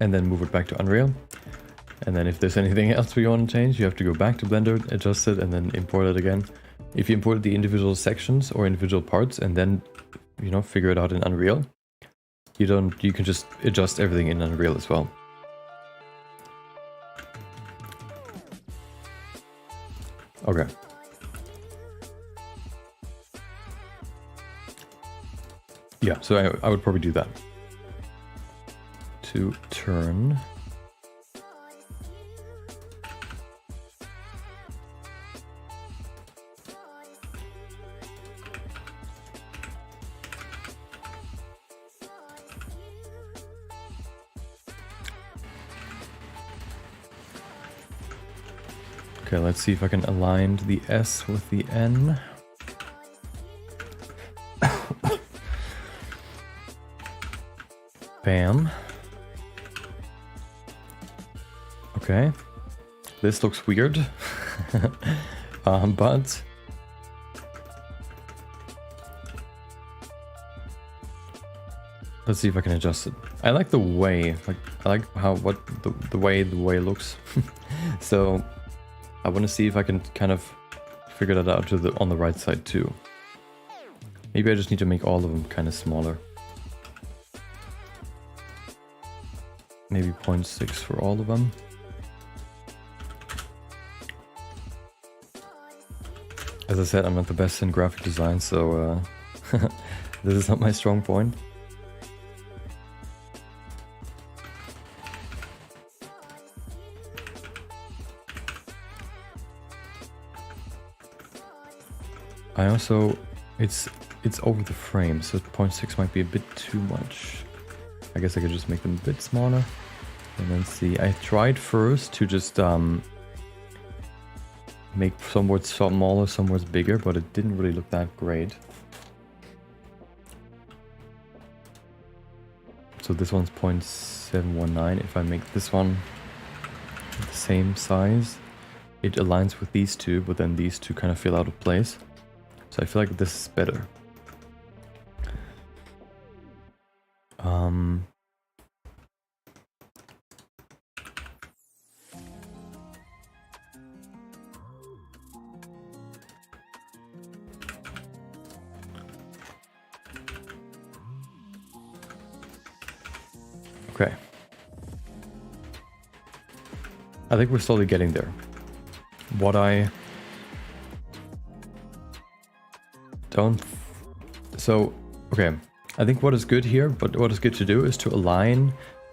and then move it back to Unreal. And then if there's anything else you want to change, you have to go back to Blender, adjust it, and then import it again. If you import the individual sections or individual parts and then, you know, figure it out in Unreal, you can just adjust everything in Unreal as well. Okay. Yeah, so I would probably do that. To turn. Okay, let's see if I can align the S with the N. Bam. Okay. This looks weird. But let's see if I can adjust it. I like the way, I like how the way looks. So I want to see if I can kind of figure that out on the right side too. Maybe I just need to make all of them kind of smaller. Maybe 0.6 for all of them. As I said, I'm not the best in graphic design, so this is not my strong point. I also, it's over the frame, so 0.6 might be a bit too much. I guess I could just make them a bit smaller. And then see, I tried first to just make some words smaller, some words bigger, but it didn't really look that great. So this one's 0.719. If I make this one the same size, it aligns with these two, but then these two kind of feel out of place. So I feel like this is better. Okay. I think we're slowly getting there. What I don't... So, okay. I think what is good here, but what is good to do is to align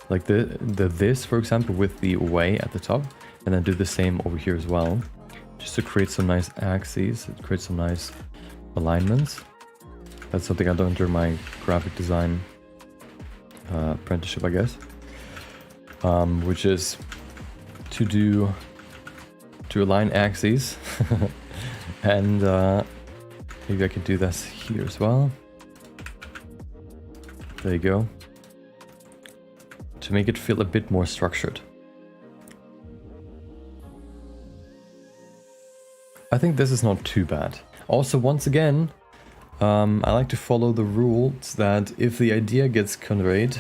like the this, for example, with the way at the top, and then do the same over here as well. Just to create some nice axes, create some nice alignments. That's something I learned during my graphic design apprenticeship, I guess. Which is to align axes. And maybe I could do this here as well. There you go. To make it feel a bit more structured. I think this is not too bad. Also, once again, I like to follow the rules that if the idea gets conveyed,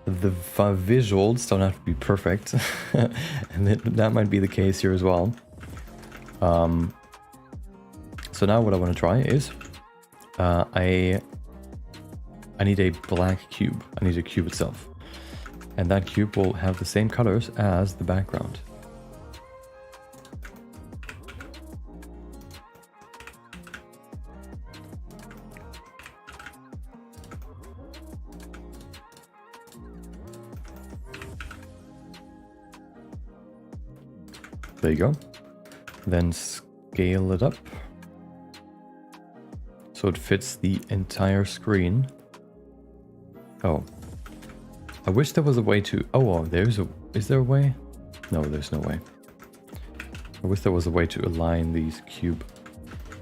the visuals don't have to be perfect. And that might be the case here as well. So now what I want to try is I need a black cube. I need a cube itself. And that cube will have the same colors as the background. There you go. Then scale it up so it fits the entire screen. Oh, I wish there was a way to... Oh, is there a way? No, there's no way. I wish there was a way to align these cube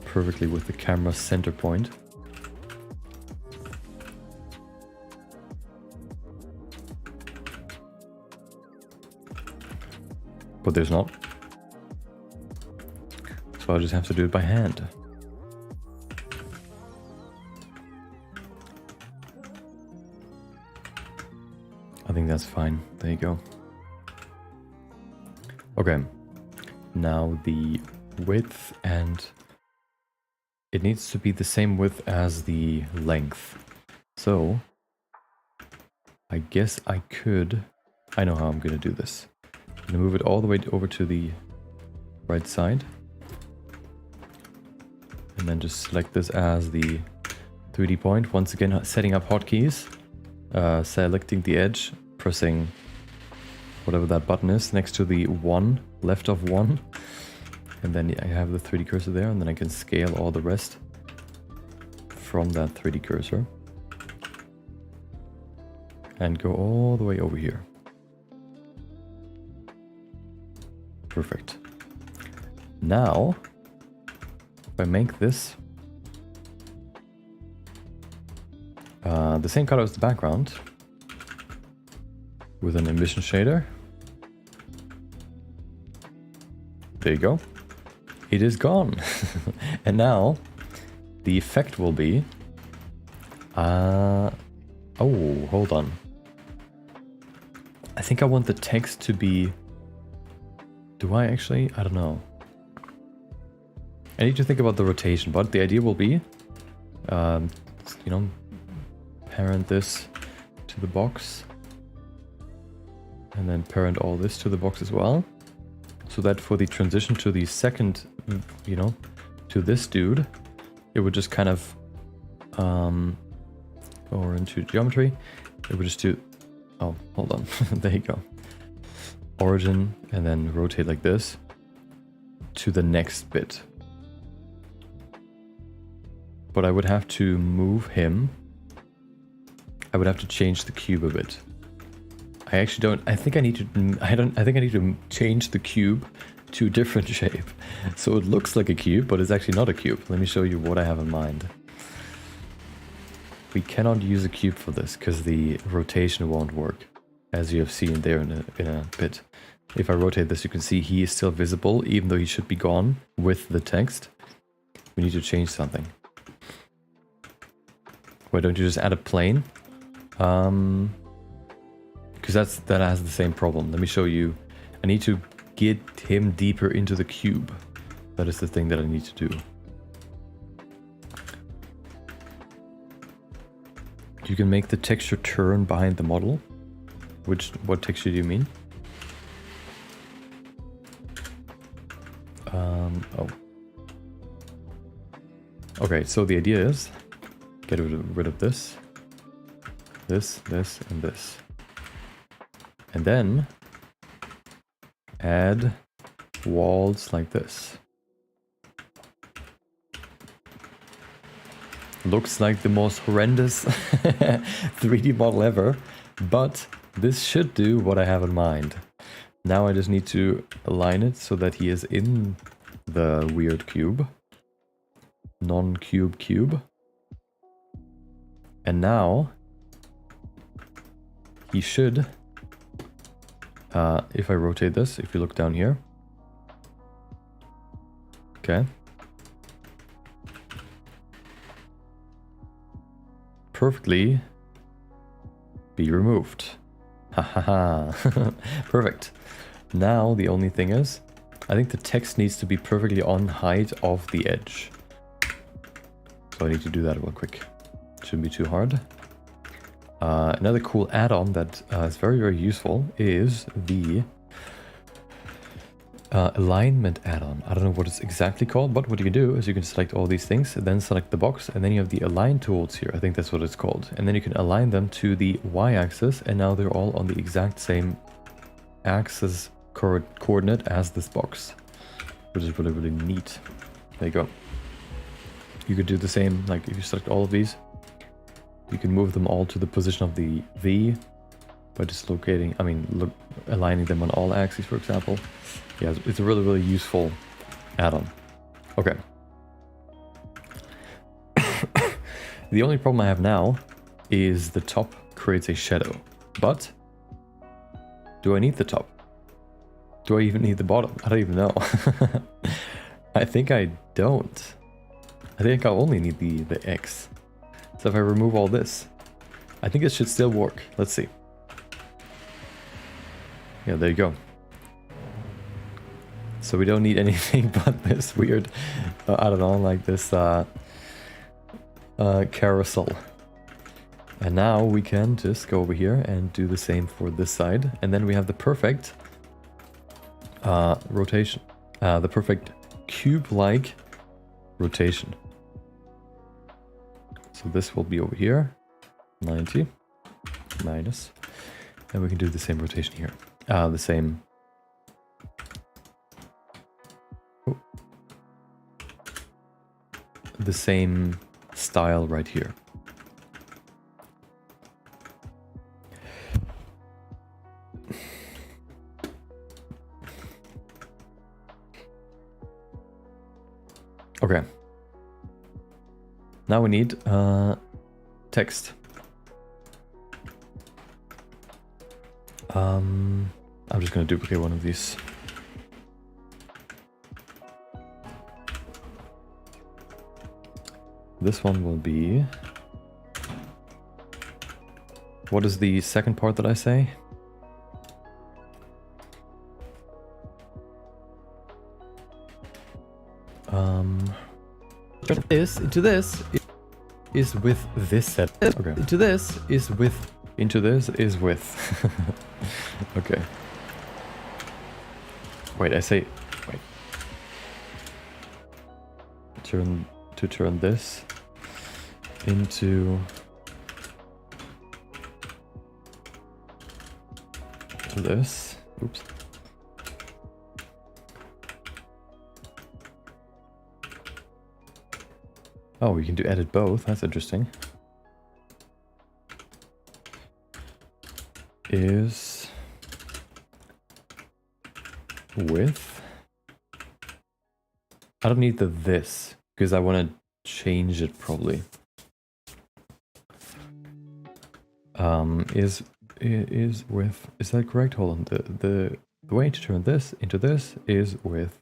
perfectly with the camera center point. But there's not. So I'll just have to do it by hand. I think that's fine. There you go. Okay. Now the width, and it needs to be the same width as the length. So I guess I could... I know how I'm going to do this. I'm going to move it all the way over to the right side. And then just select this as the 3D point. Once again, setting up hotkeys. Selecting the edge, pressing whatever that button is next to the 1, left of 1. And then I have the 3D cursor there, and then I can scale all the rest from that 3D cursor. And go all the way over here. Perfect. Now, if I make this the same color as the background with an emission shader. There you go. It is gone. And now the effect will be... oh, hold on. I think I want the text to be... Do I actually? I don't know. I need to think about the rotation, but the idea will be, you know, parent this to the box, and then parent all this to the box as well, so that for the transition to the second, you know, to this dude, it would just kind of go into geometry. It would just do... Oh, hold on. There you go. Origin, and then rotate like this to the next bit. But I would have to move him. I would have to change the cube a bit. I actually don't... I think I need to... I think I need to change the cube to a different shape. So it looks like a cube, but it's actually not a cube. Let me show you what I have in mind. we cannot use a cube for this because the rotation won't work, as you have seen there in a bit. If I rotate this, you can see he is still visible, even though he should be gone with the text. We need to change something. Why don't you just add a plane? Because that has the same problem. Let me show you. I need to get him deeper into the cube. That is the thing that I need to do. You can make the texture turn behind the model. What texture do you mean? Oh. Okay, so the idea is get rid of this, this, and this. And then add walls like this. Looks like the most horrendous 3D model ever, but this should do what I have in mind. Now I just need to align it so that he is in the weird cube. Non-cube cube. And now he should, if I rotate this, if you look down here. Okay. Perfectly be removed. Ha ha ha. Perfect. Now the only thing is, I think the text needs to be perfectly on height of the edge. So I need to do that real quick. Shouldn't be too hard. Another cool add-on that is very, very useful is the alignment add-on. I don't know what it's exactly called, but what you can do is you can select all these things, and then select the box, and then you have the align tools here. I think that's what it's called. And then you can align them to the y-axis, and now they're all on the exact same axis coordinate as this box, which is really, really neat. There you go. You could do the same, like if you select all of these, you can move them all to the position of the V by just aligning them on all axes, for example. Yeah, it's a really, really useful add-on. Okay. The only problem I have now is the top creates a shadow. But do I need the top? Do I even need the bottom? I don't even know. I think I don't. I think I only need the X. So if I remove all this, I think it should still work. Let's see. Yeah, there you go. So we don't need anything but this weird, I don't know, like this carousel. And now we can just go over here and do the same for this side. And then we have the perfect rotation. The perfect cube-like rotation. So this will be over here. 90 minus. And we can do the same rotation here. The same. Oh. The same style right here. Okay. Now we need text. I'm just gonna duplicate one of these. This one will be... What is the second part that I say? This into this is with this set. Okay. Into this is with. Into this is with. Okay. Wait, I say... Wait. Turn this into this. Oops. Oh, we can do edit both. That's interesting. Is with. I don't need the this because I want to change it probably. is with, is that correct? Hold on, the way to turn this into this is with,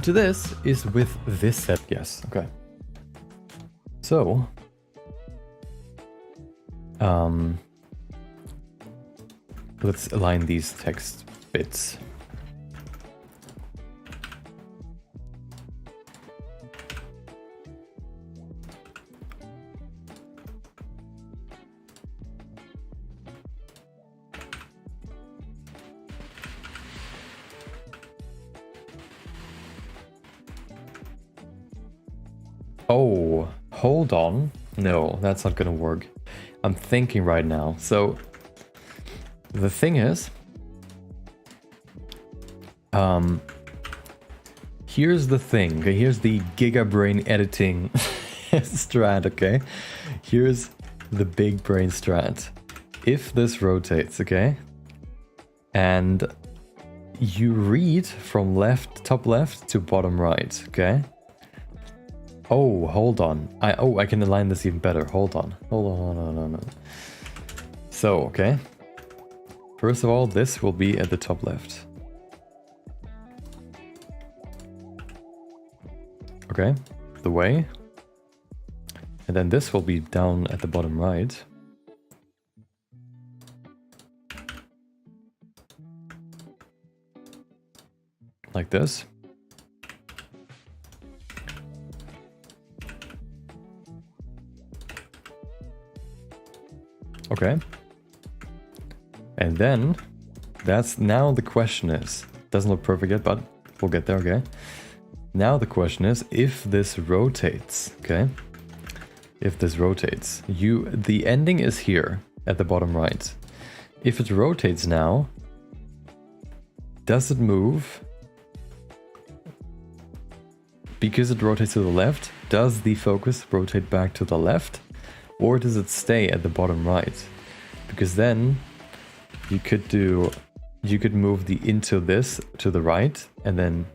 To this is with this set. yes, okay. So, let's align these text bits. Oh, hold on. No, that's not gonna work. I'm thinking right now. So, the thing is, here's the thing. Okay, here's the gigabrain editing strat. Okay, here's the big brain strat. If this rotates, okay, and you read from left, top left to bottom right, okay. Oh, hold on. I can align this even better. Hold on. No. So, okay. First of all, this will be at the top left. Okay, the way. And then this will be down at the bottom right. Like this. Okay. And then, that's now the question is, doesn't look perfect yet, but we'll get there, okay? Now the question is, if this rotates, okay? If this rotates, the ending is here at the bottom right. If it rotates now, does it move? Because it rotates to the left, does the focus rotate back to the left? Or does it stay at the bottom right? Because then you could move the into this to the right and then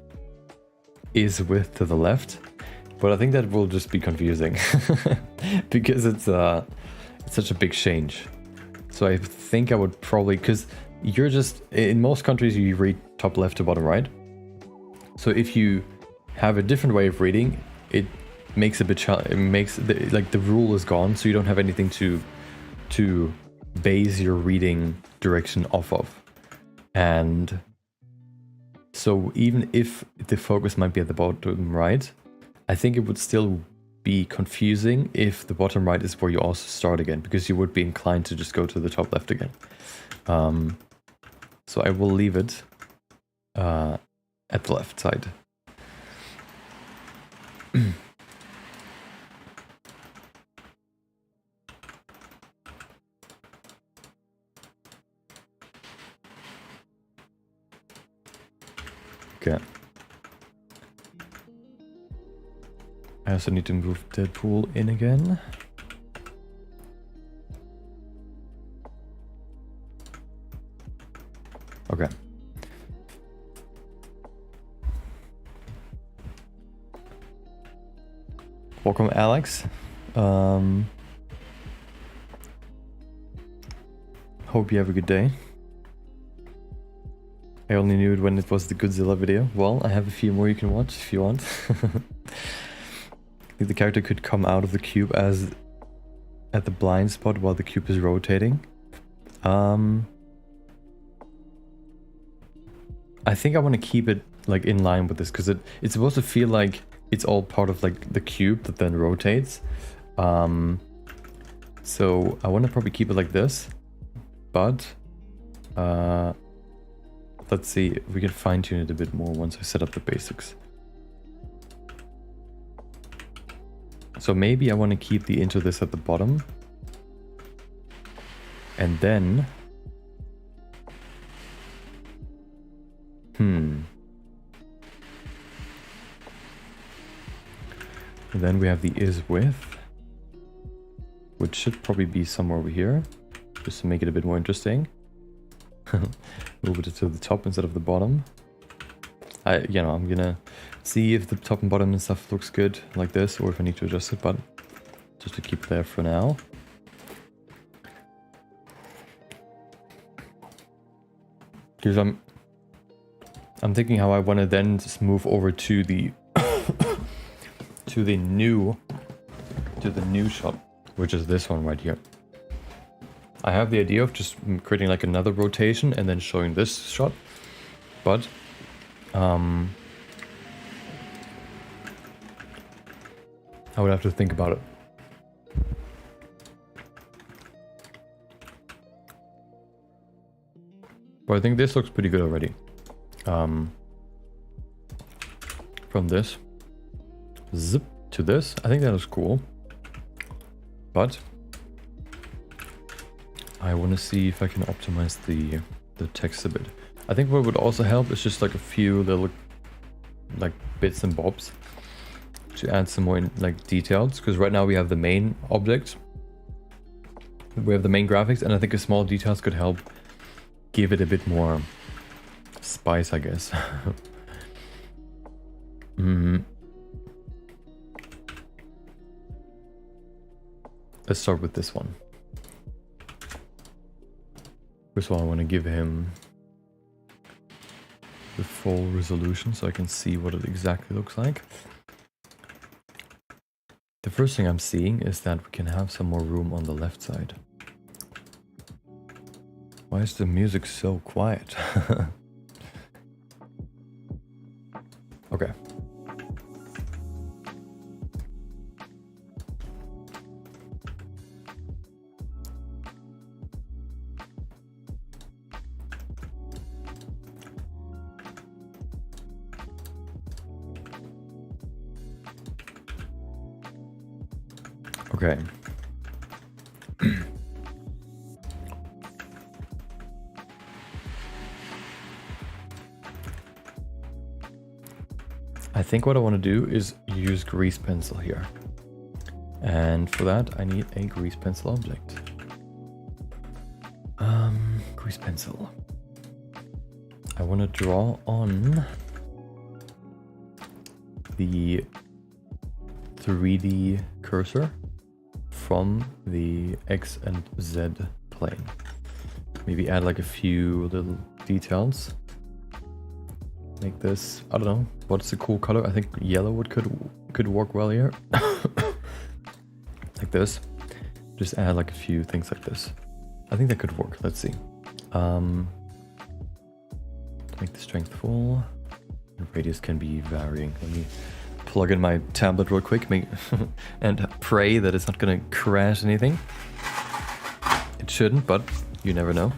is width to the left. But I think that will just be confusing because it's such a big change. So I think I would probably, because you're just, in most countries you read top left to bottom right. So if you have a different way of reading, it makes a bit like the rule is gone, so you don't have anything to base your reading direction off of. And so even if the focus might be at the bottom right, I think it would still be confusing if the bottom right is where you also start again, because you would be inclined to just go to the top left again. So I will leave it at the left side. Okay. I also need to move Deadpool in again. Okay. Welcome, Alex. Hope you have a good day. I only knew it when it was the Godzilla video. Well, I have a few more you can watch if you want. I think the character could come out of the cube as at the blind spot while the cube is rotating. I think I want to keep it like in line with this because it's supposed to feel like it's all part of like the cube that then rotates. So I want to probably keep it like this, but let's see if we can fine tune it a bit more once I set up the basics. So maybe I want to keep the into this at the bottom. And then... And then we have the is with, which should probably be somewhere over here, just to make it a bit more interesting. Move it to the top instead of the bottom. I'm gonna see if the top and bottom and stuff looks good like this, or if I need to adjust it, but just to keep it there for now. Because I'm thinking how I want to then just move over to the to the new shot, which is this one right here. I have the idea of just creating like another rotation and then showing this shot, but I would have to think about it. But I think this looks pretty good already. From this zip to this, I think that looks cool. But I want to see if I can optimize the text a bit. I think what would also help is just like a few little like bits and bobs to add some more like details, because right now we have the main object, we have the main graphics, and I think a small details could help give it a bit more spice, I guess. Let's start with this one. First of all, I want to give him the full resolution so I can see what it exactly looks like. The first thing I'm seeing is that we can have some more room on the left side. Why is the music so quiet? Okay. Okay. I think what I want to do is use grease pencil here. And for that, I need a grease pencil object. Grease pencil. I want to draw on the 3D cursor from the X and Z plane. Maybe add like a few little details. Make this, I don't know, what's the cool color? I think yellow could work well here. Like this. Just add like a few things like this. I think that could work. Let's see. Make the strength full. The radius can be varying. Let me plug in my tablet real quick and pray that it's not gonna crash anything. It shouldn't, but you never know.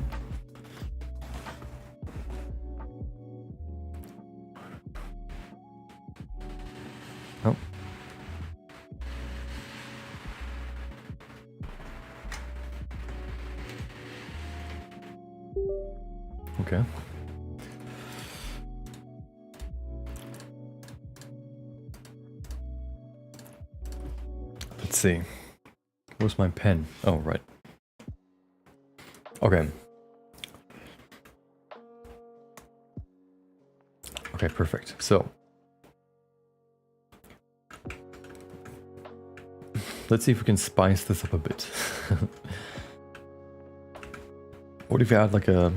Oh. Okay. Let's see. Where's my pen? Oh, right. Okay. Okay, perfect. So let's see if we can spice this up a bit. What if you add like a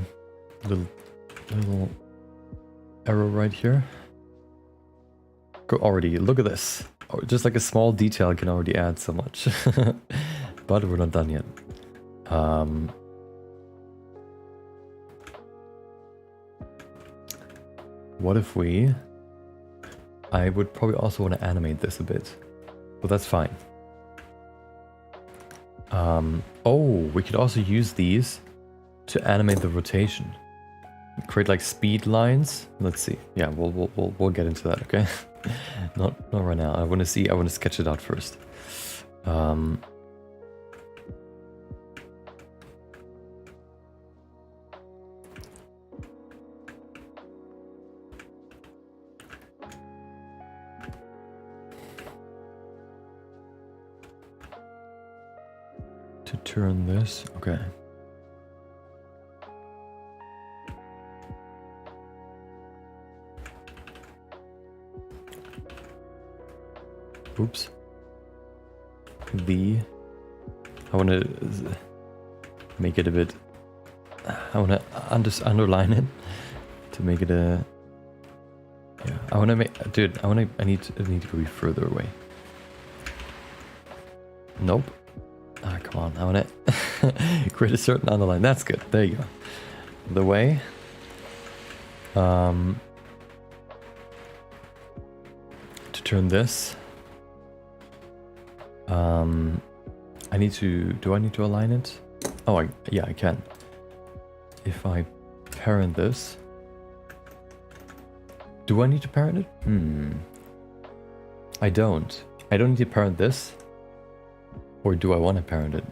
little arrow right here? Go already, look at this. Oh, just like a small detail can already add so much. But we're not done yet. What if I would probably also want to animate this a bit, but that's fine. Oh, we could also use these to animate the rotation. Create like speed lines. Let's see. Yeah, we'll get into that, okay? Not right now. I want to sketch it out first. To turn this, okay. Oops. I want to make it a bit I want to underline it to make it a. Yeah, I want to make, dude. I need to be further away. Nope. Ah, come on. I want to create a certain underline. That's good. There you go. The way. To turn this. I need to. Do I need to align it? Oh, yeah, I can. If I parent this. Do I need to parent it? I don't. I don't need to parent this. Or do I want to parent it?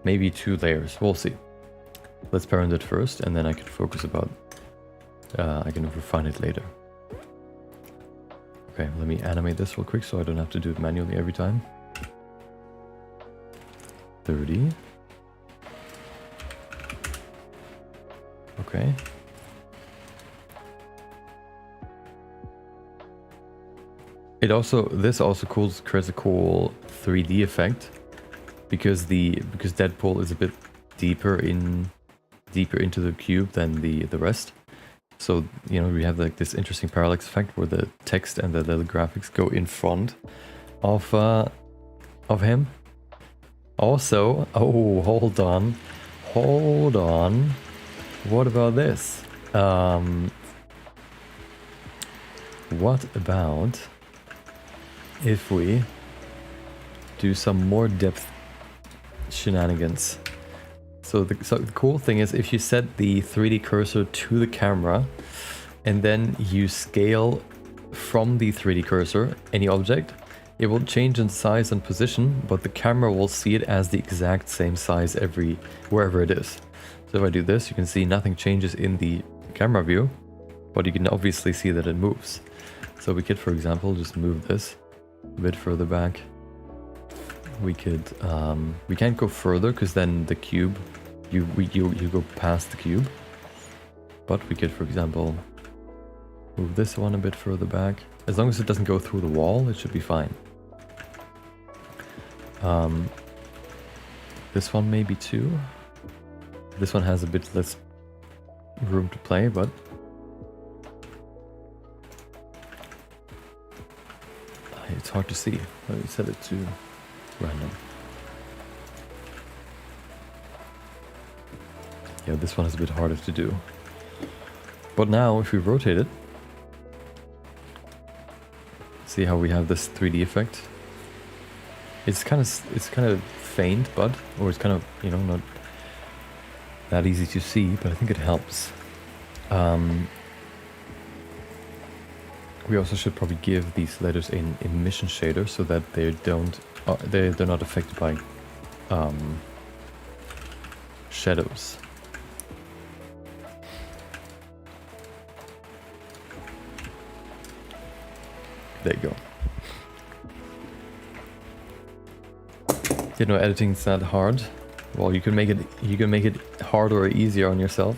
Maybe 2 layers. We'll see. Let's parent it first, and then I can focus about... I can refine it later. Okay, let me animate this real quick so I don't have to do it manually every time. 30. Okay. This also creates a cool 3D effect because Deadpool is a bit deeper into the cube than the rest. So, you know, we have like this interesting parallax effect where the text and the little graphics go in front of him. Also, oh, hold on. What about this? What about if we do some more depth shenanigans? So the cool thing is if you set the 3D cursor to the camera and then you scale from the 3D cursor any object, it will change in size and position, but the camera will see it as the exact same size wherever it is. So if I do this, you can see nothing changes in the camera view, but you can obviously see that it moves. So we could, for example, just move this a bit further back. We could, we can't go further because then the cube, you go past the cube. But we could, for example, move this one a bit further back. As long as it doesn't go through the wall, it should be fine. This one maybe too. This one has a bit less room to play, but it's hard to see. Let me set it to random. Yeah, this one is a bit harder to do. But now, if we rotate it, see how we have this 3D effect. It's kind of faint, or it's kind of, you know, not that easy to see, but I think it helps. We also should probably give these letters an emission shader so that they're not affected by shadows. There you go. You know, editing's not hard. Well, you can make it harder or easier on yourself.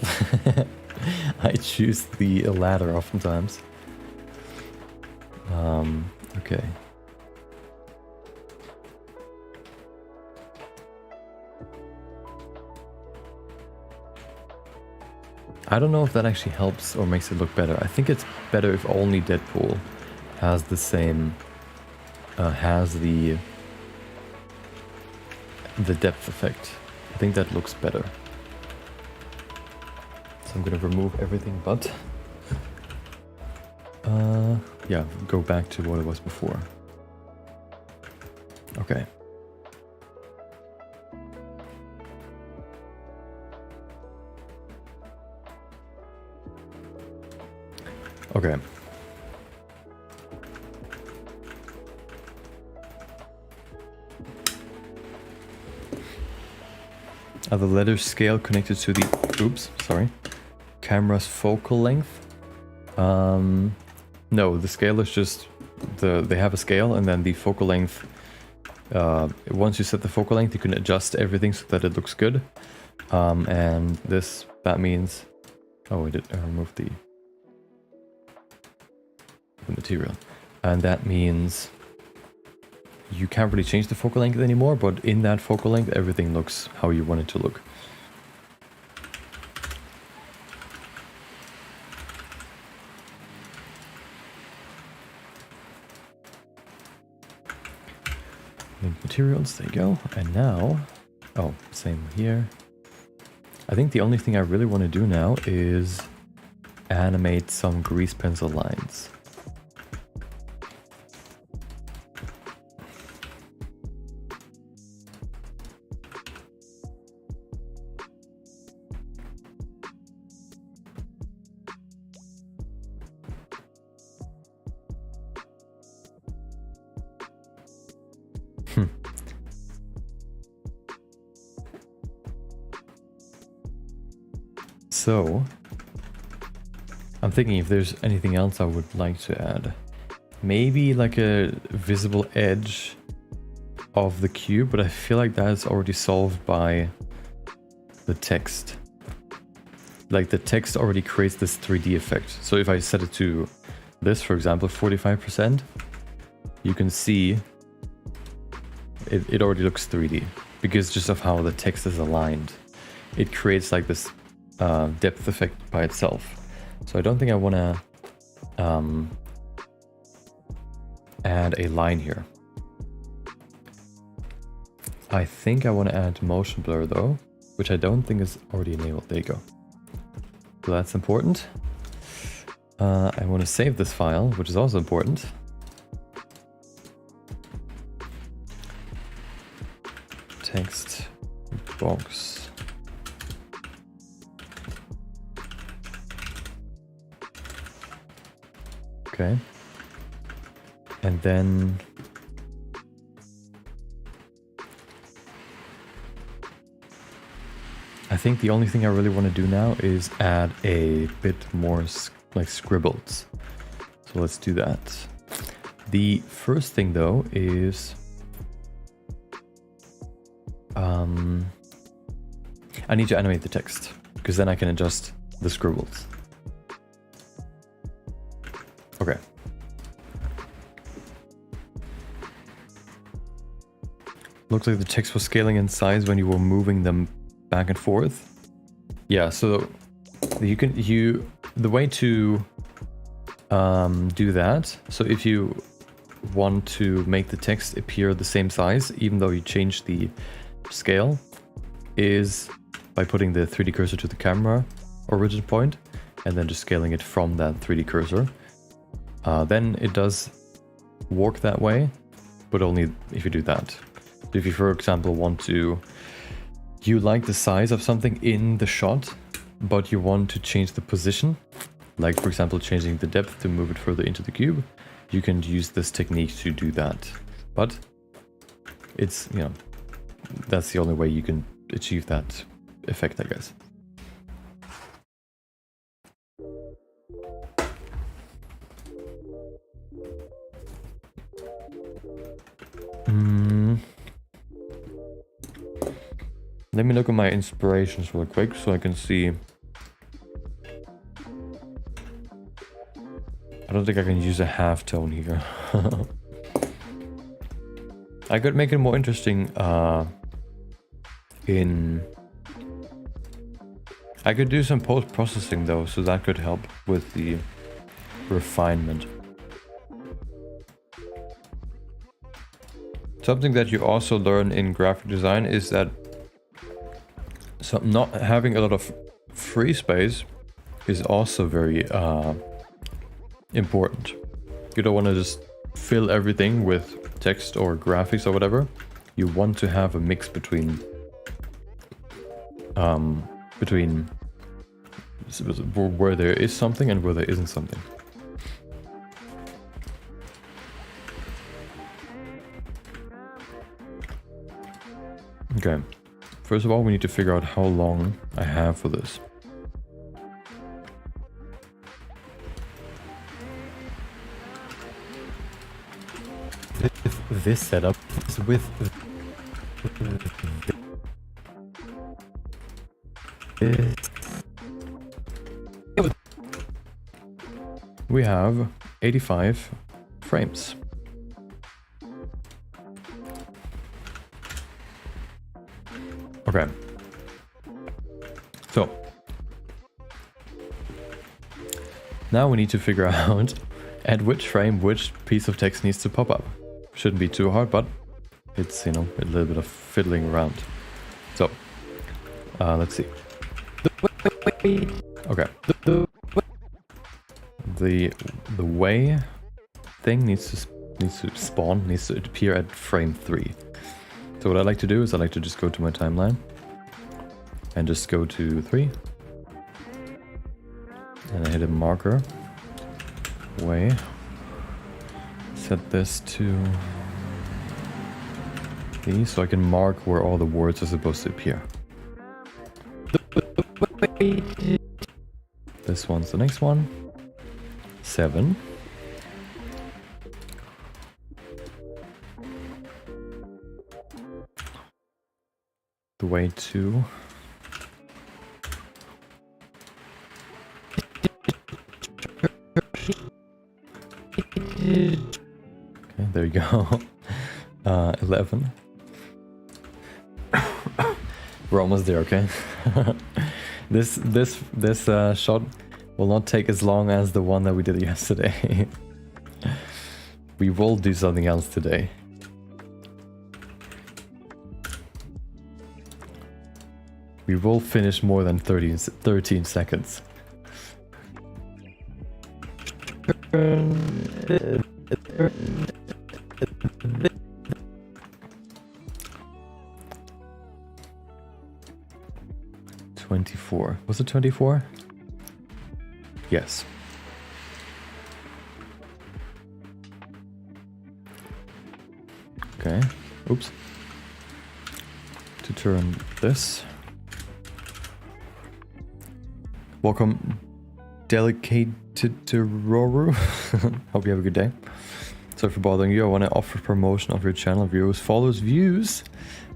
I choose the latter oftentimes. Okay. I don't know if that actually helps or makes it look better. I think it's better if only Deadpool has the same, has the depth effect. I think that looks better. So I'm gonna remove everything but, yeah, go back to what it was before. Okay. Okay. Are the letters scale connected to the, camera's focal length? No, the scale is just, they have a scale and then the focal length, once you set the focal length, you can adjust everything so that it looks good. And that means, oh, I removed the material. And that means you can't really change the focal length anymore, but in that focal length, everything looks how you want it to look. Link materials, there you go. And now, oh, same here. I think the only thing I really want to do now is animate some grease pencil lines. So, I'm thinking if there's anything else I would like to add. Maybe like a visible edge of the cube, but I feel like that's already solved by the text. Like the text already creates this 3D effect. So if I set it to this, for example, 45%, you can see it already looks 3D because just of how the text is aligned. It creates like this depth effect by itself. So I don't think I want to add a line here. I think I want to add motion blur though, which I don't think is already enabled. There you go. So that's important. I want to save this file, which is also important. Text box. Okay. And then I think the only thing I really want to do now is add a bit more like scribbles. So let's do that. The first thing though is I need to animate the text because then I can adjust the scribbles. Okay. Looks like the text was scaling in size when you were moving them back and forth. Yeah, so the way to do that. So if you want to make the text appear the same size, even though you change the scale, is by putting the 3D cursor to the camera origin point and then just scaling it from that 3D cursor. Then it does work that way, but only if you do that. If you, for example, you like the size of something in the shot, but you want to change the position, like for example changing the depth to move it further into the cube, you can use this technique to do that. But it's, you know, that's the only way you can achieve that effect, I guess. Let me look at my inspirations real quick so I can see. I don't think I can use a halftone here. I could make it more interesting I could do some post-processing though, so that could help with the refinement. Something that you also learn in graphic design is that not having a lot of free space is also very important. You don't want to just fill everything with text or graphics or whatever. You want to have a mix between where there is something and where there isn't something. Okay, first of all, we need to figure out how long I have for this. This setup is with this. We have 85 frames. Okay. So now we need to figure out at which frame which piece of text needs to pop up. Shouldn't be too hard, but It's, you know, a little bit of fiddling around. So, let's see. Okay. The way thing needs to spawn, needs to appear at frame 3. So what I like to do is I like to just go to my timeline and just go to 3. And I hit a marker. Way. Set this to D so I can mark where all the words are supposed to appear. This one's the next one. 7. The way 2. Okay, there you go. 11. We're almost there, okay? This shot will not take as long as the one that we did yesterday. We will do something else today. We will finish more than 13 seconds. 24. Was it 24? Yes. Okay. Oops. To turn this. Welcome, Delicate to Roru. Hope you have a good day. Sorry for bothering you. I want to offer promotion of your channel, viewers, followers, views,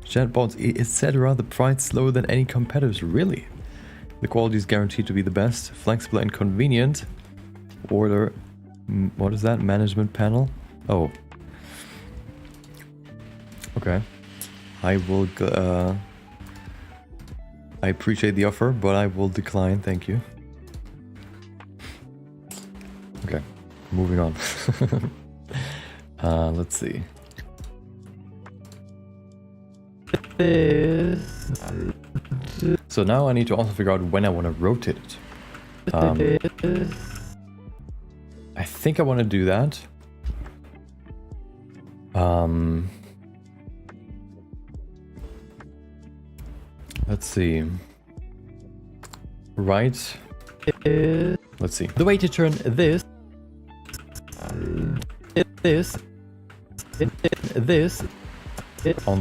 chatbots, etc. The price slower than any competitors. Really? The quality is guaranteed to be the best, flexible and convenient. Order. What is that? Management panel? Oh. Okay. I will. I appreciate the offer, but I will decline. Thank you. Okay. Moving on. Let's see. So now I need to also figure out when I want to rotate it. I think I want to do that. Let's see. Right. Let's see. The way to turn this on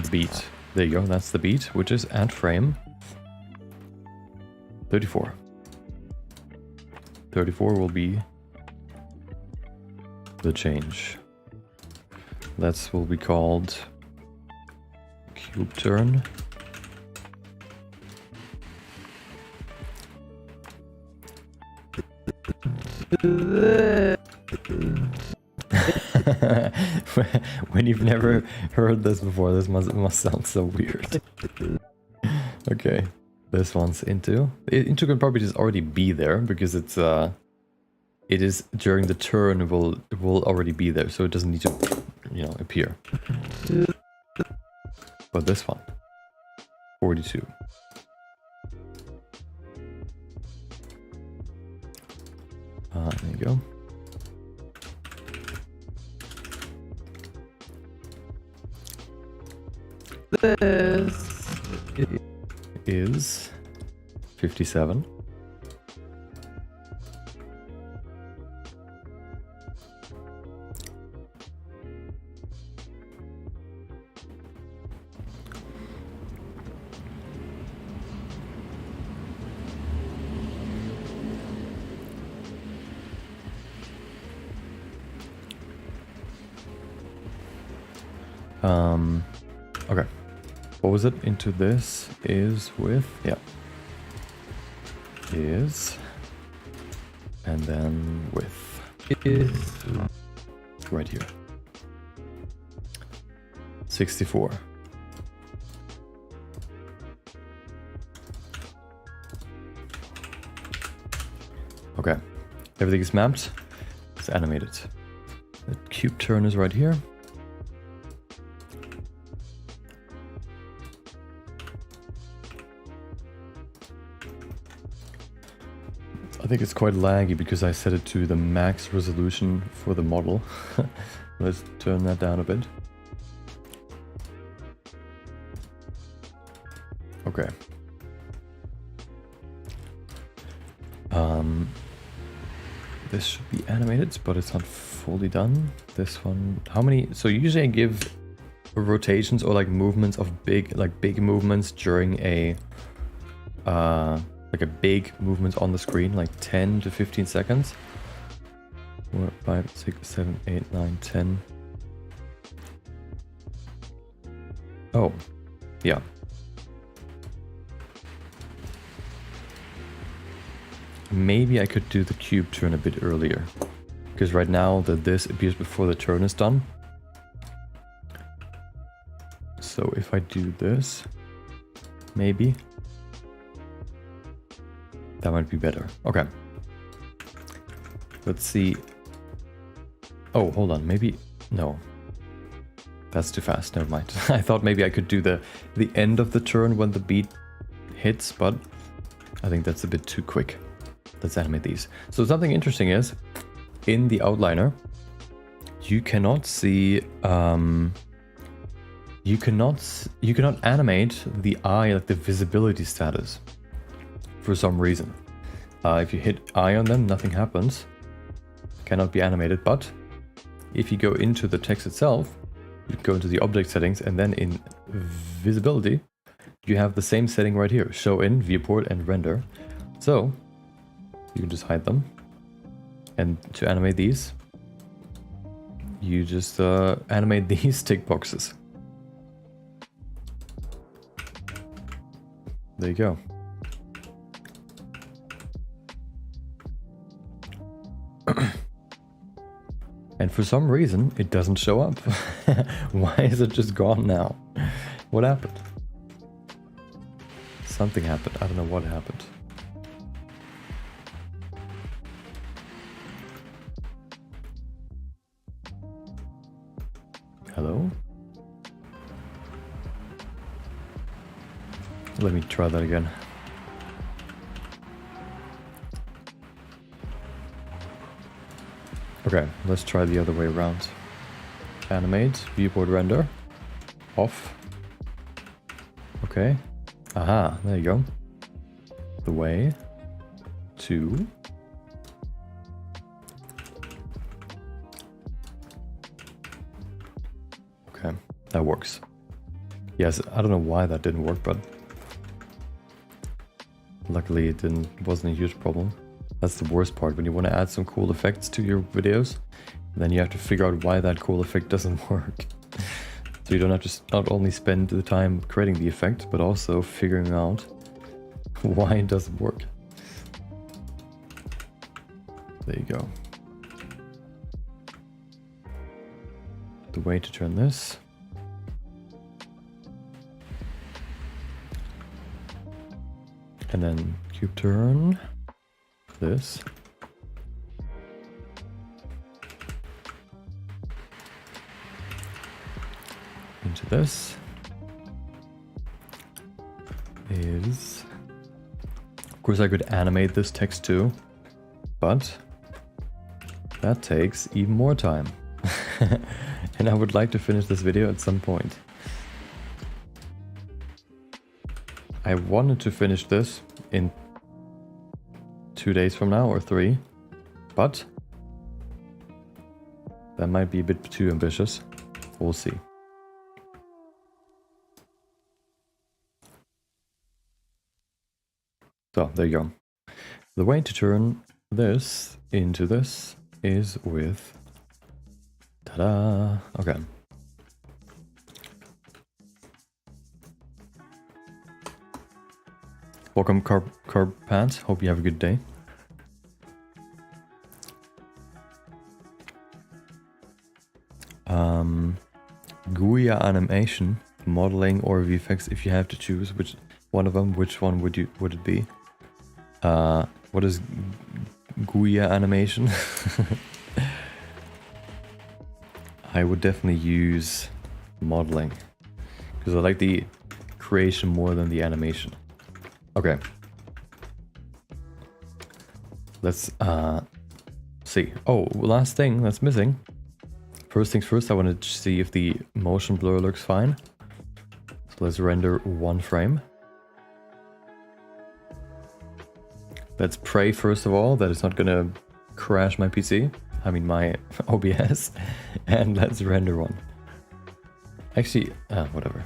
the beat. There you go. That's the beat, which is at frame 34. 34 will be the change. That will be called cube turn. When you've never heard this before, this must sound so weird. Okay, this one's into. Into can probably just already be there because it is during the turn will already be there, so it doesn't need to, you know, appear. But this one, 42. There you go. This is 57. Okay. What was it? Into this is with, yeah. Is, and then with is right here. 64. Okay. Everything is mapped. It's animated. The cube turn is right here. I think it's quite laggy because I set it to the max resolution for the model. Let's turn that down a bit. Okay. This should be animated, but it's not fully done. This one, how many? So usually I give rotations or like movements of big movements during a like a big movement on the screen, like 10 to 15 seconds. 4, 5, 6, 7, 8, 9, 10. Oh, yeah. Maybe I could do the cube turn a bit earlier, because right now this appears before the turn is done. So if I do this, maybe that might be better. Okay. Let's see. Oh, hold on. Maybe no. That's too fast. Never mind. I thought maybe I could do the end of the turn when the beat hits, but I think that's a bit too quick. Let's animate these. So something interesting is, in the outliner, you cannot see, you cannot animate the eye, like the visibility status, for some reason. If you hit I on them, nothing happens. Cannot be animated. But if you go into the text itself, you go into the object settings, and then in visibility, you have the same setting right here: show in, viewport, and render. So you can just hide them. And to animate these, you just animate these tick boxes. There you go. And for some reason, it doesn't show up. Why is it just gone now? What happened? Something happened. I don't know what happened. Hello? Let me try that again. Okay, let's try the other way around. Animate, viewport render, off. Okay. Aha, there you go. The way to okay, that works. Yes, I don't know why that didn't work, but luckily it wasn't a huge problem. That's the worst part, when you want to add some cool effects to your videos, then you have to figure out why that cool effect doesn't work. So you don't have to not only spend the time creating the effect, but also figuring out why it doesn't work. There you go. The way to turn this. And then cube turn this. Into this is, of course I could animate this text too, but that takes even more time. And I would like to finish this video at some point. I wanted to finish this in 2 days from now or 3, but that might be a bit too ambitious. We'll see. So there you go. The way to turn this into this is with, ta-da, okay. Welcome Carb Pants, hope you have a good day. GUI animation, modeling or VFX, if you have to choose which one of them, which one would it be? What is GUI animation? I would definitely use modeling, because I like the creation more than the animation. Okay. Let's see. Oh, last thing that's missing. First things first, I want to see if the motion blur looks fine. So let's render one frame. Let's pray first of all that it's not gonna crash my PC. I mean my OBS. And let's render one. Actually, whatever.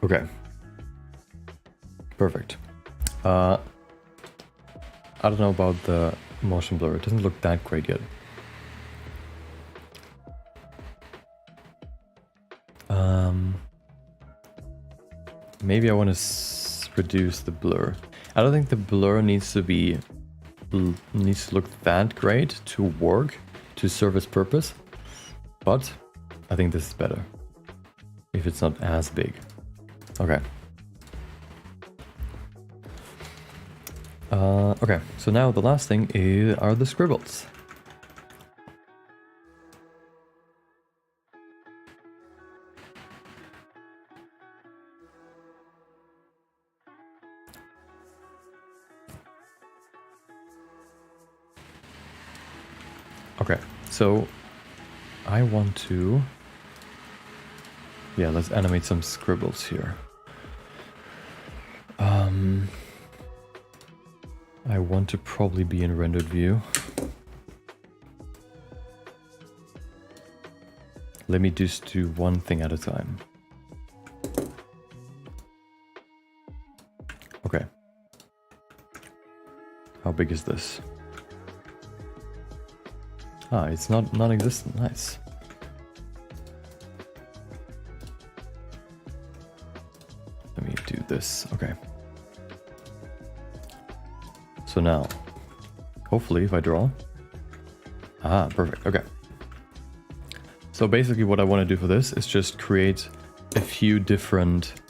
Okay. Perfect. I don't know about the motion blur. It doesn't look that great yet. Maybe I want to reduce the blur. I don't think the blur needs to look that great to work, to serve its purpose. But I think this is better if it's not as big. Okay. Okay, so now the last thing are the scribbles. Okay, so I want to... Yeah, let's animate some scribbles here. I want to probably be in rendered view. Let me just do one thing at a time. Okay. How big is this? Ah, it's not non-existent. Nice. Let me do this. Okay. So now, hopefully if I draw... Ah, perfect. Okay. So basically what I want to do for this is just create a few different...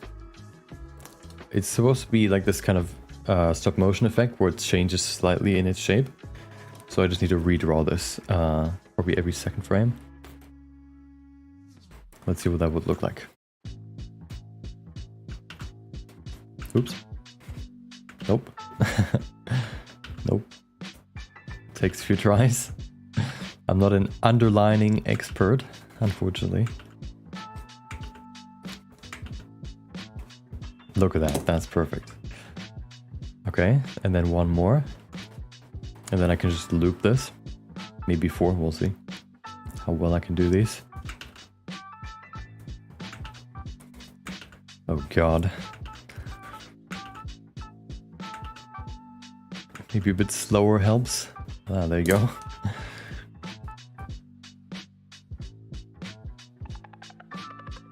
It's supposed to be like this kind of stop motion effect where it changes slightly in its shape. So I just need to redraw this probably every second frame. Let's see what that would look like. Oops. Nope. Nope. Takes a few tries. I'm not an underlining expert, unfortunately. Look at that, that's perfect. Okay, and then one more. And then I can just loop this. Maybe 4, we'll see how well I can do these. Oh god. Maybe a bit slower helps. Ah, there you go.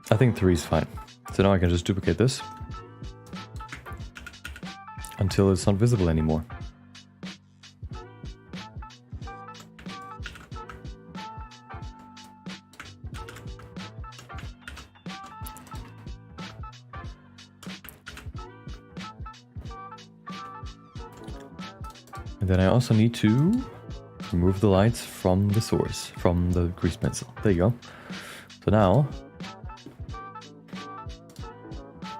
I think 3 is fine. So now I can just duplicate this until it's not visible anymore. And then I also need to remove the lights from the source, from the grease pencil. There you go. So now,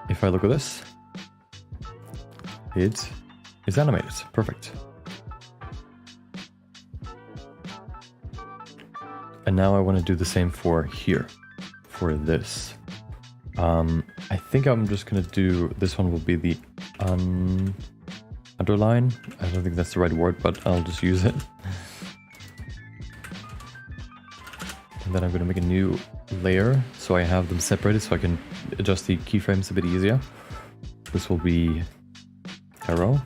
if I look at this, it is animated. Perfect. And now I want to do the same for here, for this. I think I'm just going to do, this one will be the underline. I don't think that's the right word, but I'll just use it. And then I'm going to make a new layer so I have them separated so I can adjust the keyframes a bit easier. This will be arrow.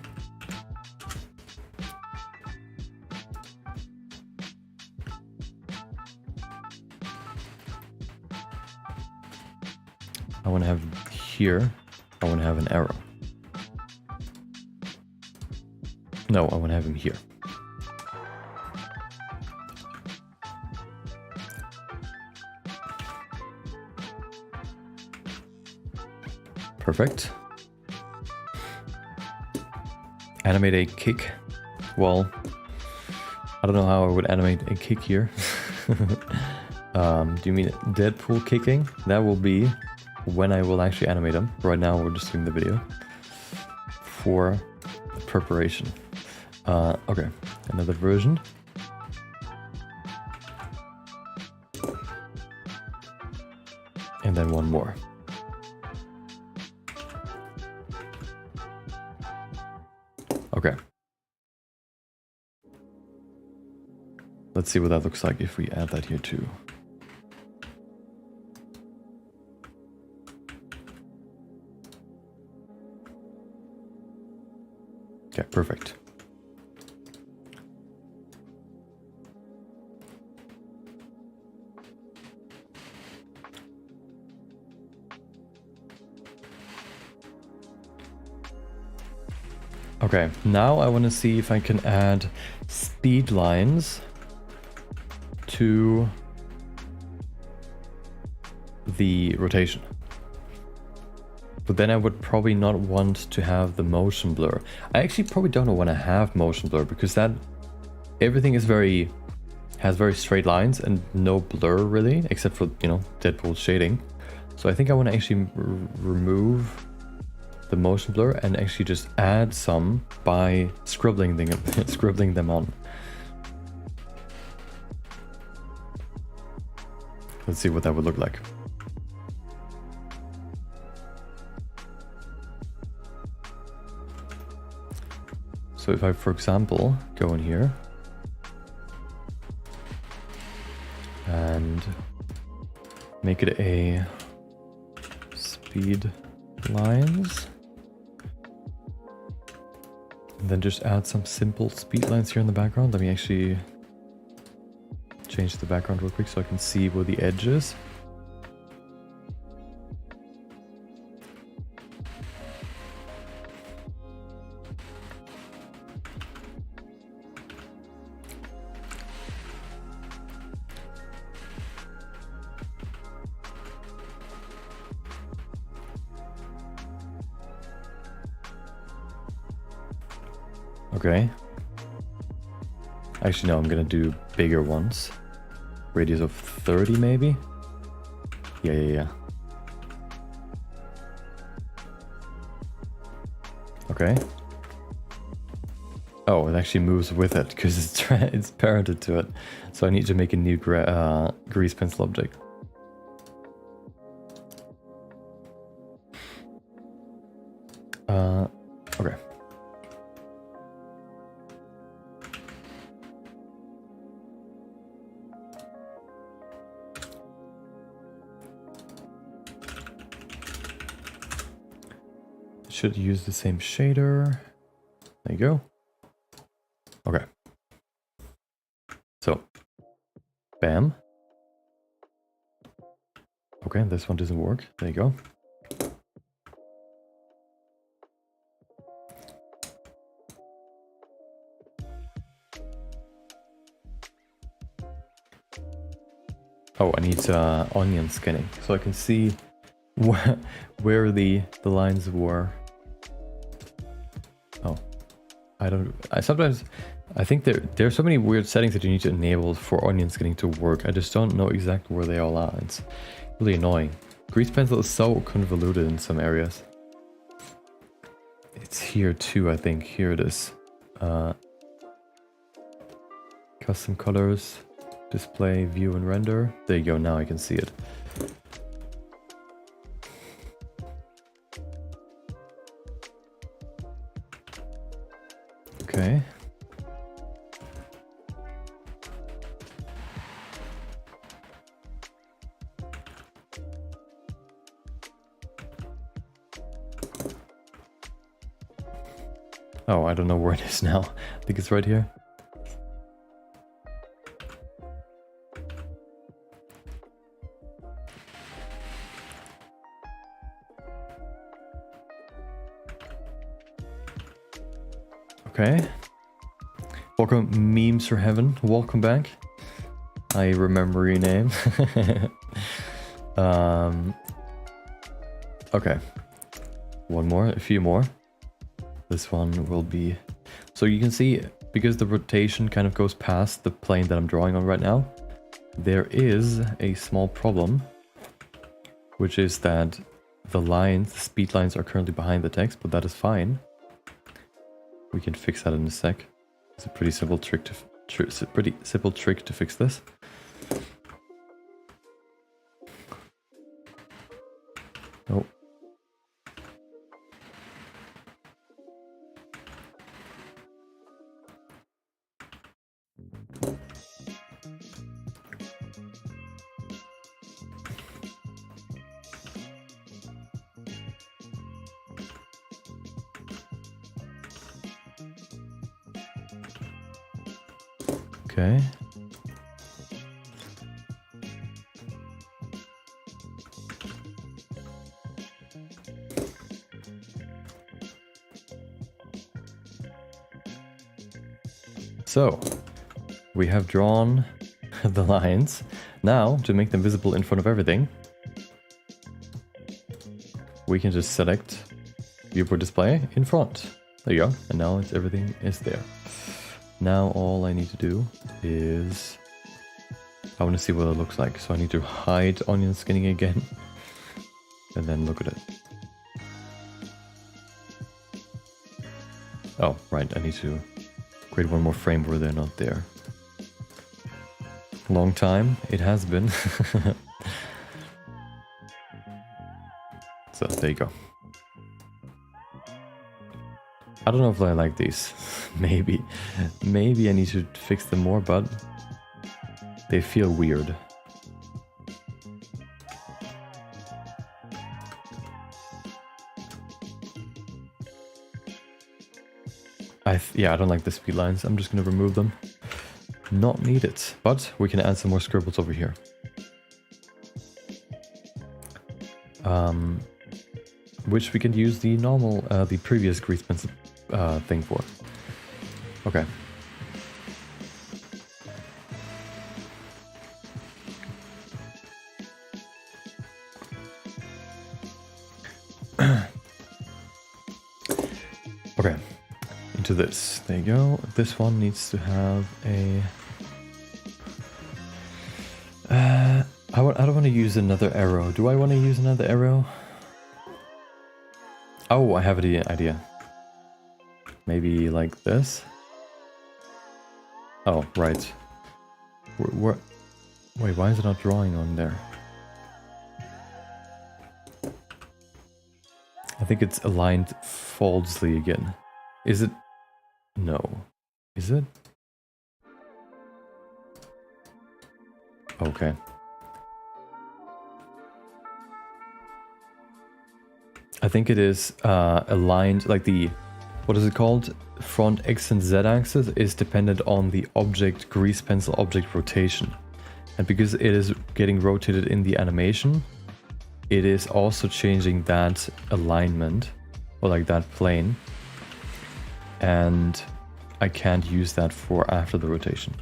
I want to have here, I want to have an arrow. No, I want to have him here. Perfect. Animate a kick. Well, I don't know how I would animate a kick here. Do you mean Deadpool kicking? That will be when I will actually animate them. Right now we're just doing the video. for the preparation. Okay, another version. And then one more. Okay. Let's see what that looks like if we add that here too. Okay, perfect. Okay, now I want to see if I can add speed lines to the rotation. But then I would probably not want to have the motion blur. I actually probably don't want to have motion blur because that everything is has very straight lines and no blur really, except for, you know, Deadpool shading. So I think I want to actually remove the motion blur and actually just add some by scribbling them on. Let's see what that would look like. So if I, for example, go in here and make it a speed lines, and then just add some simple speed lines here in the background. Let me actually change the background real quick so I can see where the edge is. Okay. Actually, no, I'm gonna do bigger ones. Radius of 30 maybe? Yeah. Okay. Oh, it actually moves with it because it's parented to it. So I need to make a new grease pencil object. Okay. Should use the same shader. There you go. Okay. So, bam. Okay, this one doesn't work. There you go. Oh, I need onion skinning so I can see where the lines were. Oh, I think there are so many weird settings that you need to enable for onion skinning to work. I just don't know exactly where they all are. It's really annoying. Grease pencil is so convoluted in some areas. It's here too, I think. Here it is. Custom colors, display, view and render. There you go, now I can see it. Okay. Oh, I don't know where it is now. I think it's right here. Okay. Welcome, Memes for Heaven. Welcome back. I remember your name. Okay. One more, a few more. This one will be... So you can see, because the rotation kind of goes past the plane that I'm drawing on right now, there is a small problem, which is that the lines, the speed lines are currently behind the text, but that is fine. We can fix that in a sec. It's a pretty simple trick to fix this. Oh. Okay. So, we have drawn the lines. Now, to make them visible in front of everything, we can just select Viewport Display in front. There you go. And now everything is there. Now all I need to do is... I want to see what it looks like. So I need to hide onion skinning again. And then look at it. Oh, right. I need to create one more frame where they're not there. Long time it has been. So there you go. I don't know if I like these. Maybe I need to fix them more, but they feel weird. Yeah, I don't like the speed lines. I'm just gonna remove them. Not needed, but we can add some more scribbles over here. Which we can use the normal, the previous grease pencil thing for. Okay. Okay. Into this. There you go. This one needs to have a... I don't want to use another arrow. Do I want to use another arrow? Oh, I have an idea. Maybe like this? Oh, right. Wait, why is it not drawing on there? I think it's aligned falsely again. Is it? No. Is it? Okay. I think it is aligned, like the, what is it called? Front X and Z axis is dependent on the object, grease pencil object rotation. And because it is getting rotated in the animation, it is also changing that alignment, or like that plane. And I can't use that for after the rotation.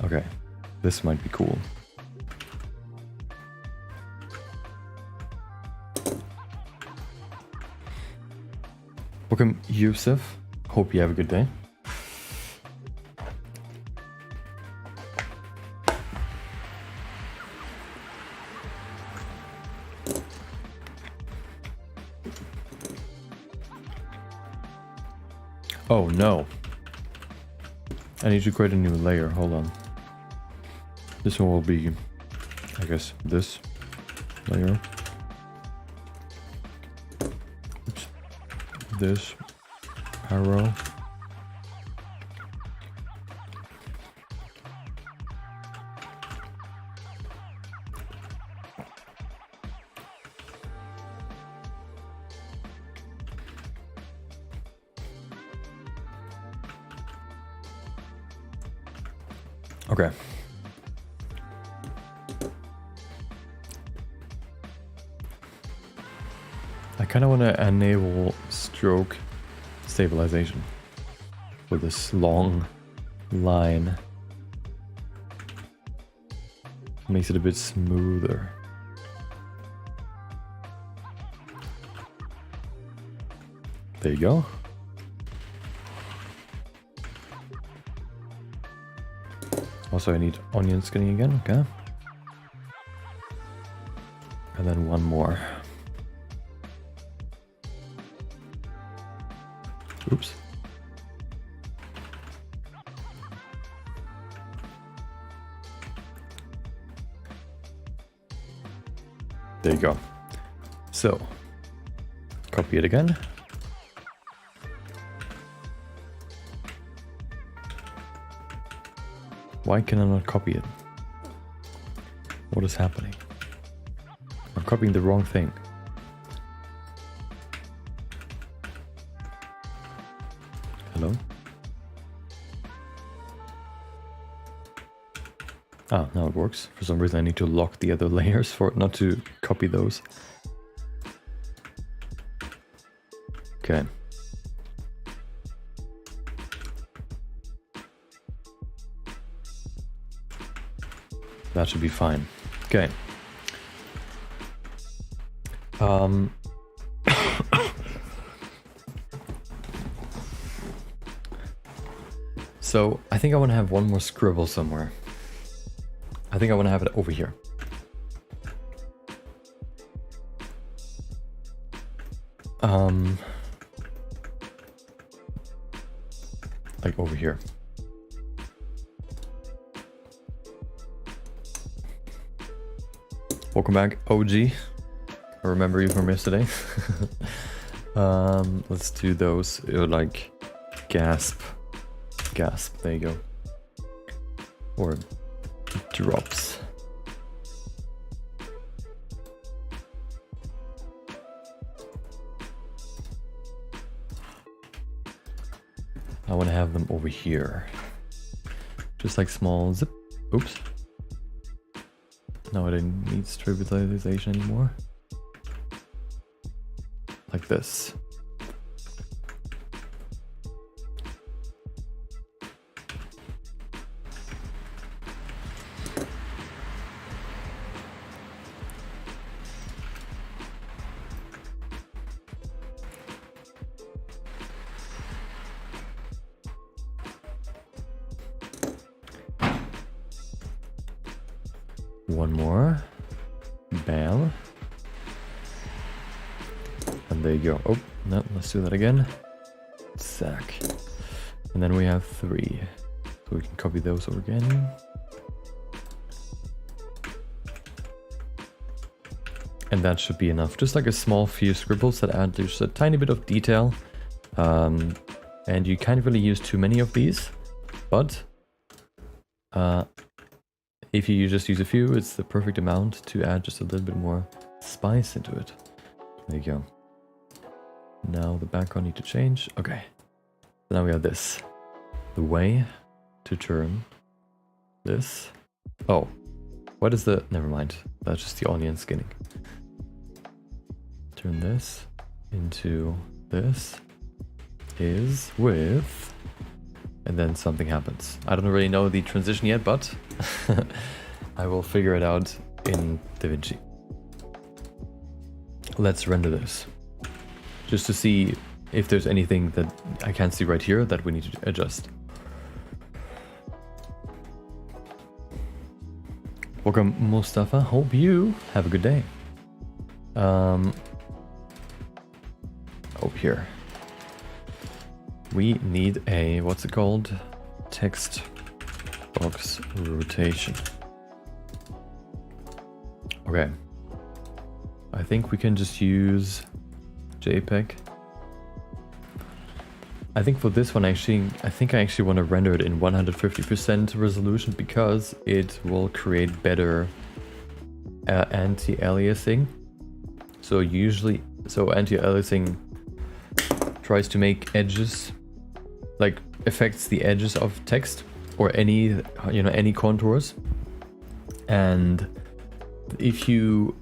Okay, this might be cool. Welcome, Yusuf. Hope you have a good day. Oh no. I need to create a new layer. Hold on. This one will be, I guess, this layer. Oops. This arrow. Okay. I kind of want to enable stroke stabilization for this long line. Makes it a bit smoother. There you go. Also, I need onion skinning again, okay. And then one more. Oops. There you go. So, copy it again. Why can I not copy it? What is happening? I'm copying the wrong thing. Hello? Ah, now it works. For some reason I need to lock the other layers for it not to copy those. Okay. That should be fine. Okay. So I think I want to have one more scribble somewhere. I think I want to have it over here. Like over here. Welcome back, OG. I remember you from yesterday. Let's do those. Like gasp. Gasp, there you go. Or drops. I want to have them over here. Just like small zip. Oops. No, I didn't need stabilization anymore. Like this. One more. Bam. And there you go. Oh, no, let's do that again. Sack. And then we have 3. So we can copy those over again. And that should be enough. Just like a small few scribbles that add just a tiny bit of detail. And you can't really use too many of these. But if you just use a few, it's the perfect amount to add just a little bit more spice into it. There you go. Now the background need to change. Okay. So now we have this. The way to turn this. Oh, what is the... Never mind. That's just the onion skinning. Turn this into this is with... And then something happens. I don't really know the transition yet, but I will figure it out in DaVinci. Let's render this. Just to see if there's anything that I can't see right here that we need to adjust. Welcome, Mustafa. Hope you have a good day. Over here. We need a, what's it called? Text box rotation. Okay. I think we can just use JPEG. I think for this one actually, I actually want to render it in 150% resolution because it will create better anti-aliasing. So anti-aliasing tries to make edges, like affects the edges of text or any, any contours. And if you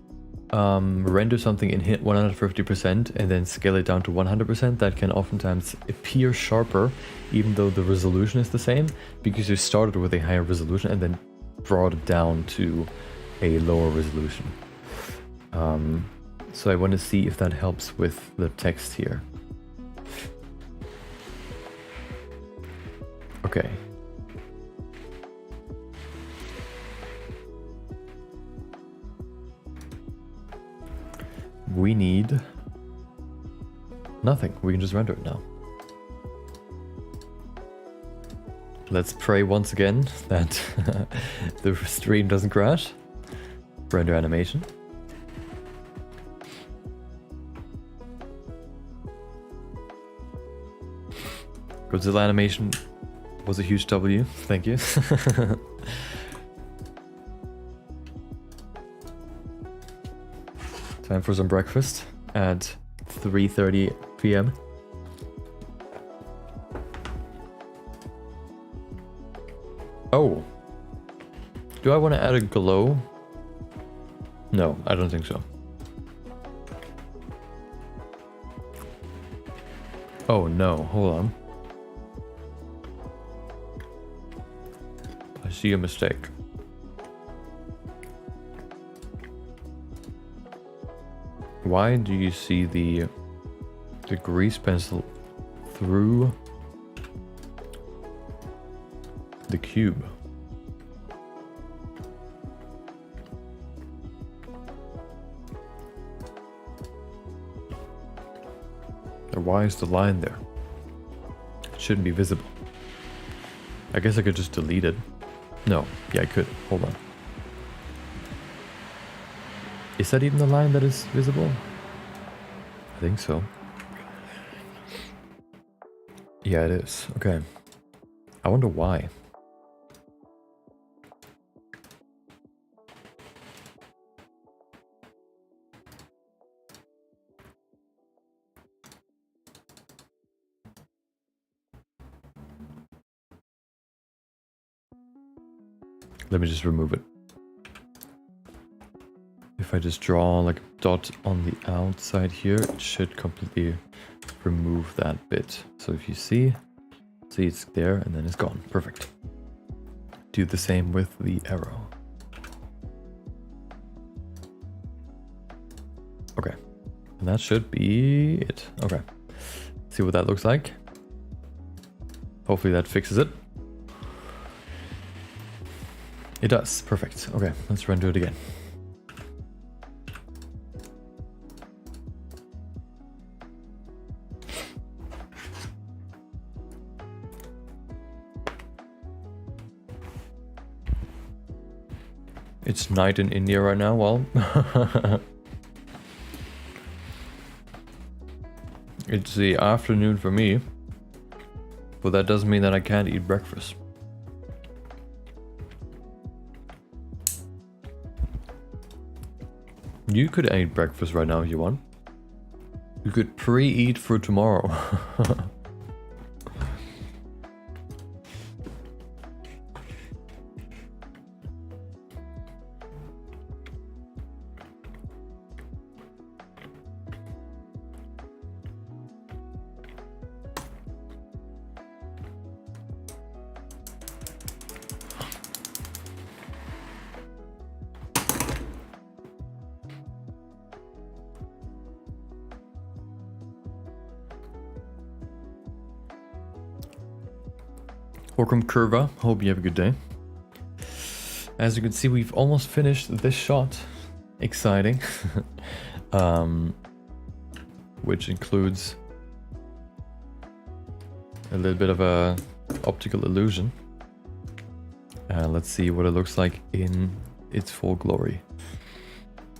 render something in 150% and then scale it down to 100%, that can oftentimes appear sharper even though the resolution is the same, because you started with a higher resolution and then brought it down to a lower resolution. So I want to see if that helps with the text here. Okay. We need nothing. We can just render it now. let's pray once again that the stream doesn't crash. Render animation. Godzilla animation was a huge W. Thank you. Time for some breakfast at 3:30 p.m. Oh. Do I want to add a glow? No, I don't think so. Oh no, hold on. I see a mistake. Why do you see the grease pencil through the cube? Or why is the line there? It shouldn't be visible. I guess I could just delete it. No, yeah, I could. Hold on. Is that even the line that is visible? I think so. Yeah, it is. Okay. I wonder why. Let me just remove it. If I just draw like a dot on the outside here, it should completely remove that bit. So if you see it's there and then it's gone. Perfect. Do the same with the arrow. Okay. And that should be it. Okay. See what that looks like. Hopefully that fixes it. It does. Perfect. Okay, let's render it again. It's night in India right now. Well, it's the afternoon for me, but that doesn't mean that I can't eat breakfast. You could eat breakfast right now if you want. You could pre-eat for tomorrow. Welcome Curva, hope you have a good day. As you can see, we've almost finished this shot. Exciting. Which includes a little bit of a optical illusion. Let's see what it looks like in its full glory.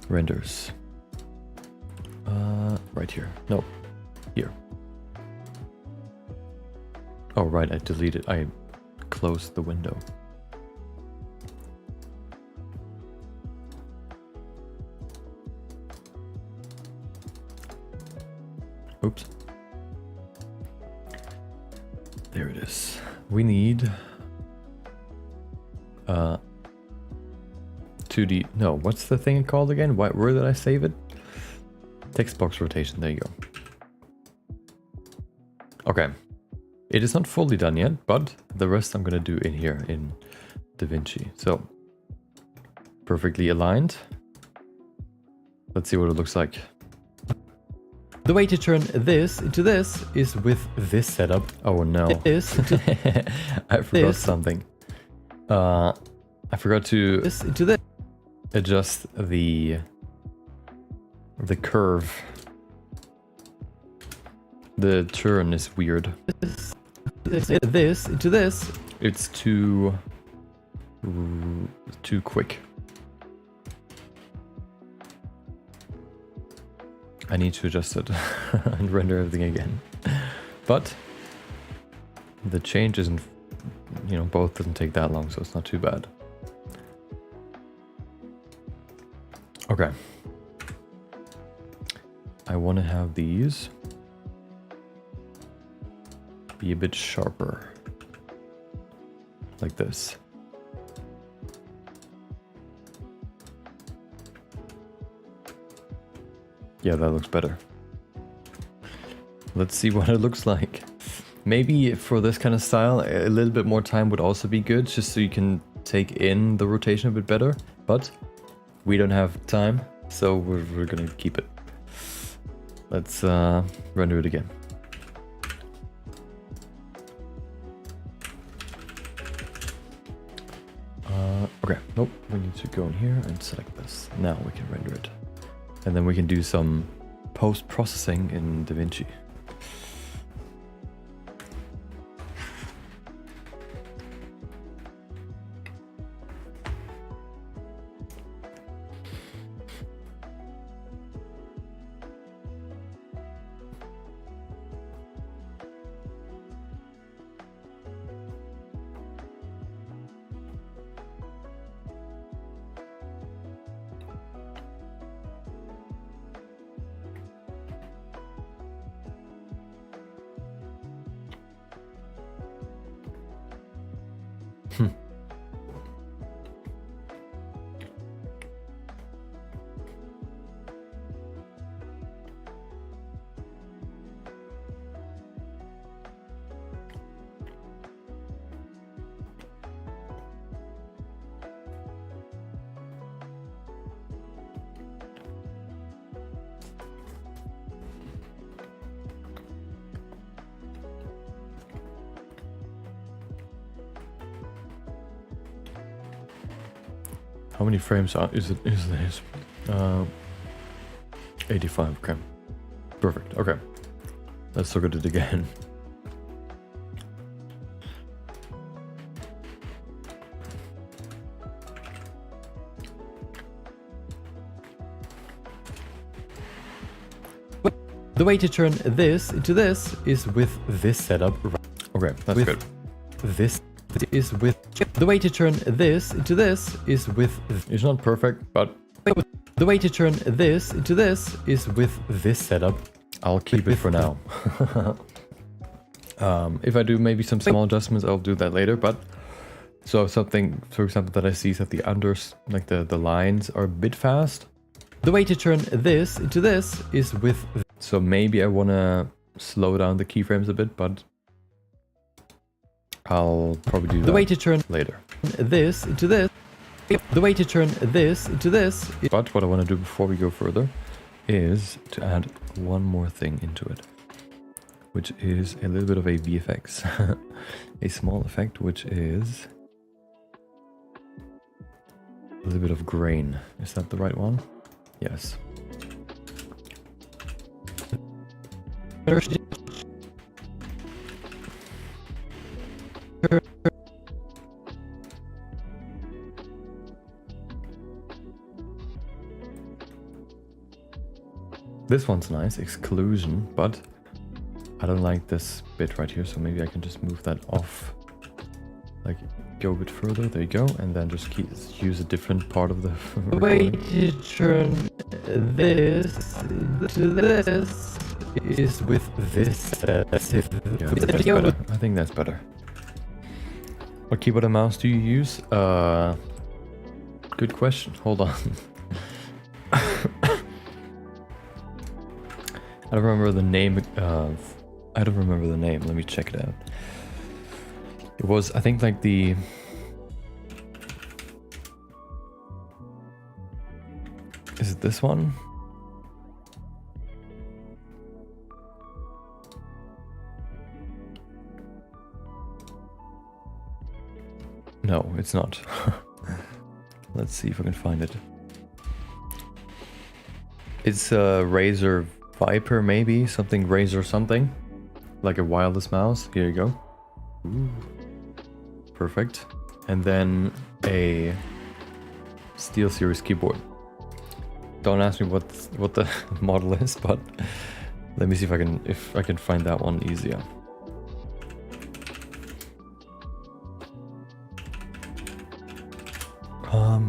Renders. Right here. No, here. Oh right, I deleted. I closed the window. Oops. There it is. We need 2D. No, what's the thing called again? Where did I save it? Text box rotation. There you go. Okay. It is not fully done yet, but the rest I'm gonna do in here in DaVinci. So perfectly aligned. Let's see what it looks like. The way to turn this into this is with this setup. Oh no. This I forgot something. I forgot to adjust the curve. The turn is weird. This into this It's too quick. I need to adjust it and render everything again. But the change isn't, you know, both doesn't take that long, so it's not too bad. Okay. I want to have these be a bit sharper. Like this. Yeah, that looks better. Let's see what it looks like. Maybe for this kind of style, a little bit more time would also be good, just so you can take in the rotation a bit better. But we don't have time, so we're gonna keep it. Let's render it again. Okay, nope, we need to go in here and select this. Now we can render it. And then we can do some post-processing in DaVinci. How many frames is this? 85, okay. Perfect, okay. Let's look at it again. The way to turn this into this is with this setup. Okay, that's good. This is with the way to turn this into this is with. It's not perfect, but the way to turn this into this is with this setup. I'll keep it for now. If I do maybe some small adjustments, I'll do that later. But so something, for example, that I see is that the unders, like the lines, are a bit fast. The way to turn this into this is with. So maybe I want to slow down the keyframes a bit, but I'll probably do that. The way to turn later. This into this. The way to turn this into this. But what I want to do before we go further is to add one more thing into it, which is a little bit of a VFX, a small effect, which is a little bit of grain. Is that the right one? Yes. This one's nice, exclusion, but I don't like this bit right here, so maybe I can just move that off. Like, go a bit further, there you go, and then just use a different part of the way to turn this to this is with this. Yeah, that's better. I think that's better. What keyboard and mouse do you use? Good question. Hold on. I don't remember the name of... I don't remember the name. Let me check it out. It was, I think, like the... Is it this one? No, it's not. Let's see if I can find it. It's a Razer Viper, maybe? Something Razer something. Like a wireless mouse. Here you go. Ooh. Perfect. And then a Steel Series keyboard. Don't ask me what the model is, but let me see if I can find that one easier.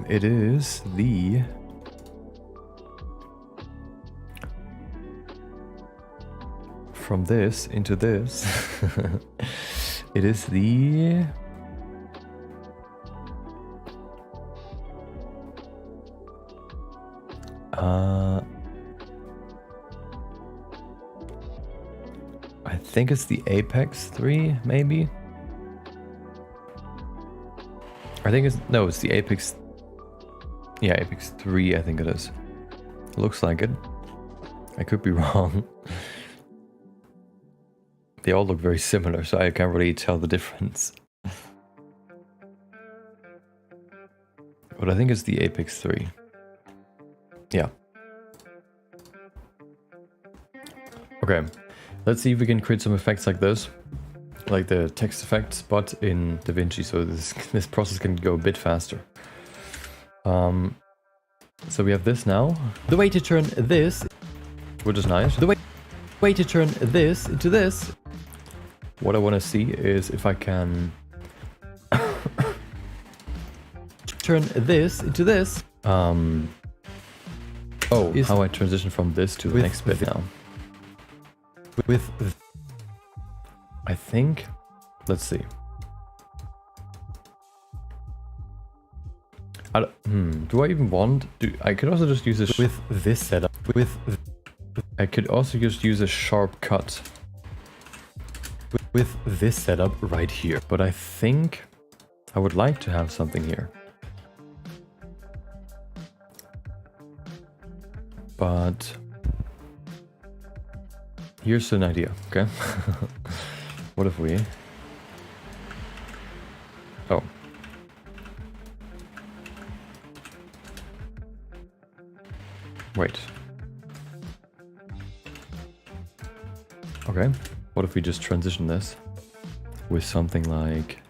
It is the from this into this. It is the I think it's the Apex 3, maybe. I think it's the Apex. Yeah, Apex 3, I think it is. Looks like it. I could be wrong. They all look very similar, so I can't really tell the difference. But I think it's the Apex 3. Yeah. Okay, let's see if we can create some effects like this. Like the text effects, but in DaVinci, so this process can go a bit faster. So we have this now. The way to turn this, which is nice. The way to turn this into this. What I want to see is if I can turn this into this. Oh, is how I transition from this to the next bit now. I think, let's see. Do I even want? I could also just use this with this setup. I could also just use a sharp cut with this setup right here. But I think I would like to have something here. But here's an idea, okay? What if we... Oh. Wait. Okay. What if we just transition this with something like...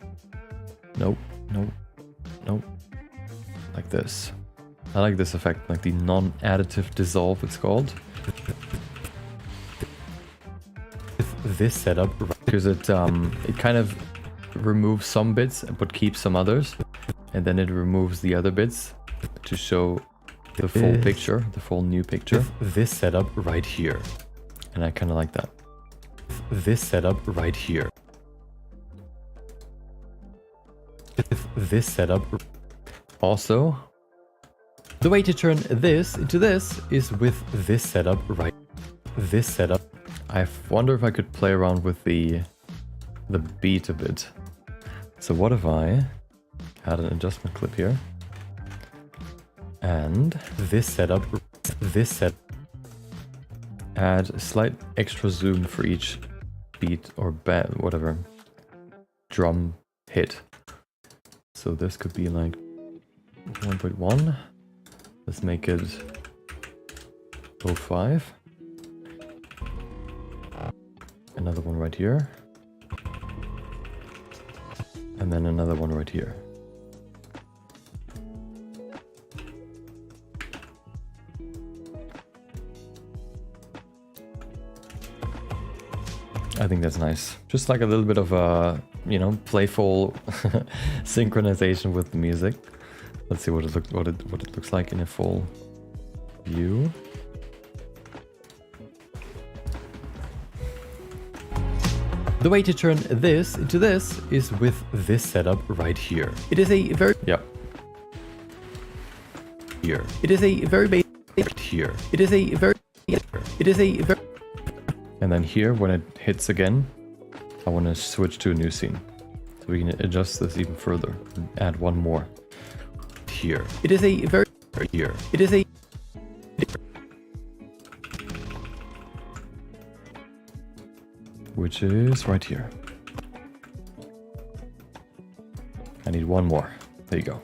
Nope, nope, nope. Like this. I like this effect, like the non-additive dissolve it's called. With this setup, because it kind of removes some bits but keeps some others, and then it removes the other bits to show the full picture, the full new picture. This setup right here, and I kind of like that. This setup right here. This setup. Also, the way to turn this into this is with this setup right. This setup. I wonder if I could play around with the beat a bit. So what if I add an adjustment clip here, and this setup, add a slight extra zoom for each beat or whatever drum hit. So this could be like 1.1. Let's make it 0.5. Another one right here. And then another one right here. I think that's nice. Just like a little bit of a, you know, playful synchronization with the music. Let's see what it looks like in a full view. The way to turn this into this is with this setup right here. It is a very... Yeah. Here. It is a very basic... Here. It is a very... It is a very... And then here, when it hits again, I want to switch to a new scene. So we can adjust this even further and add one more. Here. It is a very... Here. It is a... Which is right here. I need one more. There you go.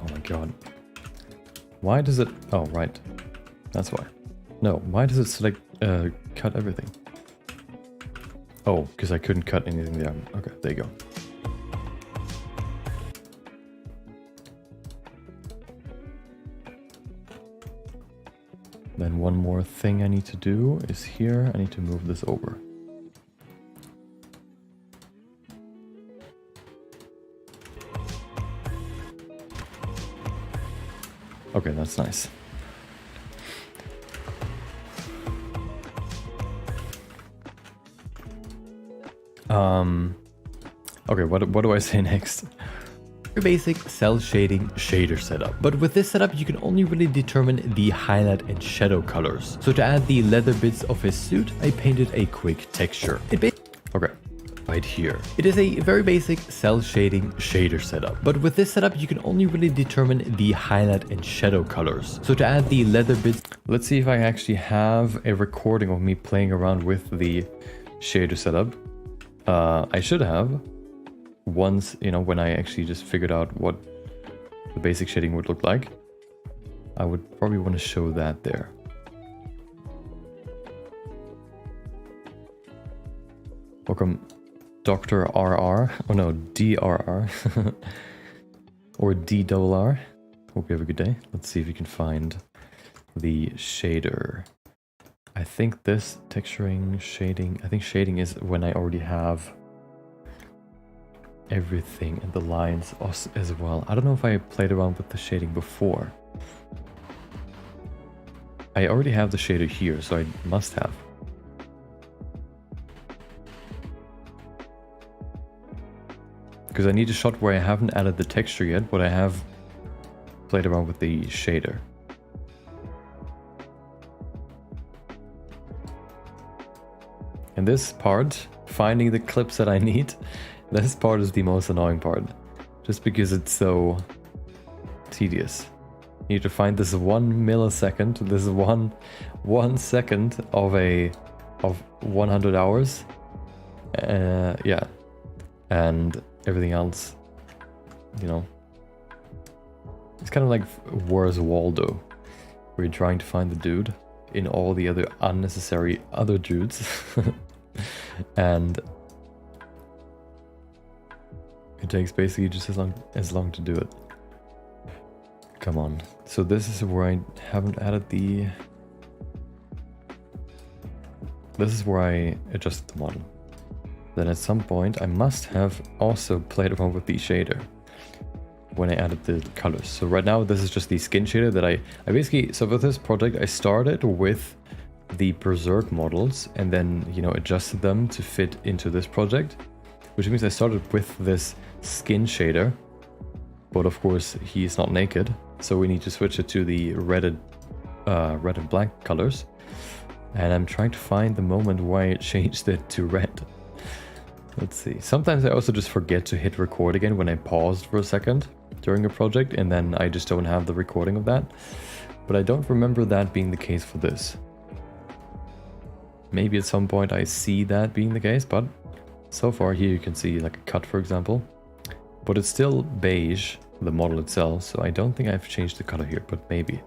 Oh my god. Why does it... Oh, right. That's why. No, why does it select... cut everything? Oh, because I couldn't cut anything there. Okay, there you go. Then one more thing I need to do is here. I need to move this over. Okay, that's nice. Okay, what do I say next? Basic cell shading shader setup. But with this setup, you can only really determine the highlight and shadow colors. So to add the leather bits of his suit, I painted a quick texture. Okay, right here. It is a very basic cell shading shader setup. But with this setup, you can only really determine the highlight and shadow colors. So to add the leather bits... Let's see if I actually have a recording of me playing around with the shader setup. I should have. Once, you know, when I actually just figured out what the basic shading would look like, I would probably want to show that there. Welcome, Dr. RR. Oh no, DRR. Or DRR. Hope you have a good day. Let's see if we can find the shader. I think this texturing, shading, I think shading is when I already have everything and the lines as well. I don't know if I played around with the shading before. I already have the shader here, so I must have. Because I need a shot where I haven't added the texture yet, but I have played around with the shader. And this part, finding the clips that I need, this part is the most annoying part. Just because it's so tedious. You need to find this 1 millisecond, this one second of 100 hours. Yeah. And everything else, you know. It's kind of like Where's Waldo? Where you're trying to find the dude in all the other unnecessary other dudes. And it takes basically just as long to do it. Come on. So this is where I haven't added the... This is where I adjusted the model. Then at some point I must have also played around with the shader when I added the colors. So right now this is just the skin shader that I basically... So with this project I started with the Berserk models and then, you know, adjusted them to fit into this project. Which means I started with this skin shader, but of course he's not naked, so we need to switch it to the red and black colors. And I'm trying to find the moment where I changed it to red. Let's see. Sometimes I also just forget to hit record again when I paused for a second during a project, and then I just don't have the recording of that. But I don't remember that being the case for this. Maybe at some point I see that being the case, but so far here you can see like a cut, for example, but it's still beige, the model itself, so I don't think I've changed the color here, but maybe.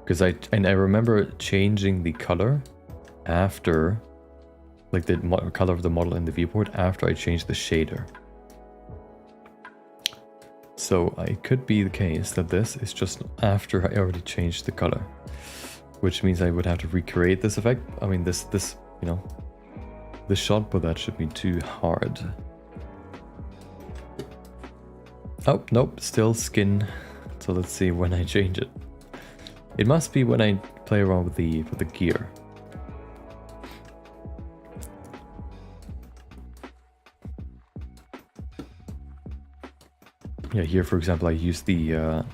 Because I remember changing the color after, like the color of the model in the viewport after I changed the shader. So it could be the case that this is just after I already changed the color, which means I would have to recreate this effect. I mean, this, you know, the shot, but that should be too hard. Oh, nope, still skin. So let's see when I change it. It must be when I play around with the gear. Yeah, here for example, I use the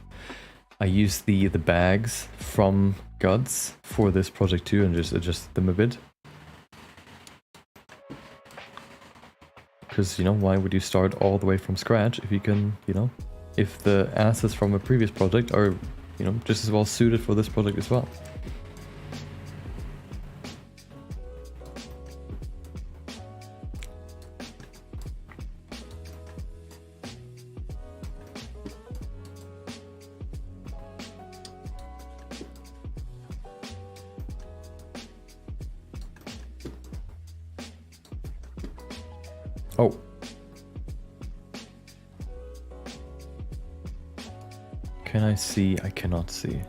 bags from Guts for this project too, and just adjust them a bit. Because, you know, why would you start all the way from scratch if you can, you know, if the assets from a previous project are, you know, just as well suited for this project as well. Oh. Can I see? I cannot see.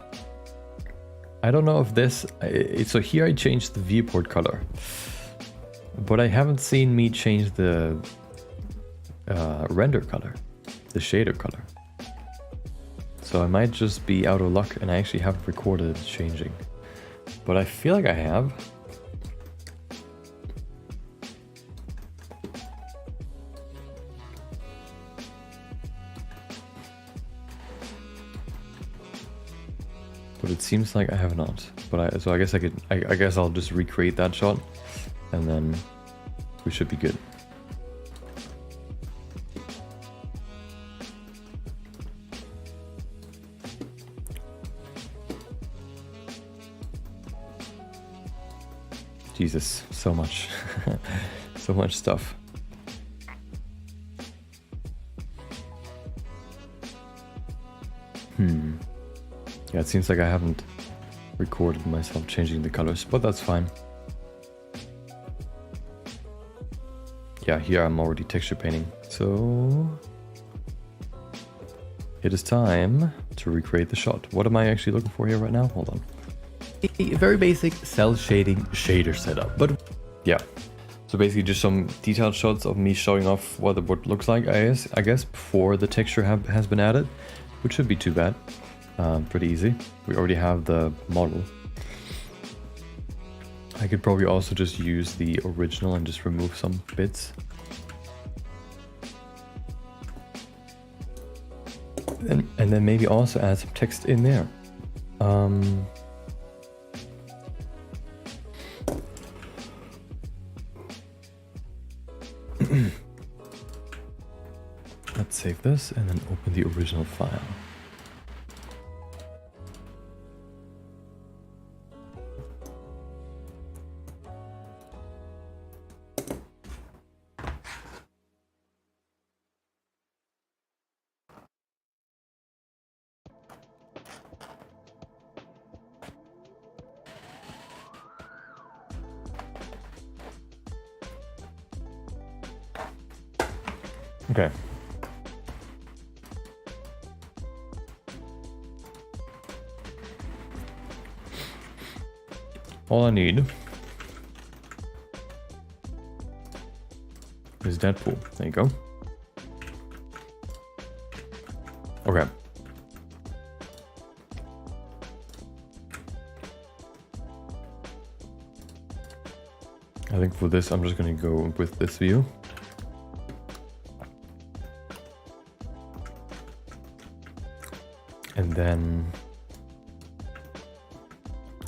I don't know if this... so here I changed the viewport color. But I haven't seen me change the render color. The shader color. So I might just be out of luck and I actually haven't recorded it changing. But I feel like I have. But it seems like I have not. But so I guess I guess I'll just recreate that shot and then we should be good. Jesus, so much. So much stuff. Yeah, it seems like I haven't recorded myself changing the colors, but that's fine. Yeah, here I'm already texture painting. So it is time to recreate the shot. What am I actually looking for here right now? Hold on. A very basic cell shading shader setup, but yeah. So basically just some detailed shots of me showing off what the board looks like, I guess before the texture has been added, which shouldn't be too bad. Pretty easy. We already have the model. I could probably also just use the original and just remove some bits. And then maybe also add some text in there. Let's save this and then open the original file. Okay. All I need is Deadpool. There you go. Okay. I think for this, I'm just going to go with this view. And then,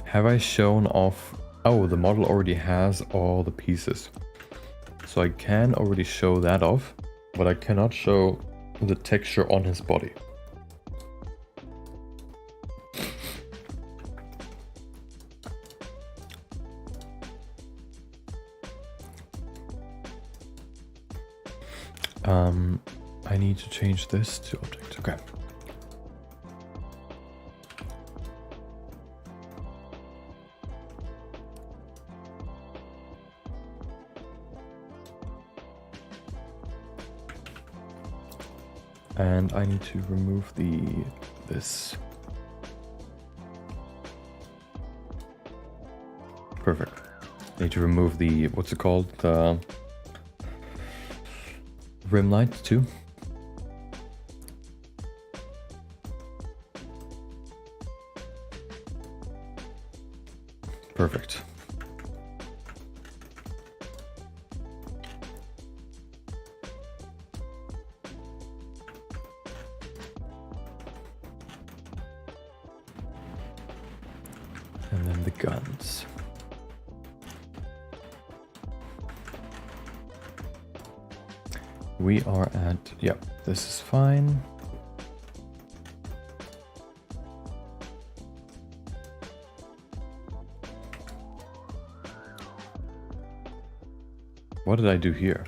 have I shown off? Oh, the model already has all the pieces. So I can already show that off, but I cannot show the texture on his body. I need to change this to object. Okay. And I need to remove this. Perfect. I need to remove the, what's it called? The rim light too. Perfect. And then the guns. We are at, yeah, this is fine. What did I do here?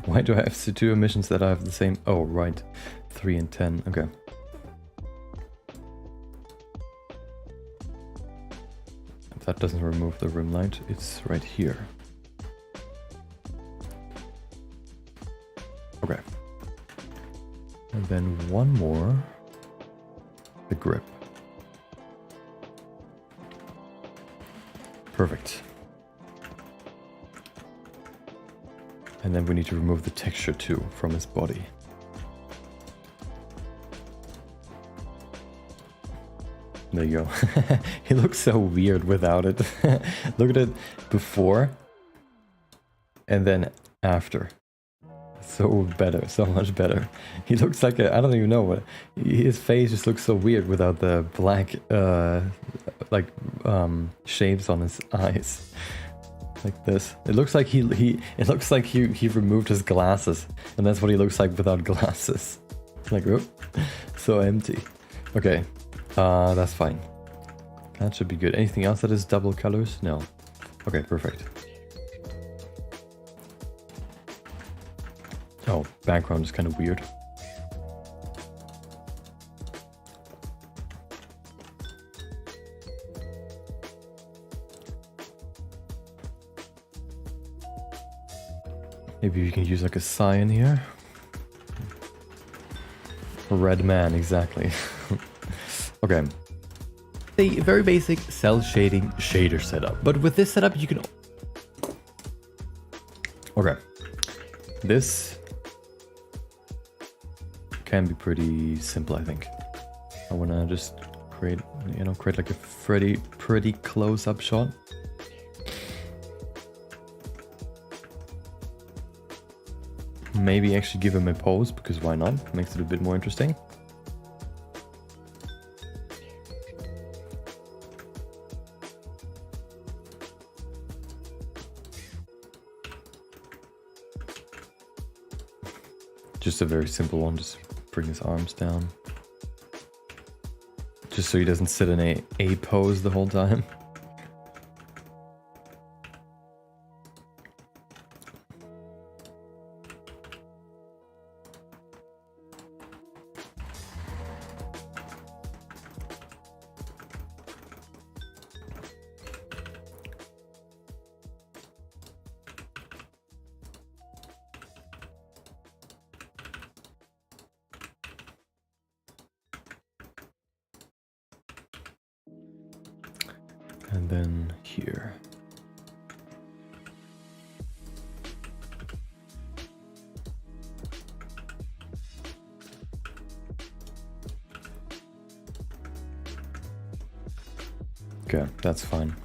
Why do I have two emissions that I have the same? Oh, right. 3 and 10. Okay. That doesn't remove the rim light. It's right here. And then one more. The grip. Perfect. And then we need to remove the texture too from his body. There you go. He looks so weird without it. Look at it before and then after. So better, so much better. He looks like I don't even know what. His face just looks so weird without the black shapes on his eyes. Like this. It looks like he removed his glasses, and that's what he looks like without glasses. Like, oh, so empty. Okay. That's fine. That should be good. Anything else that is double colors? No. Okay, perfect. Oh, background is kind of weird. Maybe we can use like a cyan here. A red man, exactly. Okay. A very basic cell shading shader setup. But with this setup, you can... Okay. This can be pretty simple, I think. I want to just create like a pretty close-up shot. Maybe actually give him a pose, because why not? Makes it a bit more interesting. Just a very simple one, just bring his arms down. Just so he doesn't sit in a pose the whole time. And then here. Okay, that's fine.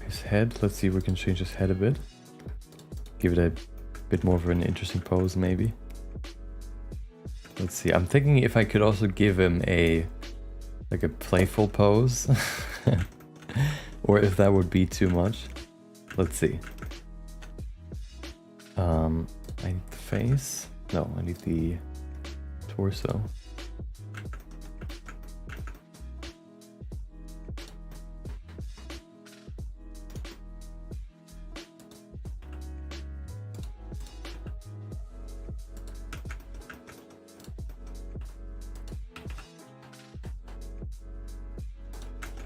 His head, let's see if we can change his head a bit. Give it a bit more of an interesting pose, maybe. Let's see, I'm thinking if I could also give him like a playful pose. Or if that would be too much. Let's see. I need the face. No, I need the torso.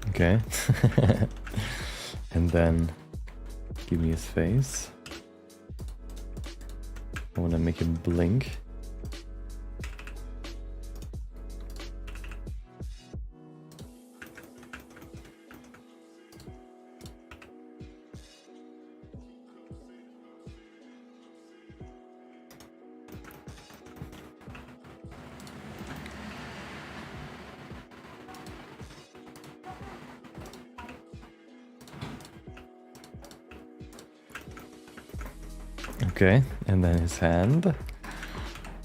Okay. And then give me his face. I want to make him blink. Okay, and then his hand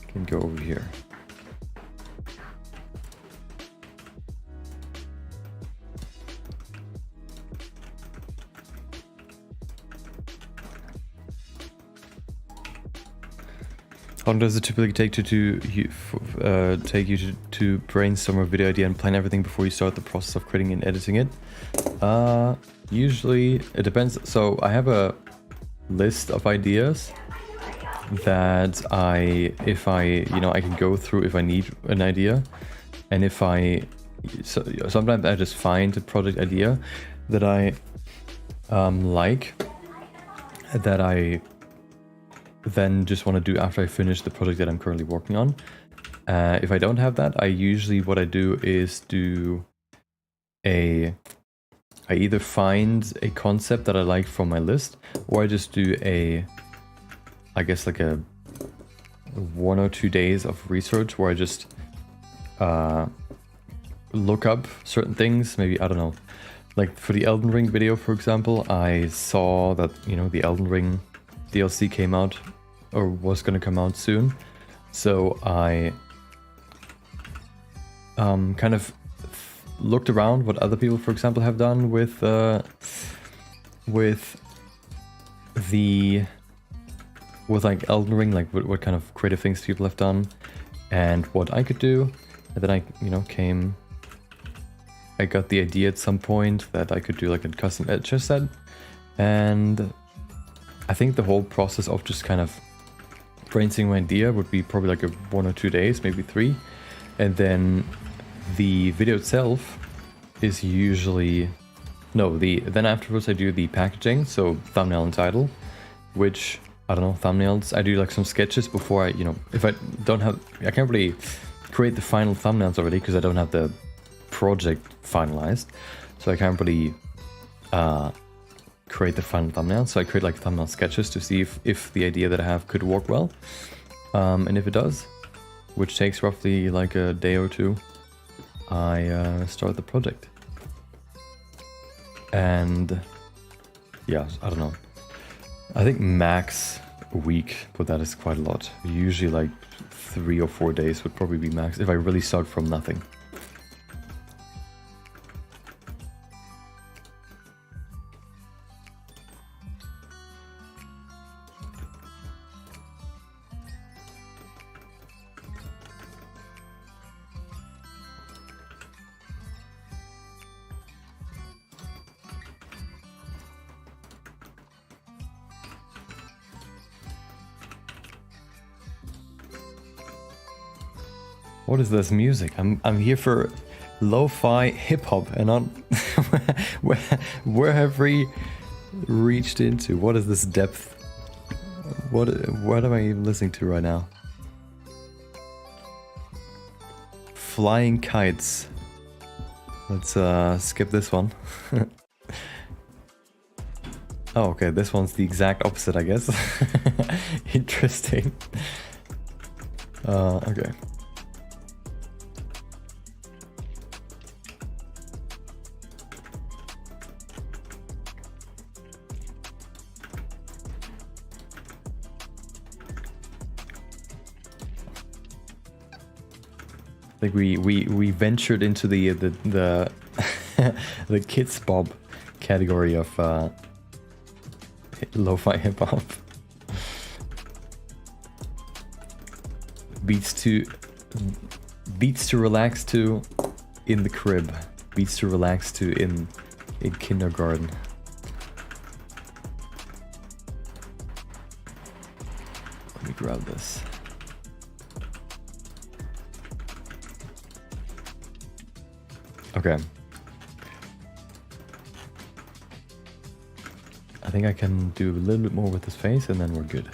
can go over here. How long does it typically take you to brainstorm a video idea and plan everything before you start the process of creating and editing it? Usually it depends. So I have a list of ideas, that if I can go through if I need an idea, and if sometimes I just find a project idea that I like, that I then just want to do after I finish the project that I'm currently working on. If I don't have that, what I do is I either find a concept that I like from my list, or I just do I guess like a 1 or 2 days of research where I just look up certain things. Maybe, I don't know, like for the Elden Ring video, for example, I saw that, the Elden Ring DLC came out, or was going to come out soon. So I kind of looked around what other people, for example, have done with like Elden Ring, like what kind of creative things people have done, and what I could do. And then I got the idea at some point that I could do like a custom etcher set, and I think the whole process of just kind of brainstorming my idea would be probably like 1 or 2 days, maybe 3, and then the video itself is usually then afterwards I do the packaging, so thumbnail and title, which, I don't know, thumbnails, I do like some sketches before I if I can't really create the final thumbnails already because I don't have the project finalized, so I can't really create the final thumbnail. So I create like thumbnail sketches to see if the idea that I have could work well, and if it does, which takes roughly like a day or 2, I start the project. And yeah, I don't know, I think max a week, but that is quite a lot. Usually like 3 or 4 days would probably be max if I really start from nothing. What is this music? I'm here for lo-fi hip-hop, and not where have we reached into? What is this depth? What am I even listening to right now? Flying kites. Let's skip this one. Oh, okay, this one's the exact opposite, I guess. Interesting. Okay. I think we ventured into the the Kids Bob category of lo-fi hip hop. Beats to relax to in the crib. Beats to relax to in kindergarten. Let me grab this. Okay. I think I can do a little bit more with this face and then we're good.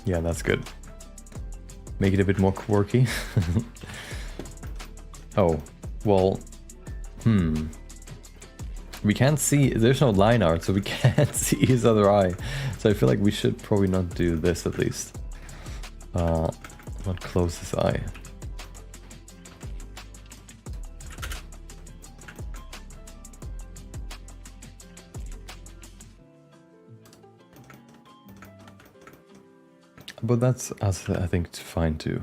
Yeah, that's good. Make it a bit more quirky. Oh, well... We can't see, there's no line art, so we can't see his other eye. So I feel like we should probably not do this at least. Not close his eye. But that's, I think, it's fine too.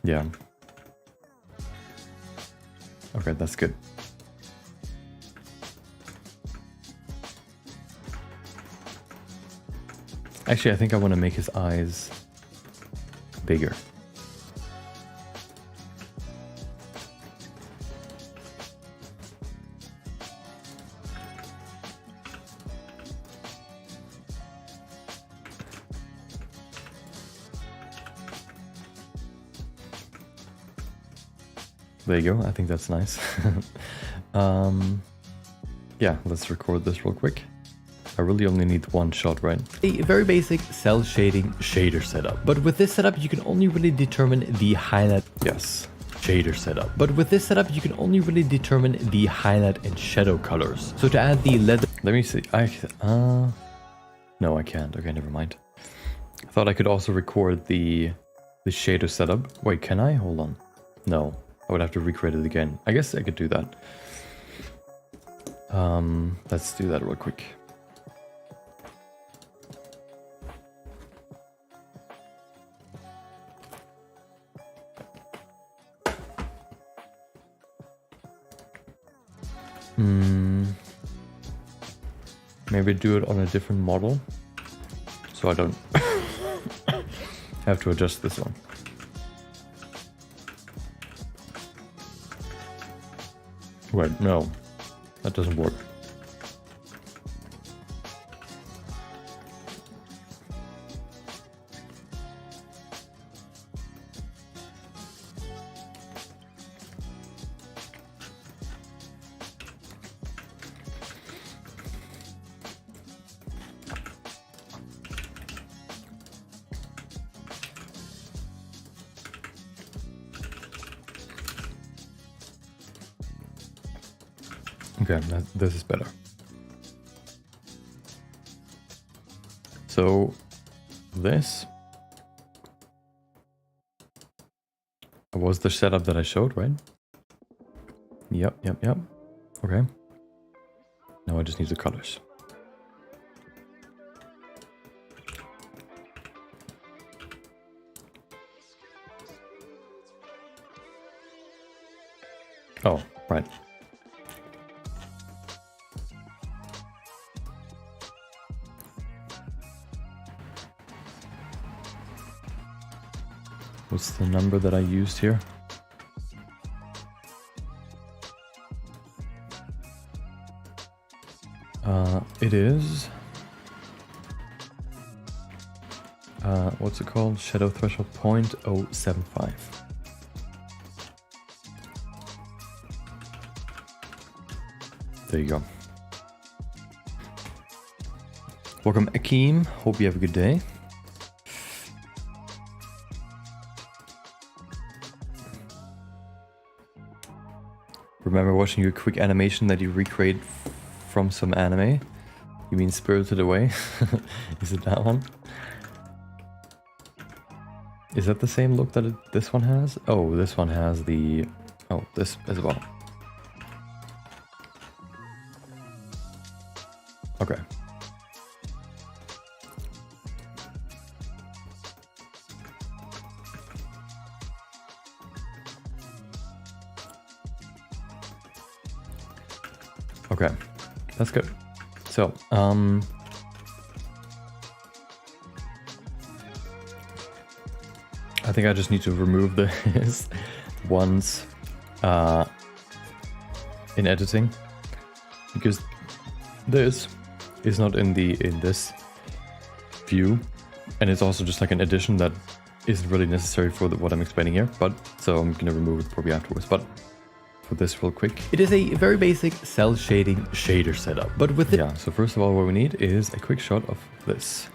Yeah. Okay, that's good. Actually, I think I want to make his eyes bigger. There you go. I think that's nice. Yeah, let's record this real quick. I really only need one shot, right? A very basic cell shading shader setup. But with this setup, you can only really determine the highlight. Yes, shader setup. But with this setup, you can only really determine the highlight and shadow colors. So to add the leather. Let me see. No, I can't. Okay, never mind. I thought I could also record the shader setup. Wait, can I? Hold on. No, I would have to recreate it again. I guess I could do that. Let's do that real quick. Maybe do it on a different model, so I don't have to adjust this one. Wait, no, that doesn't work. Okay, this is better. So this was the setup that I showed, right? Yep. Okay. Now I just need the colors. Oh, right. What's the number that I used here? It is... what's it called? Shadow threshold 0.075. There you go. Welcome, Akeem. Hope you have a good day. Remember watching your quick animation that you recreate from some anime? You mean Spirited Away? Is it that one? Is that the same look that this one has? Oh, this one has the... Oh, this as well. Okay. Okay, that's good. So, I think I just need to remove this once in editing, because this is not in this view, and it's also just like an addition that isn't really necessary for what I'm explaining here. But so I'm gonna remove it probably afterwards. But for this real quick, it is a very basic cell shading shader setup. But with it, yeah. So first of all, what we need is a quick shot of this.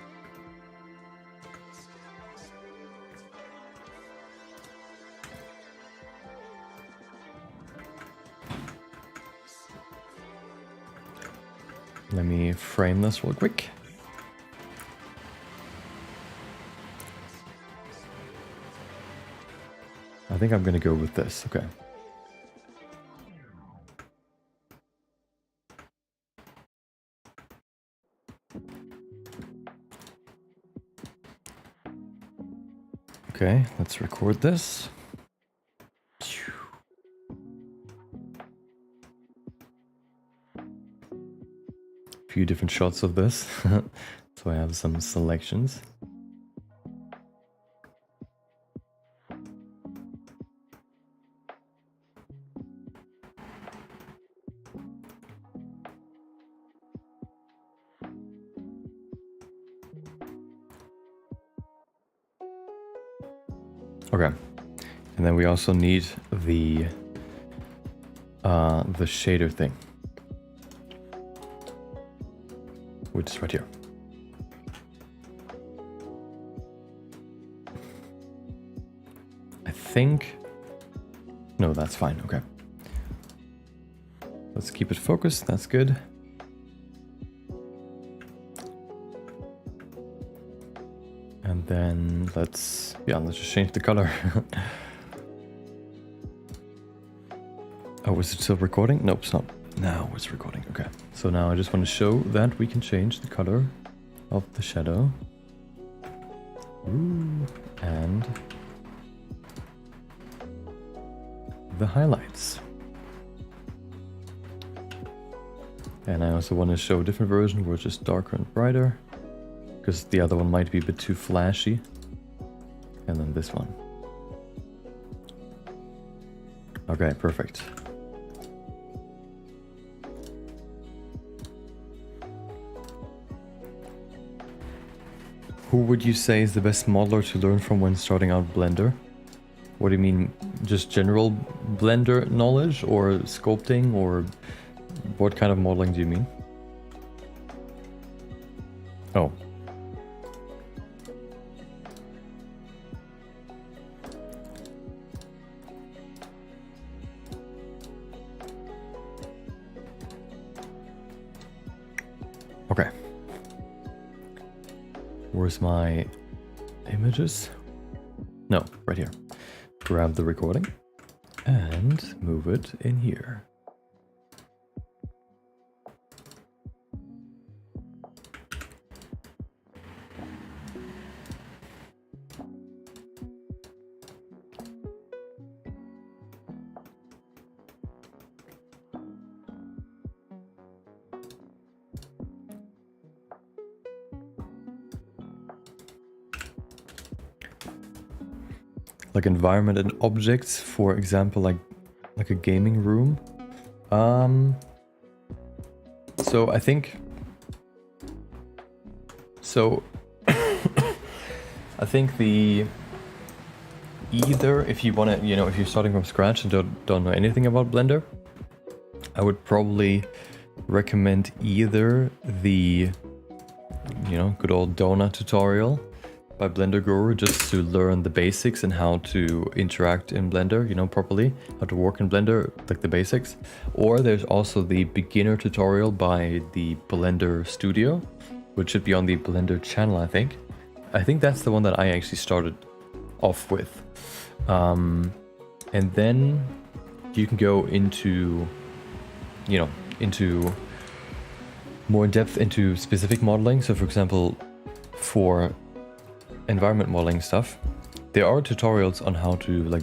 Let me frame this real quick. I think I'm gonna go with this. Okay. Okay, let's record this. Few different shots of this. So I have some selections. Okay, and then we also need the shader thing, which is right here. I think, no, that's fine. Okay, let's keep it focused. That's good. And then let's just change the color. Oh, is it still recording? Nope, it's not. Now it's recording. Okay. So now I just want to show that we can change the color of the shadow. Ooh, and the highlights. And I also want to show a different version where it's just darker and brighter, because the other one might be a bit too flashy. And then this one. Okay, perfect. Who would you say is the best modeler to learn from when starting out Blender? What do you mean, just general Blender knowledge, or sculpting, or what kind of modeling do you mean? Oh. Okay. Where's my images? No, right here. Grab the recording and move it in here. Like environment and objects, for example, like a gaming room. So I think, so I think either if you want to, if you're starting from scratch and don't know anything about Blender, I would probably recommend either the, good old donut tutorial by Blender Guru, just to learn the basics and how to interact in Blender, properly, how to work in Blender, like the basics. Or there's also the beginner tutorial by the Blender Studio, which should be on the Blender channel, I think. I think that's the one that I actually started off with. And then you can go into, into more in depth into specific modeling. So for example, for environment modeling stuff, there are tutorials on how to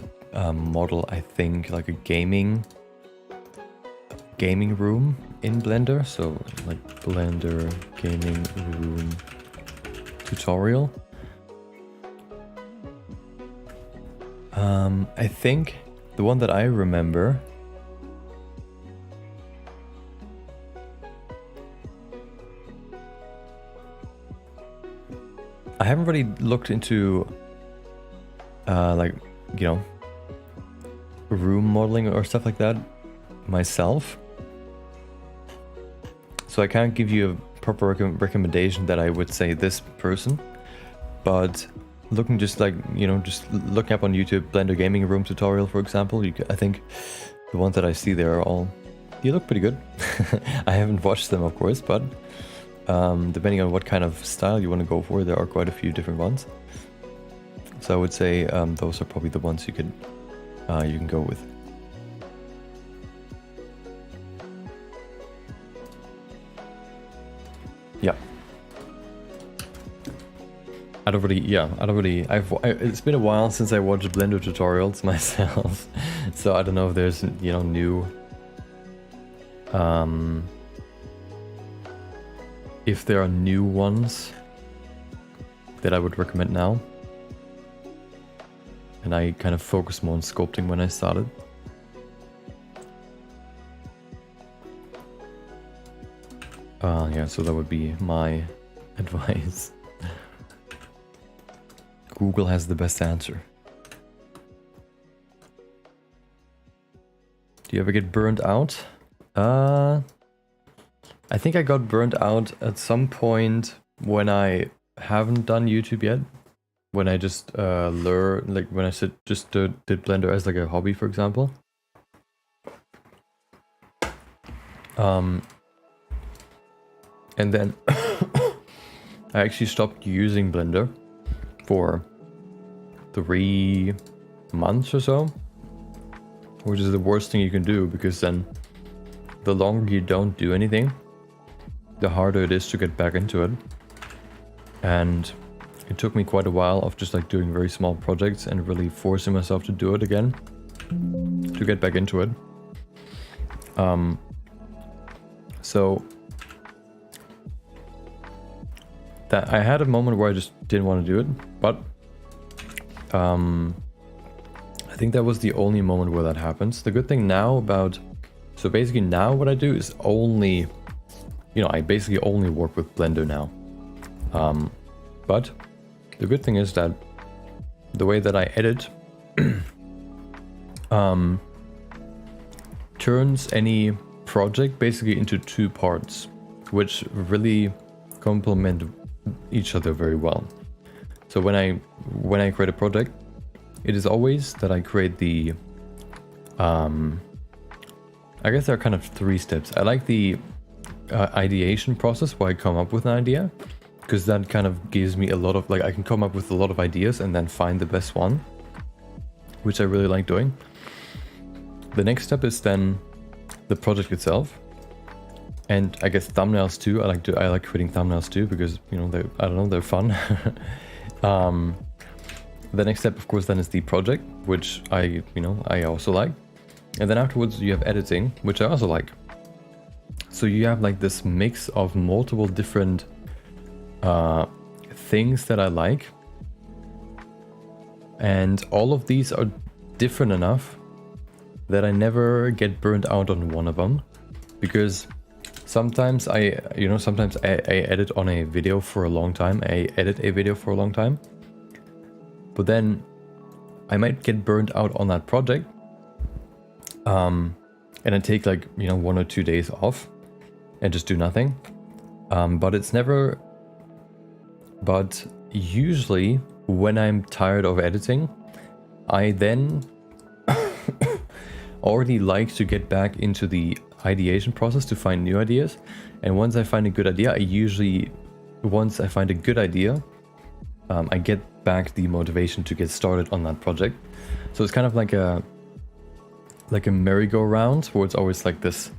model, I think, like a gaming room in Blender. So like Blender gaming room tutorial. I think the one that I remember I haven't really looked into room modeling or stuff like that myself, so I can't give you a proper recommendation that I would say this person, but looking just looking up on YouTube Blender gaming room tutorial, for example, I think the ones that I see there are all, they look pretty good. I haven't watched them, of course, but depending on what kind of style you want to go for, there are quite a few different ones. So I would say those are probably the ones you can go with. Yeah. It's been a while since I watched Blender tutorials myself, so I don't know if there's new if there are new ones that I would recommend now. And I kind of focused more on sculpting when I started. Yeah, so that would be my advice. Google has the best answer. Do you ever get burned out? I think I got burned out at some point when I haven't done YouTube yet. When I just learned, like when I just did Blender as like a hobby, for example. And then I actually stopped using Blender for 3 months or so, which is the worst thing you can do, because then the longer you don't do anything, the harder it is to get back into it. And it took me quite a while of just like doing very small projects and really forcing myself to do it again to get back into it. So that I had a moment where I just didn't want to do it, but I think that was the only moment where that happens. The good thing now about, so basically now what I do is only, you know, I basically only work with Blender now. But the good thing is that the way that I edit turns any project basically into 2 parts, which really complement each other very well. So when I create a project, it is always that I create the I guess there are kind of 3 steps. I like the ideation process where I come up with an idea, because that kind of gives me a lot of, like, I can come up with a lot of ideas and then find the best one, which I really like doing. The next step is then the project itself, and I guess thumbnails too. I like creating thumbnails too, because, you know, they're fun. The next step, of course, then is the project, which I also like. And then afterwards you have editing, which I also like. So you have like this mix of multiple different things that I like. And all of these are different enough that I never get burned out on one of them. Because sometimes I edit on a video for a long time. I edit a video for a long time. But then I might get burned out on that project. And I take like, 1 or 2 days off and just do nothing. But usually when I'm tired of editing, I then already like to get back into the ideation process to find new ideas. And once I find a good idea, I get back the motivation to get started on that project. So it's kind of like a merry-go-round, where it's always like this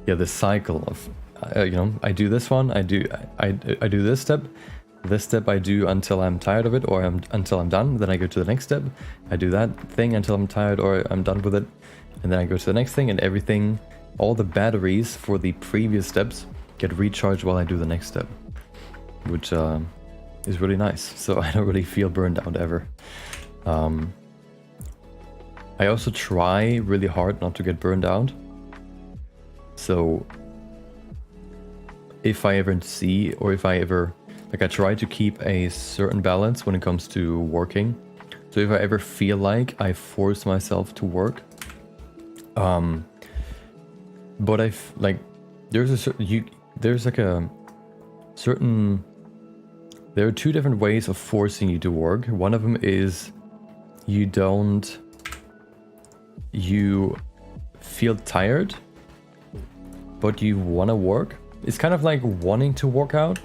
this cycle of I do this one, I do this step I do until I'm tired of it, or until I'm done. Then I go to the next step, I do that thing until I'm tired or I'm done with it, and then I go to the next thing, and everything, all the batteries for the previous steps get recharged while I do the next step, which is really nice. So I don't really feel burned out ever. I also try really hard not to get burned out. So if I ever I try to keep a certain balance when it comes to working. So if I ever feel like I force myself to work, but there are 2 different ways of forcing you to work. One of them is you feel tired, but you want to work. It's kind of like wanting to work out,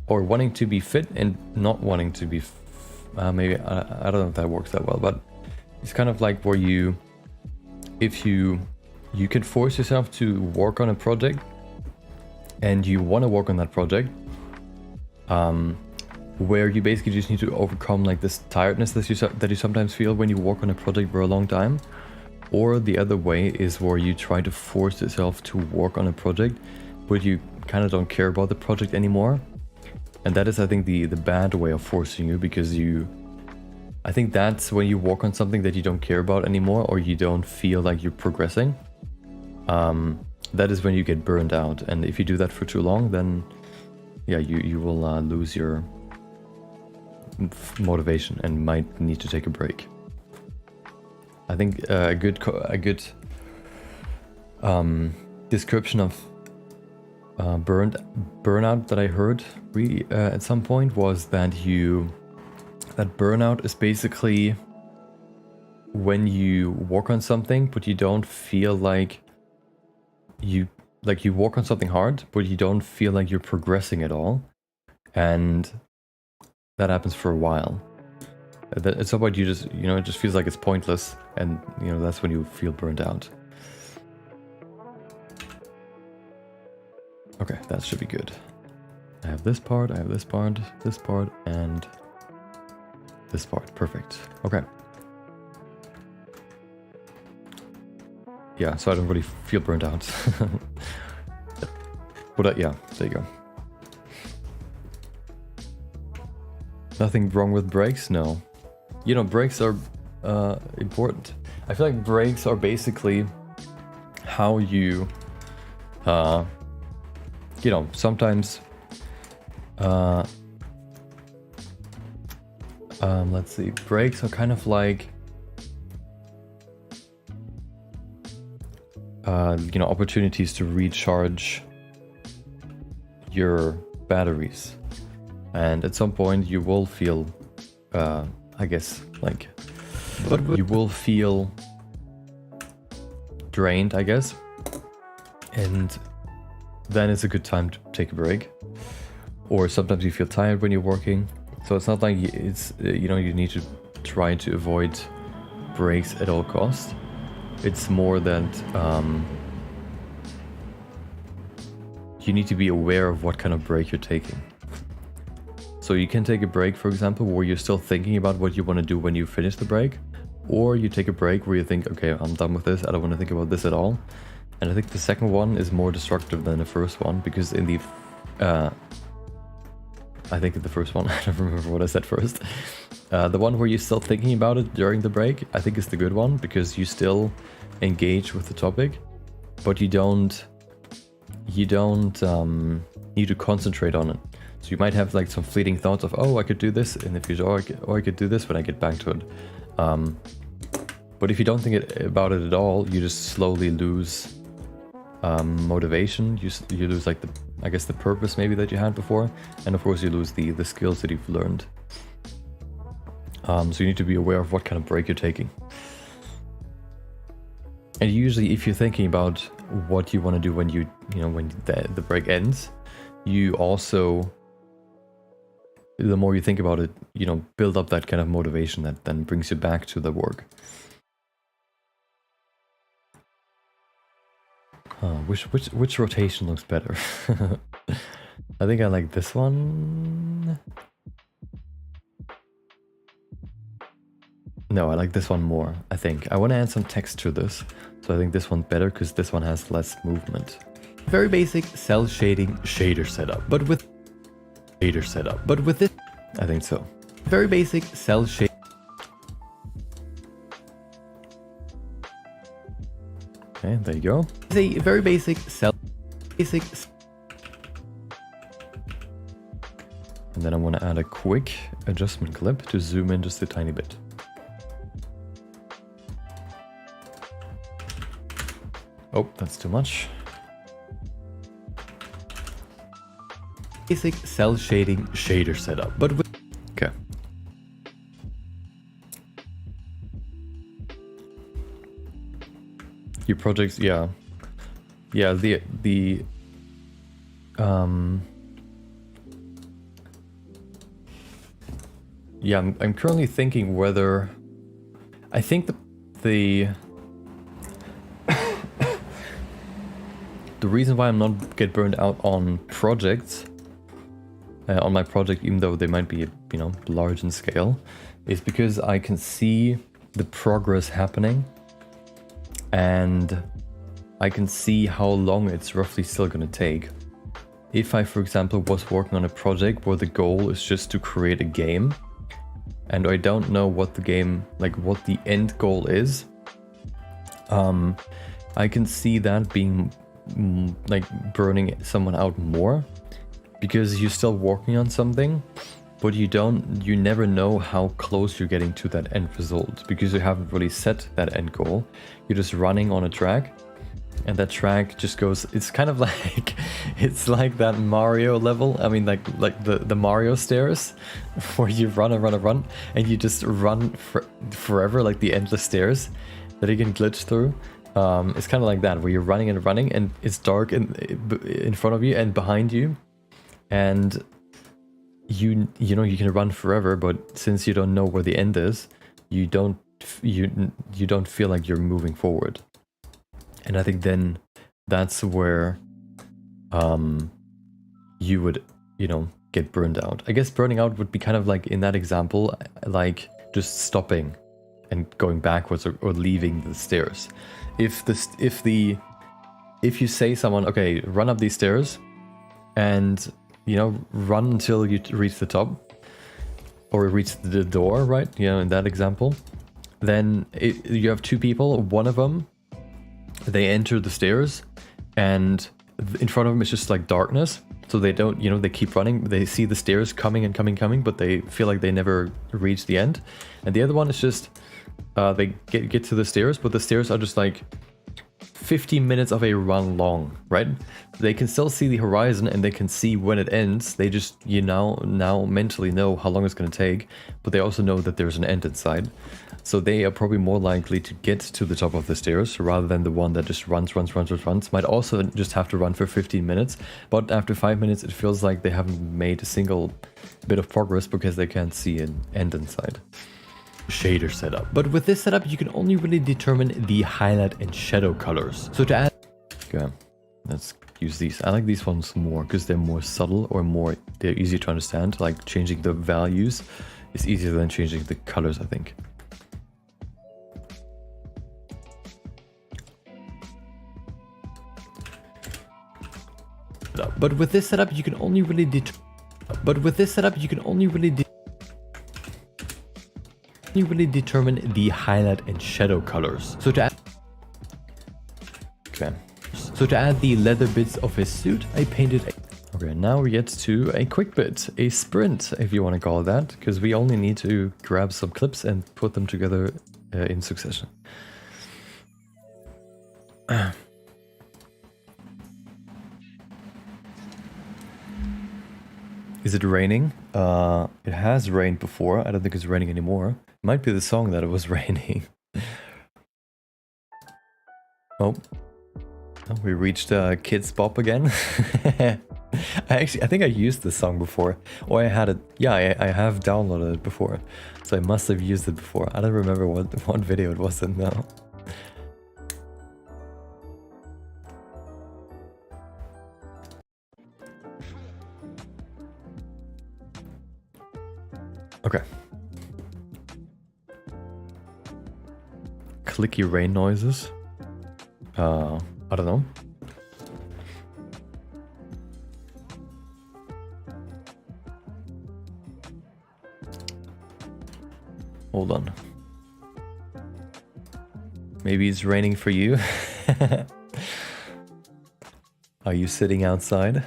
or wanting to be fit and not wanting to be maybe I don't know if that works that well, but it's kind of like where you can force yourself to work on a project and you want to work on that project, where you basically just need to overcome like this tiredness that you sometimes feel when you work on a project for a long time. Or the other way is where you try to force yourself to work on a project, but you kind of don't care about the project anymore. And that is, I think, the bad way of forcing you, because I think that's when you work on something that you don't care about anymore, or you don't feel like you're progressing. That is when you get burned out. And if you do that for too long, then yeah, you will lose your motivation and might need to take a break. I think a good description of burnout that I heard at some point was that burnout is basically when you work on something but you don't feel like you work on something hard but you don't feel like you're progressing at all, and that happens for a while. At some point you just, it just feels like it's pointless, and that's when you feel burned out. Okay, that should be good. I have this part, and this part. Perfect. Okay. Yeah, so I don't really feel burned out. But yeah, there you go. Nothing wrong with breaks? No. Breaks are important. I feel like breaks are basically how you, sometimes, let's see, breaks are kind of like, opportunities to recharge your batteries. And at some point you will feel, I guess, like, you will feel drained, I guess. And then it's a good time to take a break. Or sometimes you feel tired when you're working. So it's not like it's, you need to try to avoid breaks at all costs. It's more that you need to be aware of what kind of break you're taking. So you can take a break, for example, where you're still thinking about what you want to do when you finish the break. Or you take a break where you think, okay, I'm done with this, I don't want to think about this at all. And I think the second one is more destructive than the first one, because in the... I think in the first one, I don't remember what I said first. The one where you're still thinking about it during the break, I think is the good one, because you still engage with the topic, but you don't need to concentrate on it. So you might have like some fleeting thoughts of, oh, I could do this in the future, or I could do this when I get back to it. But if you don't think about it at all, you just slowly lose motivation. You lose like the purpose maybe that you had before, and of course you lose the skills that you've learned. So you need to be aware of what kind of break you're taking. And usually, if you're thinking about what you want to do when when the break ends, you also, the more you think about it, build up that kind of motivation that then brings you back to the work. Which rotation looks better? I think I like this one. No, I like this one more, I think. I want to add some text to this, so I think this one's better because this one has less movement. Very basic cell shading shader setup, but with this, I think so. Very basic cell shade. Okay, there you go. It's a very basic cell. And then I want to add a quick adjustment clip to zoom in just a tiny bit. Oh, that's too much. Basic cell shading shader setup, but with... Okay. Your projects, yeah. Yeah, yeah, I'm currently thinking whether... I think the reason why I'm not get burned out on projects, on my project, even though they might be, large in scale, is because I can see the progress happening, and I can see how long it's roughly still going to take. if I, for example, was working on a project where the goal is just to create a game, and I don't know what the game, like what the end goal is, I can see that being like burning someone out more, because you're still working on something, but you never know how close you're getting to that end result, because you haven't really set that end goal. You're just running on a track, and that track just goes, it's kind of like, it's like that Mario level. I mean, like the Mario stairs, where you run and run and run, and you just run forever, like the endless stairs that you can glitch through. It's kind of like that, where you're running and running, and it's dark in front of you and behind you, and you know you can run forever, but since you don't know where the end is, you don't feel like you're moving forward. And I think then that's where you would, get burned out. I guess burning out would be kind of like in that example, like just stopping and going backwards or leaving the stairs. If you say someone, okay, run up these stairs and run until you reach the top or reach the door, right? In that example, then you have two people. One of them, they enter the stairs, and in front of them is just like darkness. So they don't, they keep running. They see the stairs coming and coming, but they feel like they never reach the end. And the other one is just, they get to the stairs, but the stairs are just like 15 minutes of a run long, right? They can still see the horizon and they can see when it ends. They just, now mentally know how long it's going to take, but they also know that there's an end inside. So they are probably more likely to get to the top of the stairs rather than the one that just runs. Might also just have to run for 15 minutes, but after 5 minutes, it feels like they haven't made a single bit of progress because they can't see an end inside. Shader setup. But with this setup, you can only really determine the highlight and shadow colors. So to add... Okay, let's use these. I like these ones more because they're more subtle, or they're easier to understand. Like changing the values is easier than changing the colors, I think. But with this setup, you can only really determine the highlight and shadow colors. So to add the leather bits of his suit, I painted Okay, now we get to a quick bit, a sprint, if you want to call it that, because we only need to grab some clips and put them together in succession. Is it raining? It has rained before. I don't think it's raining anymore. It might be the song that it was raining. Oh, we reached Kids Bop again. I think I used this song before, or I had it. Yeah, I have downloaded it before, so I must have used it before. I don't remember what video it was in now. Okay. Clicky rain noises. I don't know. Hold on. Maybe it's raining for you. Are you sitting outside?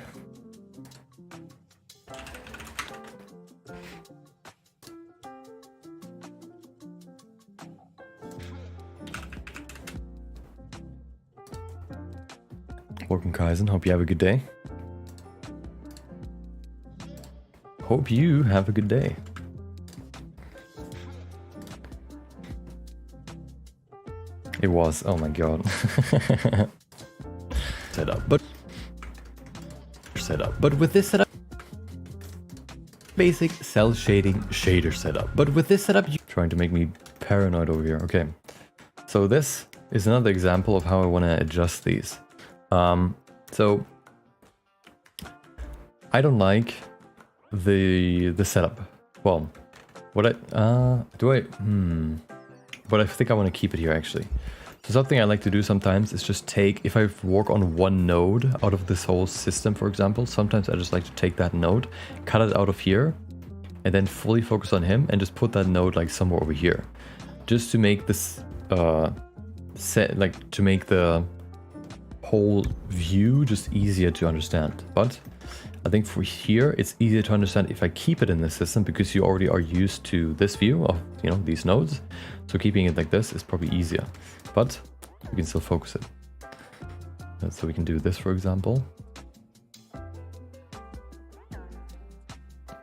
Welcome, Kaizen. Hope you have a good day. Hope you have a good day. It was. Oh my god. Setup. But with this setup, basic cell shading shader setup. But with this setup, you trying to make me paranoid over here. Okay. So this is another example of how I want to adjust these. So I don't like the setup. Well, what I think I want to keep it here actually. So something I like to do sometimes is just take, if I work on one node out of this whole system, for example, sometimes I just like to take that node, cut it out of here, and then fully focus on him and just put that node like somewhere over here. Just to make this, to make the whole view just easier to understand. But I think for here, it's easier to understand if I keep it in the system because you already are used to this view of, you know, these nodes. So keeping it like this is probably easier, but we can still focus it. So we can do this, for example.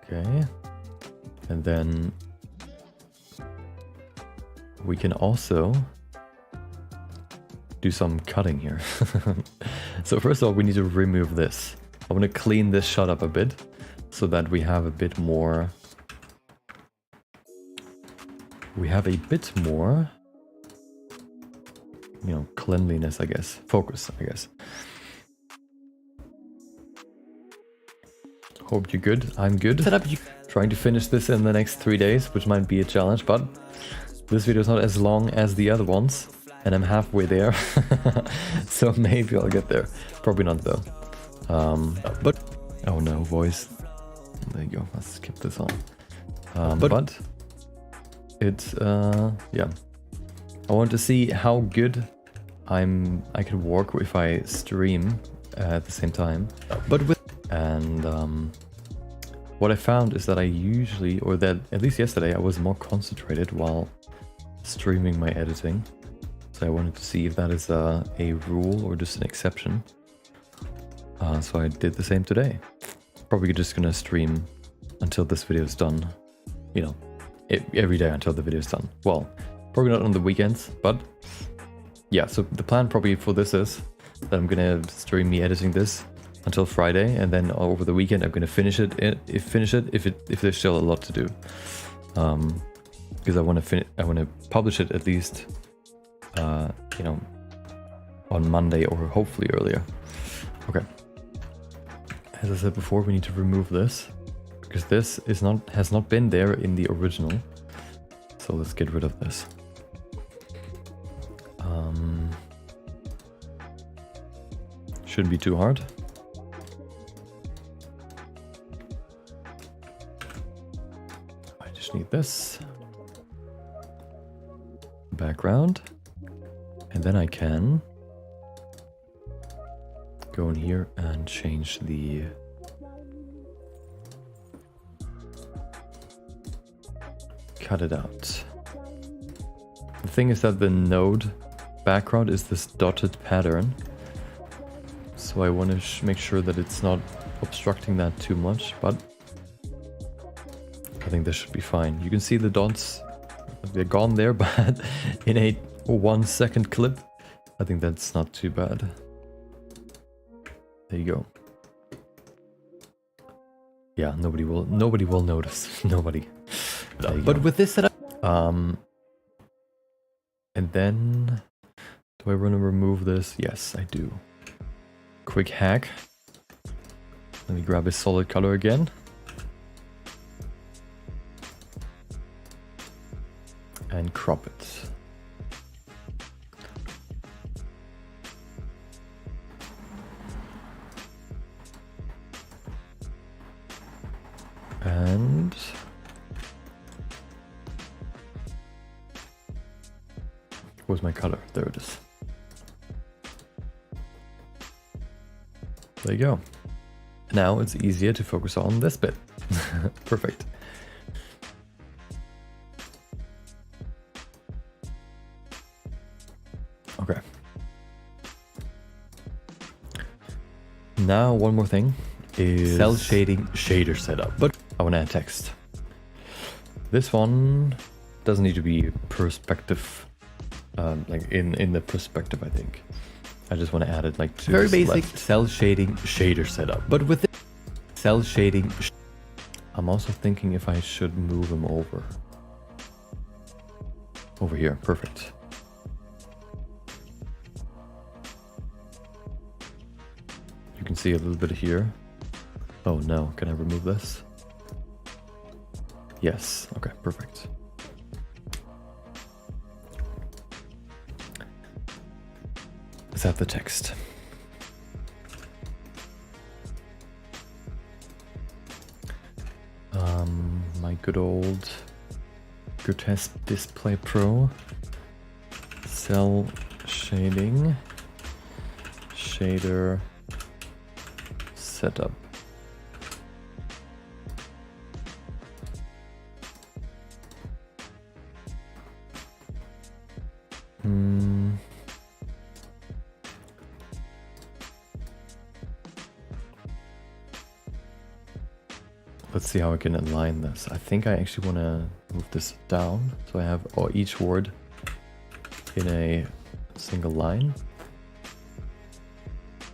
Okay. And then we can also do some cutting here. So first of all, we need to remove this. I want to clean this shot up a bit so that we have a bit more, you know, cleanliness, I guess. Focus, I guess. Hope you're good. I'm good. Trying to finish this in the next 3 days, which might be a challenge, but this video is not as long as the other ones, and I'm halfway there. So maybe I'll get there. Probably not though. But oh no, voice. There you go. Let's skip this on. But it's yeah. I want to see how good I can work if I stream at the same time. What I found is that I usually, or that at least yesterday, I was more concentrated while streaming my editing. So I wanted to see if that is a rule or just an exception. So I did the same today. Probably just gonna stream until this video is done. You know, every day until the video is done. Well, probably not on the weekends, but yeah. So the plan probably for this is that I'm gonna stream me editing this until Friday, and then over the weekend I'm gonna finish it. If there's still a lot to do, because I want to publish it at least, you know, on Monday or hopefully earlier. Okay. As I said before, we need to remove this because this has not been there in the original. So let's get rid of this. Shouldn't be too hard. I just need this background, and then I can go in here and change the cut it out. The thing is that the node background is this dotted pattern, so I want to make sure that it's not obstructing that too much, but I think this should be fine. You can see the dots, they're gone there, but in a 1 second clip, I think that's not too bad. There you go. Yeah, nobody will notice. Nobody. But with this setup, and then do I want to remove this? Yes, I do. Quick hack. Let me grab a solid color again. And crop it. And where's my color? There it is. There you go. Now it's easier to focus on this bit. Perfect. Okay. Now one more thing is cell shading shader setup, but I want to add text. This one doesn't need to be perspective, like in the perspective, I think. I just want to add it like to very basic cell shading shader setup, but with cell shading. I'm also thinking if I should move them over here. Perfect. You can see a little bit here. Oh no, can I remove this? Yes, okay, perfect. Let's add the text. My good old Grotesque Display Pro. Cell shading. Shader setup. Let's see how I can align this. I think I actually want to move this down so I have each word in a single line.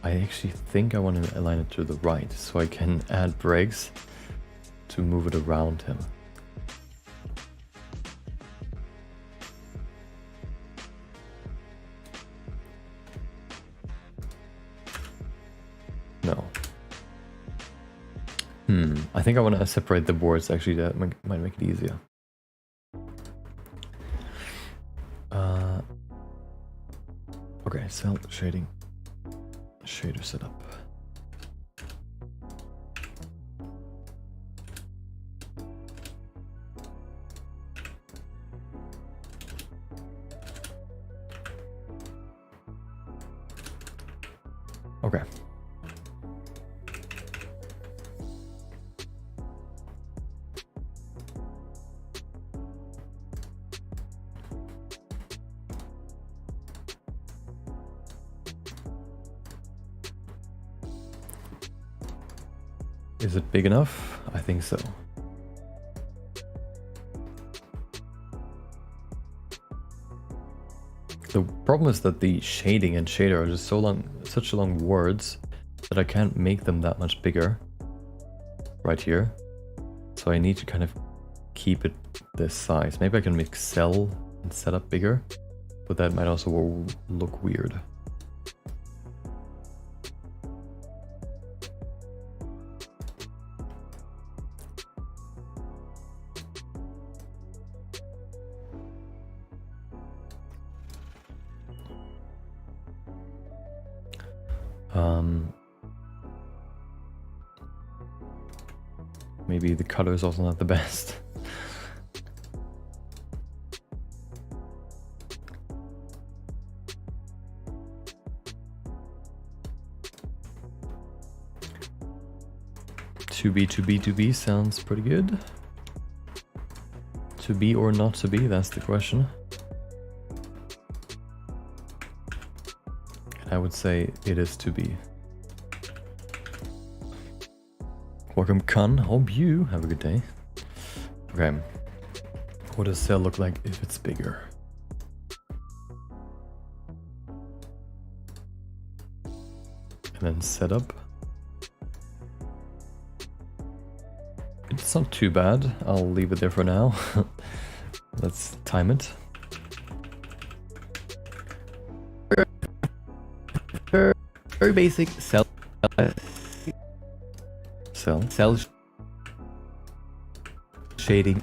I actually think I want to align it to the right so I can add breaks to move it around him. No. I think I want to separate the boards. Actually, that might make it easier. Okay, cell shading, shader setup. Okay. Is it big enough? I think so. The problem is that the shading and shader are just such long words that I can't make them that much bigger right here. So I need to kind of keep it this size. Maybe I can make cell and setup bigger, but that might also look weird. Maybe the color is also not the best. To be sounds pretty good. To be or not to be, that's the question. And I would say it is to be. Welcome, Kun. Hope you have a good day. Okay. What does cell look like if it's bigger? And then setup. It's not too bad. I'll leave it there for now. Let's time it. Very basic cell shading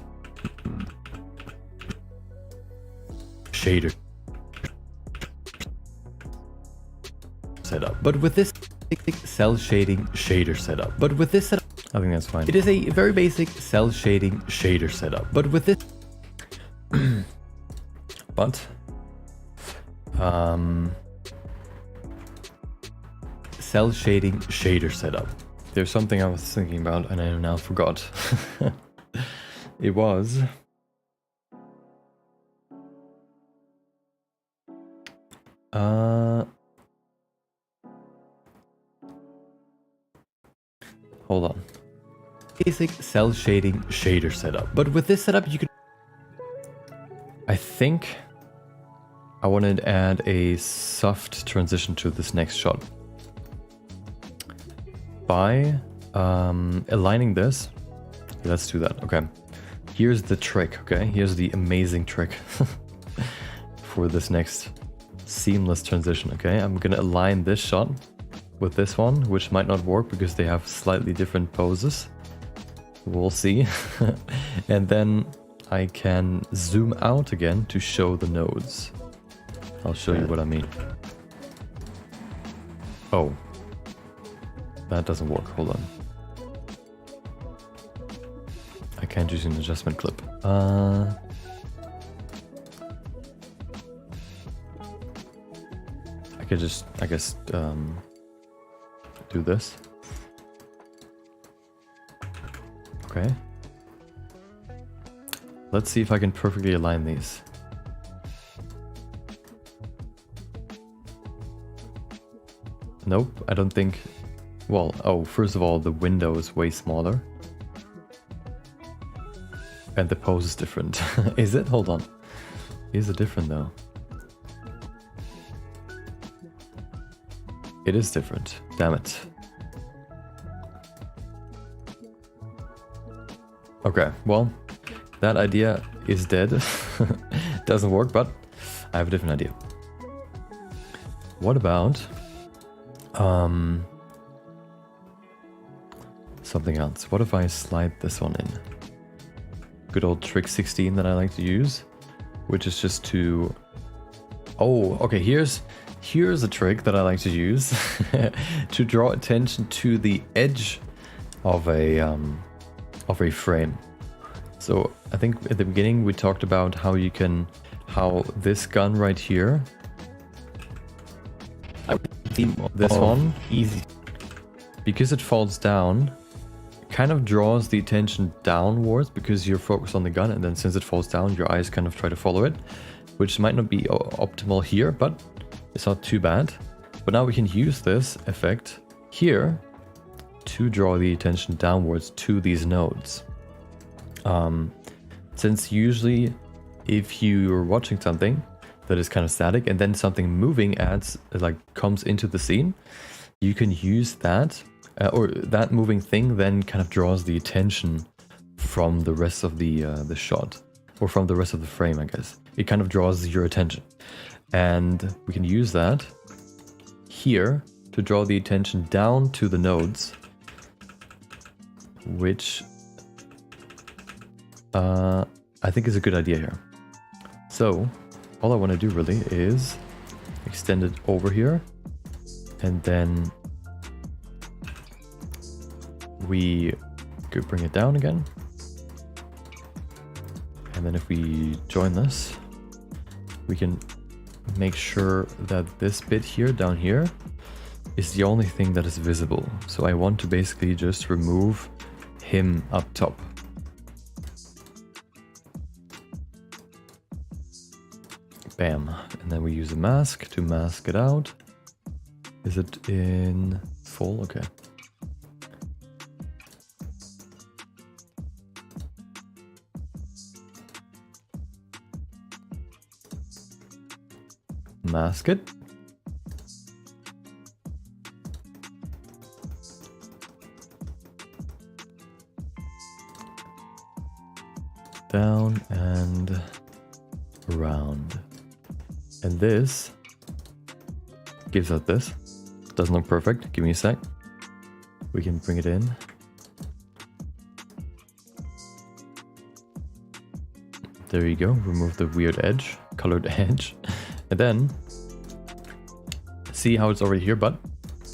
shader setup. But with this cell shading shader setup. But with this setup, I think that's fine. It is a very basic cell shading shader setup. But with this cell shading shader setup. There's something I was thinking about and I now forgot. It was hold on. Basic cell shading shader setup. But with this setup you can, I think I wanted to add a soft transition to this next shot. By aligning this, let's do that. Okay, here's the trick. Okay, here's the amazing trick for this next seamless transition. Okay, I'm gonna align this shot with this one, which might not work because they have slightly different poses. We'll see. And then I can zoom out again to show the nodes. I'll show you what I mean. Oh. That doesn't work. Hold on. I can't use an adjustment clip. I could just, I guess, do this. Okay. Let's see if I can perfectly align these. Nope, I don't think... Well, oh, first of all, the window is way smaller. And the pose is different. Is it? Hold on. Is it different though? It is different. Damn it. Okay, well, that idea is dead. Doesn't work, but I have a different idea. What about something else? What if I slide this one in? Good old trick 16 that I like to use, which is just to... Oh, okay, here's a trick that I like to use to draw attention to the edge of a frame. So I think at the beginning we talked about how this gun right here, this one, easy, because it falls down, kind of draws the attention downwards because you're focused on the gun, and then since it falls down, your eyes kind of try to follow it, which might not be optimal here, but it's not too bad. But now we can use this effect here to draw the attention downwards to these nodes. Since usually if you're watching something that is kind of static and then something moving comes into the scene, you can use that, or that moving thing then kind of draws the attention from the rest of the shot, or from the rest of the frame, I guess. It kind of draws your attention. And we can use that here to draw the attention down to the nodes, which I think is a good idea here. So all I want to do really is extend it over here, and then we could bring it down again. And then if we join this, we can make sure that this bit here, down here, is the only thing that is visible. So I want to basically just remove him up top. Bam. And then we use a mask to mask it out. Is it in full? Okay. Mask it. Down and around. And this gives us this. Doesn't look perfect. Give me a sec. We can bring it in. There you go. Remove the weird edge, colored edge. And then see how it's already here, but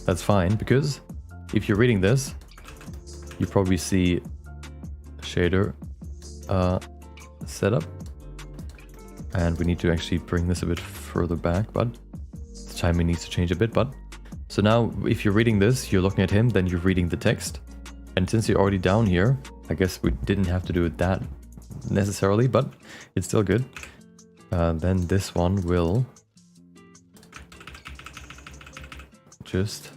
that's fine, because if you're reading this, you probably see shader setup, and we need to actually bring this a bit further back, but the timing needs to change a bit. But so now if you're reading this, you're looking at him, then you're reading the text, and since you're already down here, I guess we didn't have to do it that necessarily, but it's still good. Then this one will just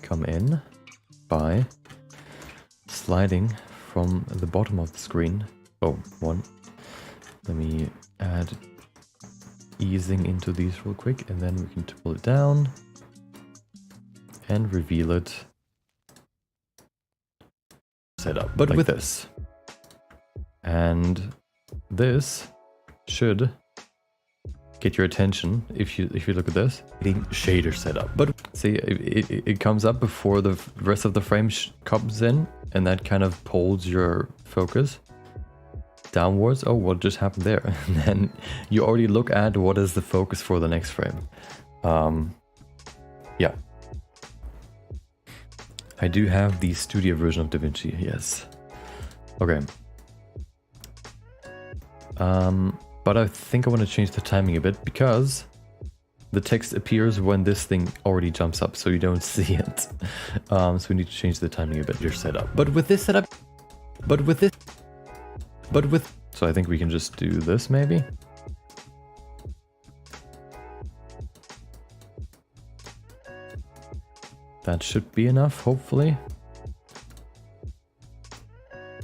come in by sliding from the bottom of the screen. Oh, one. Let me add easing into these real quick, and then we can pull it down and reveal it. Set up, but like with this. And this should get your attention if you look at this. Shader setup, but see, it comes up before the rest of the frame comes in, and that kind of pulls your focus downwards. Oh, what just happened there? And then you already look at what is the focus for the next frame. Yeah. I do have the studio version of DaVinci, yes. Okay. But I think I want to change the timing a bit because the text appears when this thing already jumps up, so you don't see it. So we need to change the timing a bit. Your setup. But with this setup, so I think we can just do this maybe. That should be enough, hopefully.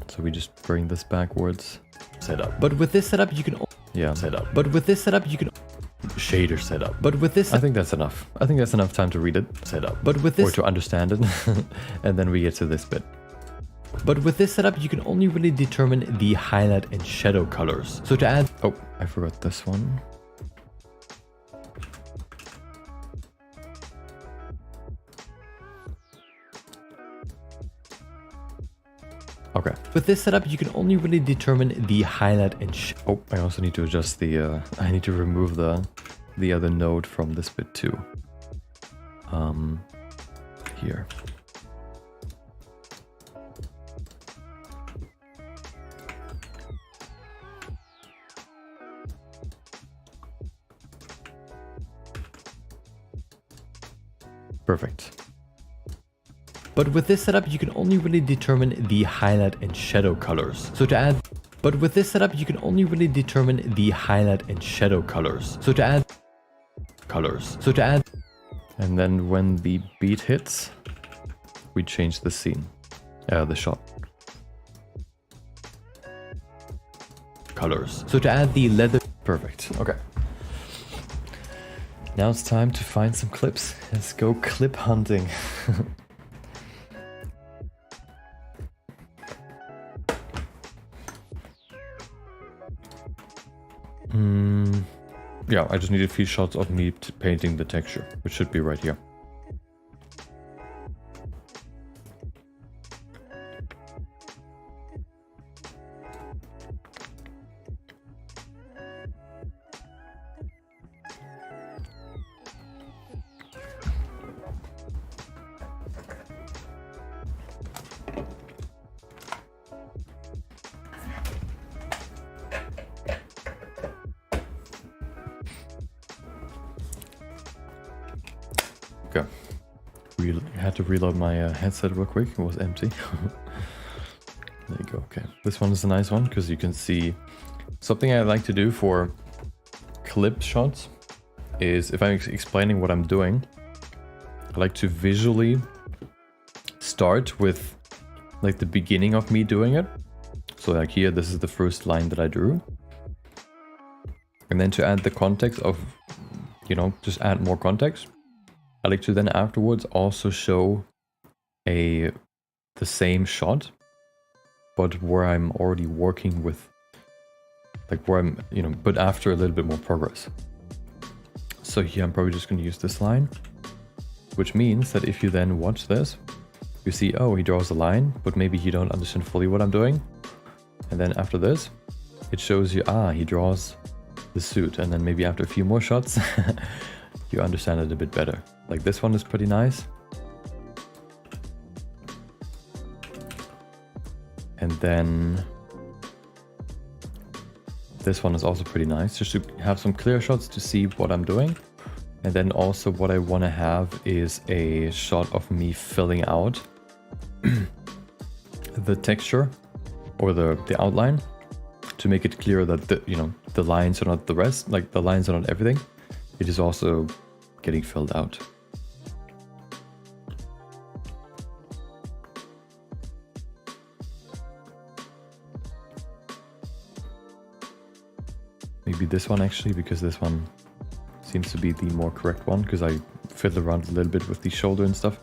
So we just bring this backwards. Setup. But with this setup, you can... Yeah, setup. But with this setup, you can... Shader setup. But with this... I think that's enough. I think that's enough time to read it. Setup. But with this... Or to understand it. And then we get to this bit. But with this setup, you can only really determine the highlight and shadow colors. So to add... Oh, I forgot this one. Okay. With this setup, you can only really determine the highlight and oh, I also need to adjust the, I need to remove the other node from this bit too. Here. Perfect. But with this setup, you can only really determine the highlight and shadow colors. So to add... But with this setup, you can only really determine the highlight and shadow colors. So to add... Colors. So to add... And then when the beat hits, we change the scene. The shot. Colors. So to add the leather... Perfect. Okay. Now it's time to find some clips. Let's go clip hunting. Yeah, I just need a few shots of me painting the texture, which should be right here. Okay. Had to reload my headset real quick. It was empty. There you go. Okay. This one is a nice one because you can see something I like to do for clip shots is if I'm explaining what I'm doing, I like to visually start with like the beginning of me doing it. So like here, this is the first line that I drew. And then to add the context of, you know, just add more context. I like to then afterwards also show the same shot, but where I'm already working with, like where I'm, you know, but after a little bit more progress. So here I'm probably just going to use this line, which means that if you then watch this, you see, oh, he draws a line, but maybe you don't understand fully what I'm doing. And then after this, it shows you, he draws the suit. And then maybe after a few more shots, you understand it a bit better. Like this one is pretty nice. And then this one is also pretty nice, just to have some clear shots to see what I'm doing. And then also what I want to have is a shot of me filling out the texture or the outline to make it clear that the lines are not the rest, like the lines are not everything. It is also getting filled out. Maybe this one actually, because this one seems to be the more correct one, because I fiddle around a little bit with the shoulder and stuff.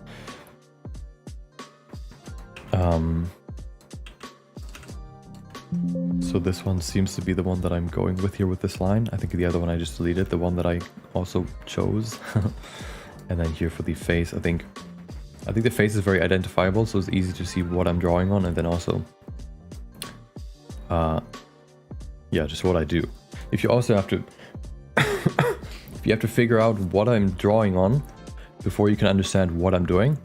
So this one seems to be the one that I'm going with here with this line. I think the other one I just deleted, the one that I also chose. And then here for the face, I think the face is very identifiable, so it's easy to see what I'm drawing on, and then also, yeah, just what I do. If you also have to, if you have to figure out what I'm drawing on, before you can understand what I'm doing.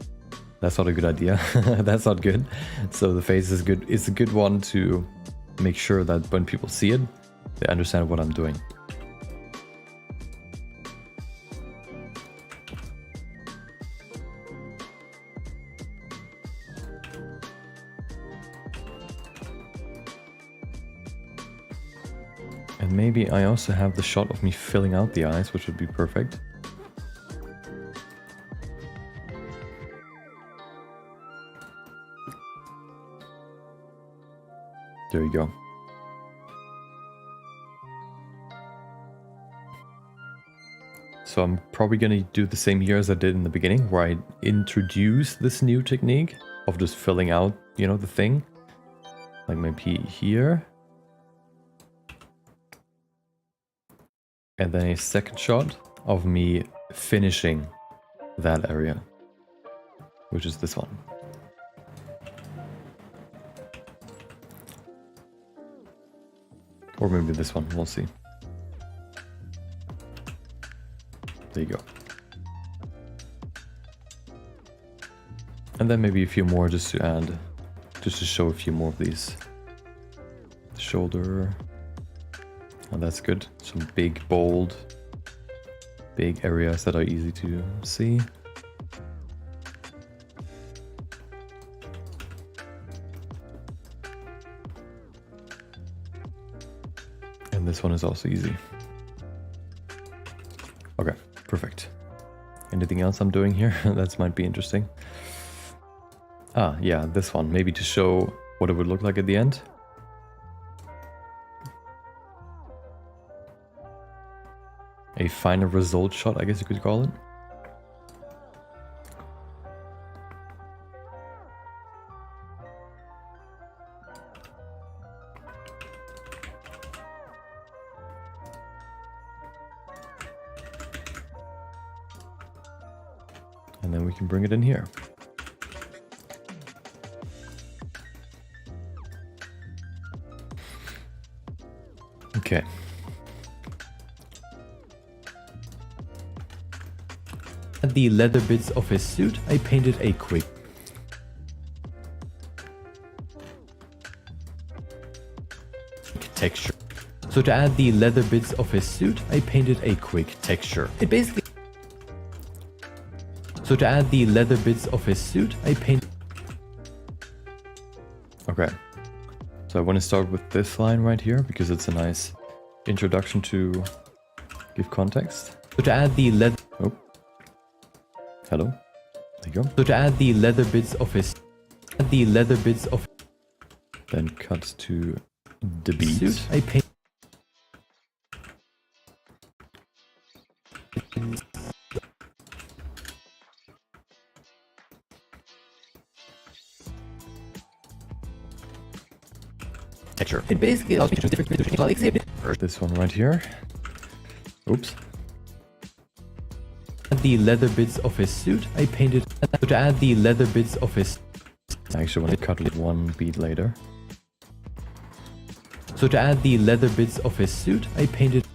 That's not a good idea. That's not good. So the face is good. It's a good one to make sure that when people see it, they understand what I'm doing. And maybe I also have the shot of me filling out the eyes, which would be perfect. There you go. So I'm probably going to do the same here as I did in the beginning, where I introduce this new technique of just filling out, you know, the thing. Like maybe here. And then a second shot of me finishing that area, which is this one. Or maybe this one, we'll see. There you go. And then maybe a few more just to add, just to show a few more of these. Shoulder. Oh, that's good. Some big, bold, big areas that are easy to see. And this one is also easy. Okay, perfect. Anything else I'm doing here? That might be interesting. Ah, yeah, this one. Maybe to show what it would look like at the end. A final result shot, I guess you could call it. And then we can bring it in here. Okay. The leather bits of his suit, I painted a quick texture. So to add the leather bits of his suit, I painted a quick texture. It basically... So to add the leather bits of his suit, I painted... Okay. So I want to start with this line right here, because it's a nice introduction to give context. So to add the leather... Oh. Hello. There you go. So to add the leather bits of his... The leather bits of... Then cut to the beat. Suit, I paint... Texture. It basically allows me to choose different materials while exhibiting. This one right here. Oops. The leather bits of his suit, I painted. So to add the leather bits of his... I actually want to cut it one beat later. So to add the leather bits of his suit, I painted.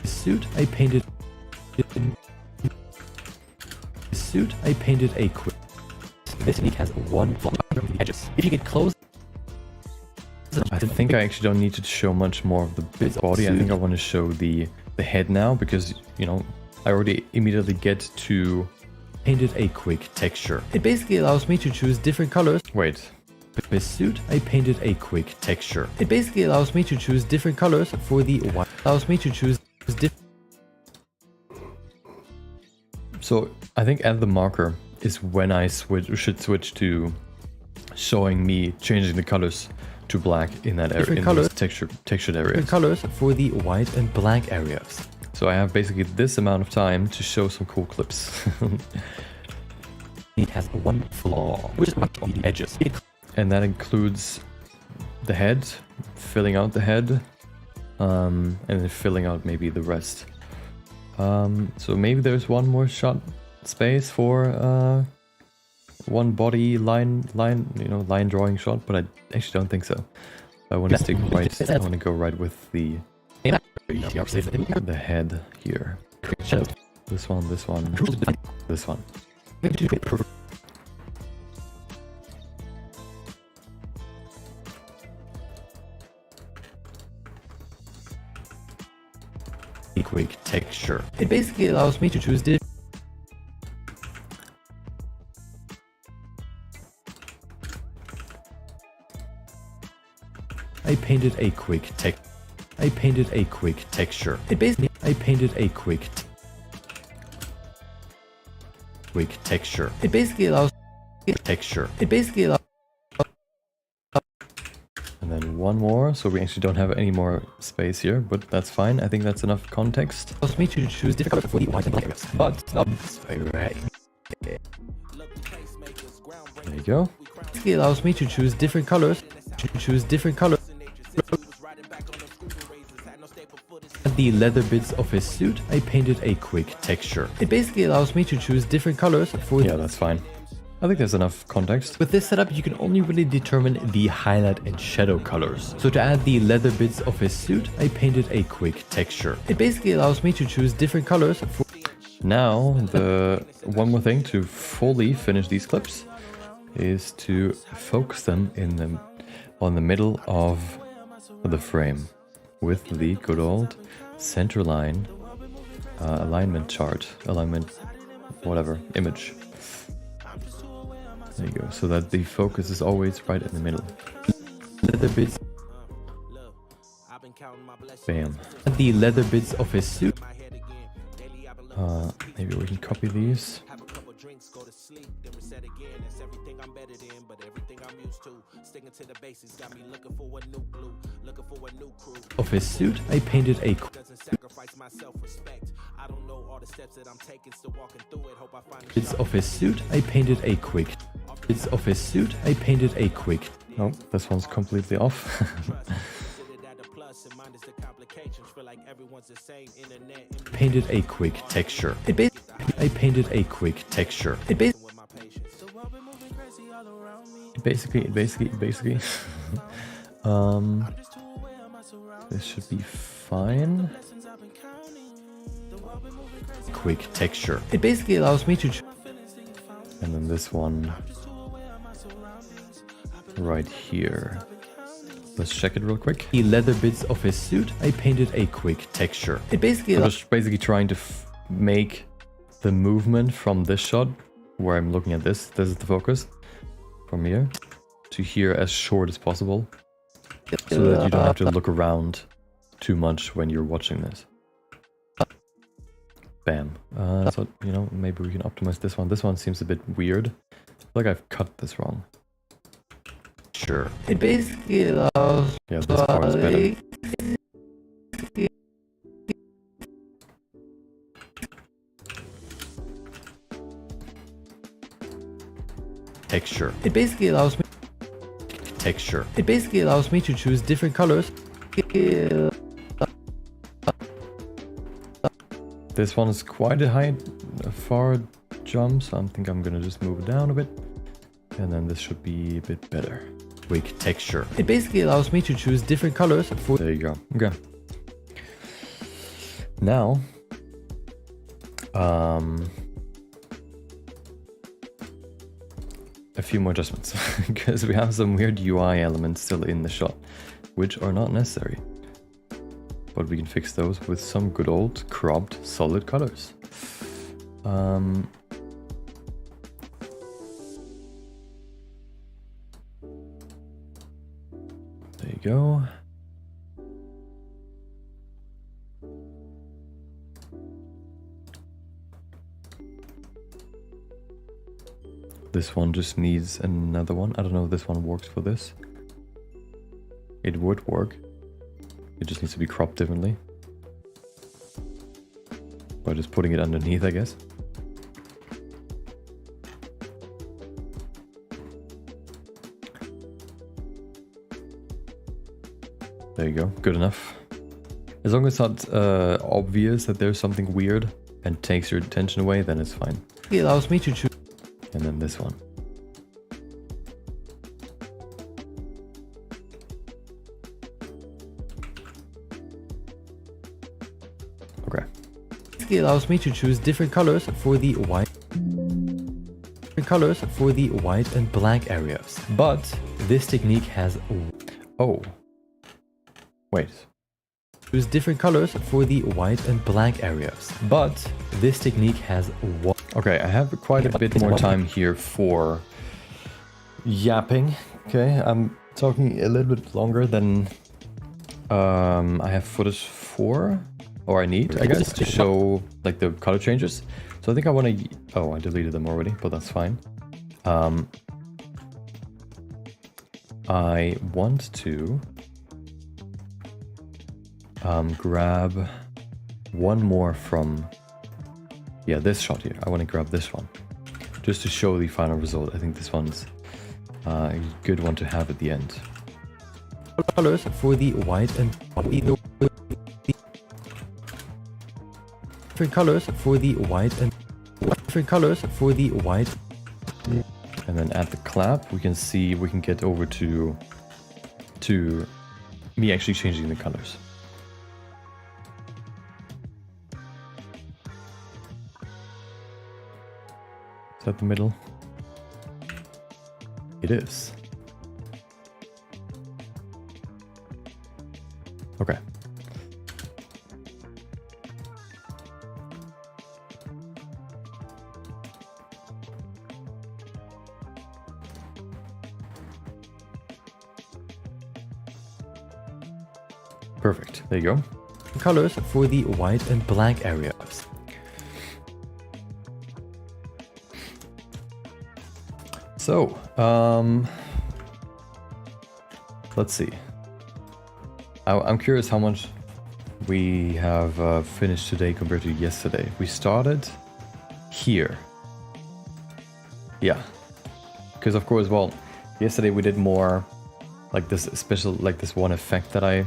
His suit, I painted. His suit, I painted a quick. This technique has one flaw on the edges. If you get close. I think I actually don't need to show much more of the bits of body. I think I want to show the head now, because, you know, I already immediately get to painted a quick texture. It basically allows me to choose different colors. Wait. With this suit, I painted a quick texture. It basically allows me to choose different colors for the white. Allows me to choose different. So I think at the marker is when I should switch to showing me changing the colors to black in that area, in those textured areas. Different colors for the white and black areas. So I have basically this amount of time to show some cool clips. It has one flaw, which is on the edges. And that includes the head, filling out the head, and then filling out maybe the rest. So maybe there's one more shot space for one body line drawing shot, but I actually don't think so. I want to stick right. I want to go right with the head here. This one, this one, this one. A quick texture. It basically allows me to choose different. I painted a quick texture. It basically I painted a quick texture. It basically allows texture. It basically allows. And then one more, so we actually don't have any more space here, but that's fine. I think that's enough context. Allows me to choose different colors for the white and black areas. But not right. There you go. It allows me to choose different colors. The leather bits of his suit, I painted a quick texture. It basically allows me to choose different colors for. Yeah, that's fine. I think there's enough context. With this setup, you can only really determine the highlight and shadow colors. So to add the leather bits of his suit, I painted a quick texture. It basically allows me to choose different colors for. Now, the one more thing to fully finish these clips is to focus them on the middle of the frame with the good old center line alignment chart, whatever, image. There you go, so that the focus is always right in the middle. Leather bits. Bam. The leather bits of his suit. Maybe we can copy these. Of his suit, I painted a. Bits of his suit, I painted a quick. Bits of his suit, I painted a quick. No, this one's completely off. Painted a quick texture. I painted a quick texture. Basically. This should be fine. Quick texture. It basically allows me to. And then this one right here. Let's check it real quick. The leather bits of his suit, I painted a quick texture. It basically. I'm just basically trying to make the movement from this shot, where I'm looking at this is the focus, from here to here as short as possible, so that you don't have to look around too much when you're watching this. Bam. So, you know, maybe we can optimize this one. This one seems a bit weird. Like I've cut this wrong. Sure. It basically allows. Yeah, this part is better. Texture. It basically allows me. Texture. It basically allows me to choose different colors. This one is quite a far jump, so I think I'm gonna just move it down a bit. And then this should be a bit better. Quick texture. It basically allows me to choose different colors for. There you go. Okay. Now, a few more adjustments because we have some weird UI elements still in the shot, which are not necessary. But we can fix those with some good old cropped solid colors. There you go. This one just needs another one. I don't know if this one works for this. It would work. It just needs to be cropped differently. By just putting it underneath, I guess. There you go, good enough. As long as it's not obvious that there's something weird and takes your attention away, then it's fine. It allows me to choose. And then this one. It basically allows me to choose different colors for the white and black areas. But this technique has choose different colors for the white and black areas. But this technique has Okay, I have quite a bit more time here for yapping. Okay, I'm talking a little bit longer than I have footage for, or I need, I guess, to show like the color changes. So I think I want to. Oh, I deleted them already, but that's fine. I want to grab one more from this shot here. I want to grab this one just to show the final result. I think this one's a good one to have at the end. colors for the white and different colors for the white and different colors for the white. And then at the clap, we can see we can get over to me actually changing the colors. Is that the middle? It is. Okay. Perfect. There you go. Colors for the white and black areas. So, let's see. I'm curious how much we have finished today compared to yesterday. We started here. Yeah. Because of course, well, yesterday we did more like this special, like this one effect that I,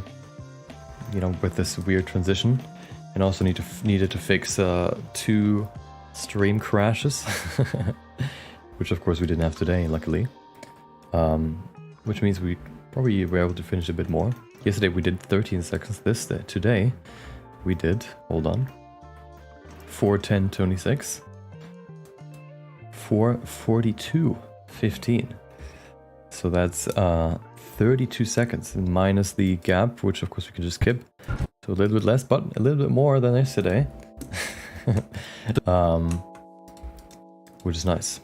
with this weird transition, and also needed to fix 2 stream crashes, which of course we didn't have today, luckily. Which means we probably were able to finish a bit more. Yesterday we did 13 seconds. Today we did, hold on, 4:10:26, 4:42:15. So that's 32 seconds minus the gap, which of course we can just skip. So a little bit less, but a little bit more than yesterday. Which is nice.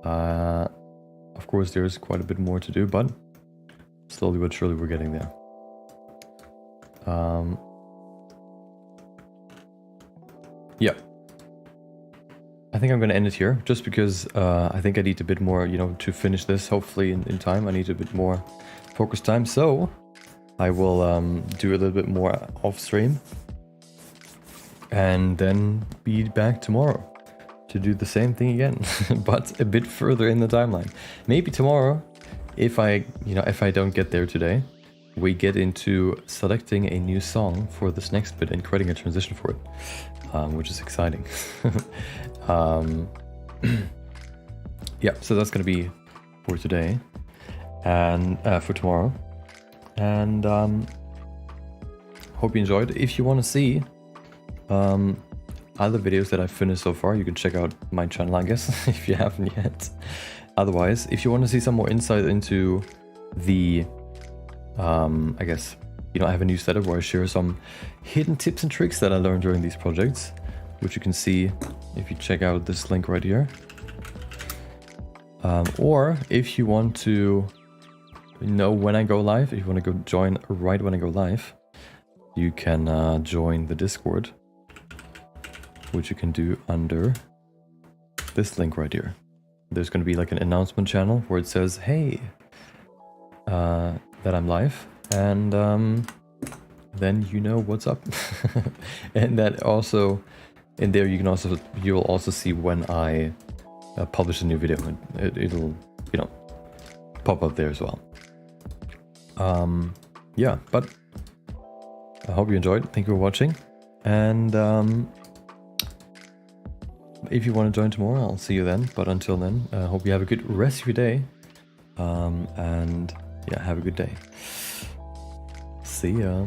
Of course there's quite a bit more to do, but slowly but surely we're getting there. Yeah. I think I'm going to end it here, just because I think I need a bit more, to finish this, hopefully in time. I need a bit more focus time, so I will do a little bit more off stream and then be back tomorrow to do the same thing again, but a bit further in the timeline. Maybe tomorrow, if I don't get there today, we get into selecting a new song for this next bit and creating a transition for it, which is exciting. Yeah, so that's gonna be for today and for tomorrow, and hope you enjoyed. If you want to see other videos that I've finished so far, you can check out my channel, I guess, if you haven't yet. Otherwise, if you want to see some more insight into the I guess, I have a new setup where I share some hidden tips and tricks that I learned during these projects, which you can see if you check out this link right here. Or if you want to know when I go live, if you want to go join right when I go live, you can join the Discord, which you can do under this link right here. There's going to be like an announcement channel where it says, hey, that I'm live, and then you know what's up. And that also, in there you'll also see when I publish a new video, and it'll pop up there as well. Yeah, but I hope you enjoyed. Thank you for watching, and if you want to join tomorrow, I'll see you then. But until then, I hope you have a good rest of your day, and yeah, have a good day. See ya.